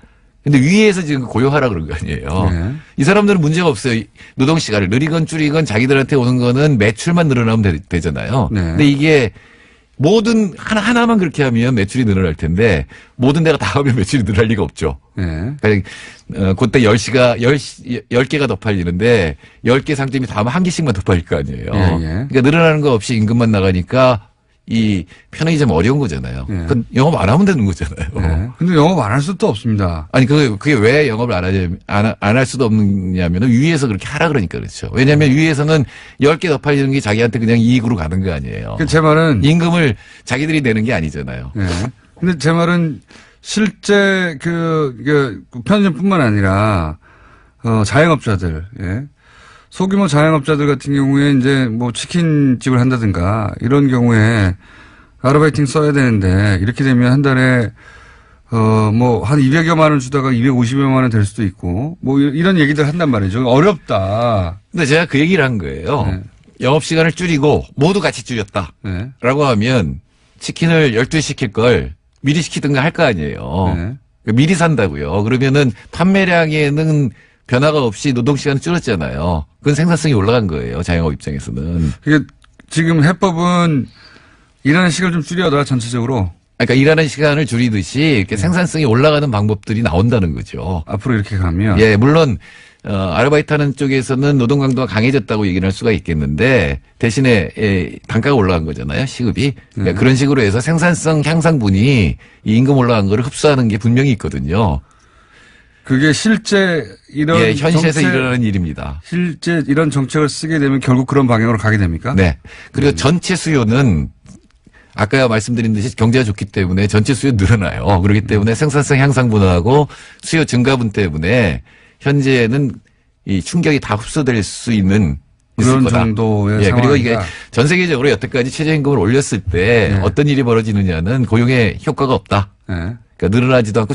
[SPEAKER 6] 근데 위에서 지금 고용하라 그런 거 아니에요.
[SPEAKER 1] 네.
[SPEAKER 6] 이 사람들은 문제가 없어요. 노동 시간을 느리건 줄이건 자기들한테 오는 거는 매출만 늘어나면 되잖아요.
[SPEAKER 1] 네.
[SPEAKER 6] 근데 이게 모든 하나만 그렇게 하면 매출이 늘어날 텐데 모든 데가 다 하면 매출이 늘어날 리가 없죠.
[SPEAKER 1] 네.
[SPEAKER 6] 그러니까 그때 10개가 더 팔리는데 10개 상점이 다 하면 한 개씩만 더 팔릴 거 아니에요.
[SPEAKER 1] 예, 예.
[SPEAKER 6] 그러니까 늘어나는 거 없이 임금만 나가니까 이 편의점 어려운 거잖아요.
[SPEAKER 1] 예.
[SPEAKER 6] 그건 영업 안 하면 되는 거잖아요.
[SPEAKER 1] 네. 근데 영업 안 할 수도 없습니다.
[SPEAKER 6] 아니 그게 왜 영업을 안 할 수도 없느냐면 위에서 그렇게 하라 그러니까 그렇죠. 왜냐하면 위에서는 10개 더 팔리는 게 자기한테 그냥 이익으로 가는 거 아니에요.
[SPEAKER 1] 제 말은
[SPEAKER 6] 임금을 자기들이 내는 게 아니잖아요.
[SPEAKER 1] 네. 근데 제 말은 실제 편의점뿐만 아니라 자영업자들, 예. 소규모 자영업자들 같은 경우에 이제 뭐 치킨집을 한다든가 이런 경우에 아르바이팅 써야 되는데 이렇게 되면 한 달에 뭐 한 200여만 원 주다가 250여만 원 될 수도 있고 뭐 이런 얘기들 한단 말이죠. 어렵다.
[SPEAKER 6] 근데 제가 그 얘기를 한 거예요.
[SPEAKER 1] 네.
[SPEAKER 6] 영업시간을 줄이고 모두 같이 줄였다.
[SPEAKER 1] 네.
[SPEAKER 6] 라고 하면 치킨을 12시 시킬 걸 미리 시키든가 할 거 아니에요.
[SPEAKER 1] 네.
[SPEAKER 6] 미리 산다고요. 그러면은 판매량에는 변화가 없이 노동시간은 줄었잖아요. 그건 생산성이 올라간 거예요. 자영업 입장에서는.
[SPEAKER 1] 그게 지금 해법은 일하는 시간을 좀 줄여라 전체적으로.
[SPEAKER 6] 그러니까 일하는 시간을 줄이듯이 이렇게 생산성이 올라가는 방법들이 나온다는 거죠.
[SPEAKER 1] 앞으로 이렇게 가면.
[SPEAKER 6] 예, 물론 아르바이트 하는 쪽에서는 노동 강도가 강해졌다고 얘기를 할 수가 있겠는데 대신에 단가가 올라간 거잖아요. 시급이. 그러니까 그런 식으로 해서 생산성 향상분이 이 임금 올라간 거를 흡수하는 게 분명히 있거든요.
[SPEAKER 1] 그게 실제 이런
[SPEAKER 6] 예, 현실에서 일어나는 일입니다.
[SPEAKER 1] 실제 이런 정책을 쓰게 되면 결국 그런 방향으로 가게 됩니까?
[SPEAKER 6] 네. 그리고 전체 수요는 아까 말씀드린 듯이 경제가 좋기 때문에 전체 수요 늘어나요. 그렇기 때문에 생산성 향상분하고 수요 증가분 때문에 현재는 이 충격이 다 흡수될 수 있는
[SPEAKER 1] 그런
[SPEAKER 6] 거다.
[SPEAKER 1] 정도의
[SPEAKER 6] 예, 그리고 이게
[SPEAKER 1] 상황이다.
[SPEAKER 6] 전 세계적으로 여태까지 최저임금을 올렸을 때
[SPEAKER 1] 네.
[SPEAKER 6] 어떤 일이 벌어지느냐는 고용에 효과가 없다.
[SPEAKER 1] 네.
[SPEAKER 6] 그러니까 늘어나지도 않고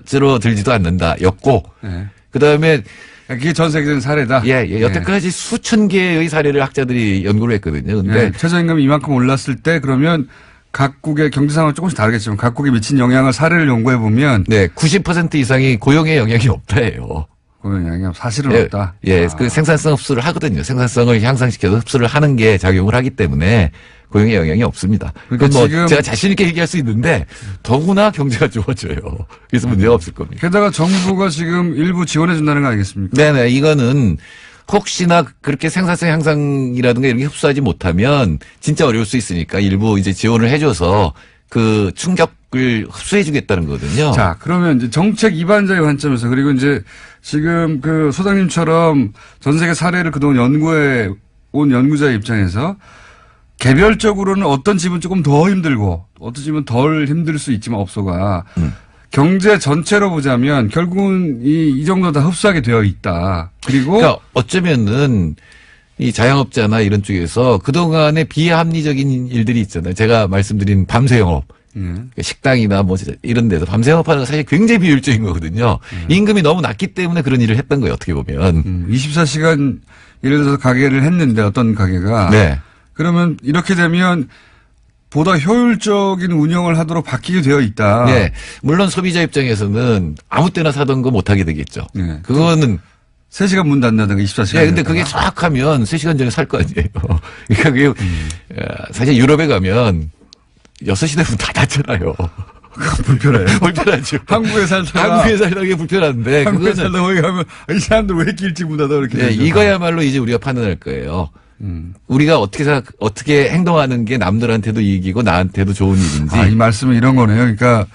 [SPEAKER 6] 줄어들지도 않는다. 였고
[SPEAKER 1] 네.
[SPEAKER 6] 그다음에
[SPEAKER 1] 그게 전 세계적인 사례다.
[SPEAKER 6] 예, 여태까지 수천 개의 사례를 학자들이 연구를 했거든요. 근데
[SPEAKER 1] 최저임금이 이만큼 올랐을 때 그러면 각국의 경제 상황은 조금씩 다르겠지만 각국에 미친 영향을 사례를 연구해 보면
[SPEAKER 6] 네, 90% 이상이 고용에 영향이 없다예요.
[SPEAKER 1] 고용 영향 사실은
[SPEAKER 6] 예,
[SPEAKER 1] 없다.
[SPEAKER 6] 예, 그 생산성 흡수를 하거든요. 생산성을 향상시켜서 흡수를 하는 게 작용을 하기 때문에 고용에 영향이 없습니다.
[SPEAKER 1] 그러니까
[SPEAKER 6] 그건 뭐
[SPEAKER 1] 지금
[SPEAKER 6] 제가 자신 있게 얘기할 수 있는데 더구나 경제가 좋아져요. 그래서 문제가 없을 겁니다.
[SPEAKER 1] 게다가 정부가 지금 일부 지원해 준다는 거 아니겠습니까?
[SPEAKER 6] 네네, 이거는 혹시나 그렇게 생산성 향상이라든가 이런 게 흡수하지 못하면 진짜 어려울 수 있으니까 일부 이제 지원을 해줘서 그 충격을 흡수해 주겠다는 거거든요.
[SPEAKER 1] 자, 그러면 이제 정책 입안자의 관점에서 그리고 이제 지금 그 소장님처럼 전 세계 사례를 그동안 연구해 온 연구자의 입장에서 개별적으로는 어떤 집은 조금 더 힘들고 어떤 집은 덜 힘들 수 있지만 업소가 경제 전체로 보자면 결국은 이 정도 다 흡수하게 되어 있다. 그리고
[SPEAKER 6] 그러니까 어쩌면은 이 자영업자나 이런 쪽에서 그동안의 비합리적인 일들이 있잖아요. 제가 말씀드린 밤새 영업. 식당이나 뭐 이런 데서 밤새 영업하는 건 사실 굉장히 비효율적인 거거든요. 임금이 너무 낮기 때문에 그런 일을 했던 거예요. 어떻게 보면.
[SPEAKER 1] 24시간 예를 들어서 가게를 했는데 어떤 가게가.
[SPEAKER 6] 네.
[SPEAKER 1] 그러면 이렇게 되면 보다 효율적인 운영을 하도록 바뀌게 되어 있다.
[SPEAKER 6] 네. 물론 소비자 입장에서는 아무 때나 사던 거 못하게 되겠죠.
[SPEAKER 1] 네.
[SPEAKER 6] 그거는
[SPEAKER 1] 3시간 문 닫는다든가 24시간.
[SPEAKER 6] 네, 근데 그게 정확하면 3시간 전에 살 거 아니에요. 그러니까 그게 사실 유럽에 가면 6시 되면 다 닫잖아요.
[SPEAKER 1] 불편해요.
[SPEAKER 6] 불편하죠.
[SPEAKER 1] 한국에 살다가
[SPEAKER 6] 그게 불편한데.
[SPEAKER 1] 한국에
[SPEAKER 6] 그거는
[SPEAKER 1] 살다가 거기 가면 이 사람들 왜 이렇게 일찍 문 닫아 이렇게.
[SPEAKER 6] 네, 이거야말로 이제 우리가 판단할 거예요. 우리가 어떻게 행동하는 게 남들한테도 이익이고 나한테도 좋은 일인지.
[SPEAKER 1] 이 말씀은 이런 거네요. 그러니까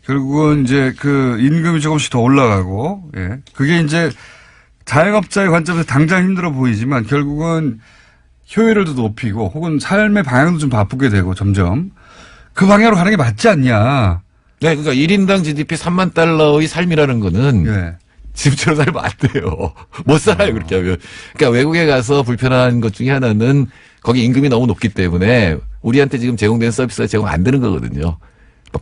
[SPEAKER 1] 결국은 이제 그 임금이 조금씩 더 올라가고, 예. 그게 이제 자영업자의 관점에서 당장 힘들어 보이지만 결국은 효율을 더 높이고 혹은 삶의 방향도 좀 바꾸게 되고 점점 그 방향으로 가는 게 맞지 않냐.
[SPEAKER 6] 네, 그러니까 1인당 GDP 3만 달러의 삶이라는 거는
[SPEAKER 1] 예.
[SPEAKER 6] 지금처럼 살면 안 돼요. 못 살아요, 그렇게 하면. 그러니까 외국에 가서 불편한 것 중에 하나는 거기 임금이 너무 높기 때문에 우리한테 지금 제공되는 서비스가 제공 안 되는 거거든요.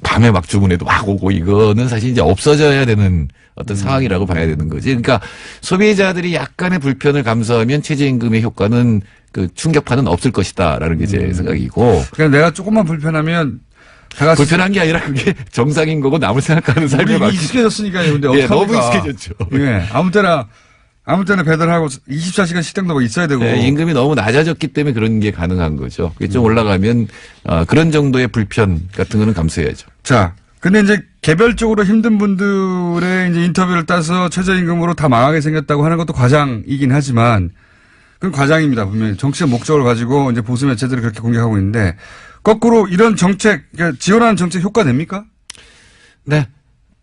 [SPEAKER 6] 밤에 막 주문해도 막 오고 이거는 사실 이제 없어져야 되는 어떤 상황이라고 봐야 되는 거지. 그러니까 소비자들이 약간의 불편을 감수하면 최저임금의 효과는 그 충격파는 없을 것이다라는 게 제 생각이고.
[SPEAKER 1] 그러니까 내가 조금만 불편하면 다 같이
[SPEAKER 6] 불편한 게 아니라 그게 정상인 거고 남을 생각하는 삶에
[SPEAKER 1] 우리 익숙해졌으니까요. 근데
[SPEAKER 6] 예, 너무
[SPEAKER 1] 어떡합니까?
[SPEAKER 6] 익숙해졌죠.
[SPEAKER 1] 예. 아무 때나 배달하고 24시간 식당도 막 있어야 되고.
[SPEAKER 6] 네, 임금이 너무 낮아졌기 때문에 그런 게 가능한 거죠. 그게 좀 올라가면 그런 정도의 불편 같은 거는 감수해야죠.
[SPEAKER 1] 자, 근데 이제 개별적으로 힘든 분들의 이제 인터뷰를 따서 최저임금으로 다 망하게 생겼다고 하는 것도 과장이긴 하지만 그건 과장입니다. 분명히 정치적 목적을 가지고 이제 보수 매체들이 그렇게 공격하고 있는데 거꾸로 이런 정책, 그러니까 지원하는 정책 효과 냅니까?
[SPEAKER 6] 네.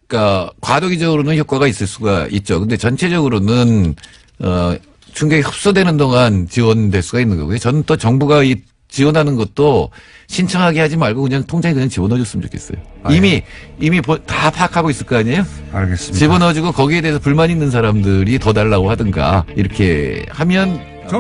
[SPEAKER 6] 그러니까 과도기적으로는 효과가 있을 수가 있죠. 근데 전체적으로는 충격이 흡수되는 동안 지원될 수가 있는 거고요. 저는 또 정부가 이 지원하는 것도 신청하게 하지 말고 그냥 통장에 그냥 집어넣어줬으면 좋겠어요. 이미 다 파악하고 있을 거 아니에요?
[SPEAKER 1] 알겠습니다.
[SPEAKER 6] 집어넣어주고 거기에 대해서 불만 있는 사람들이 더 달라고 하든가 이렇게 하면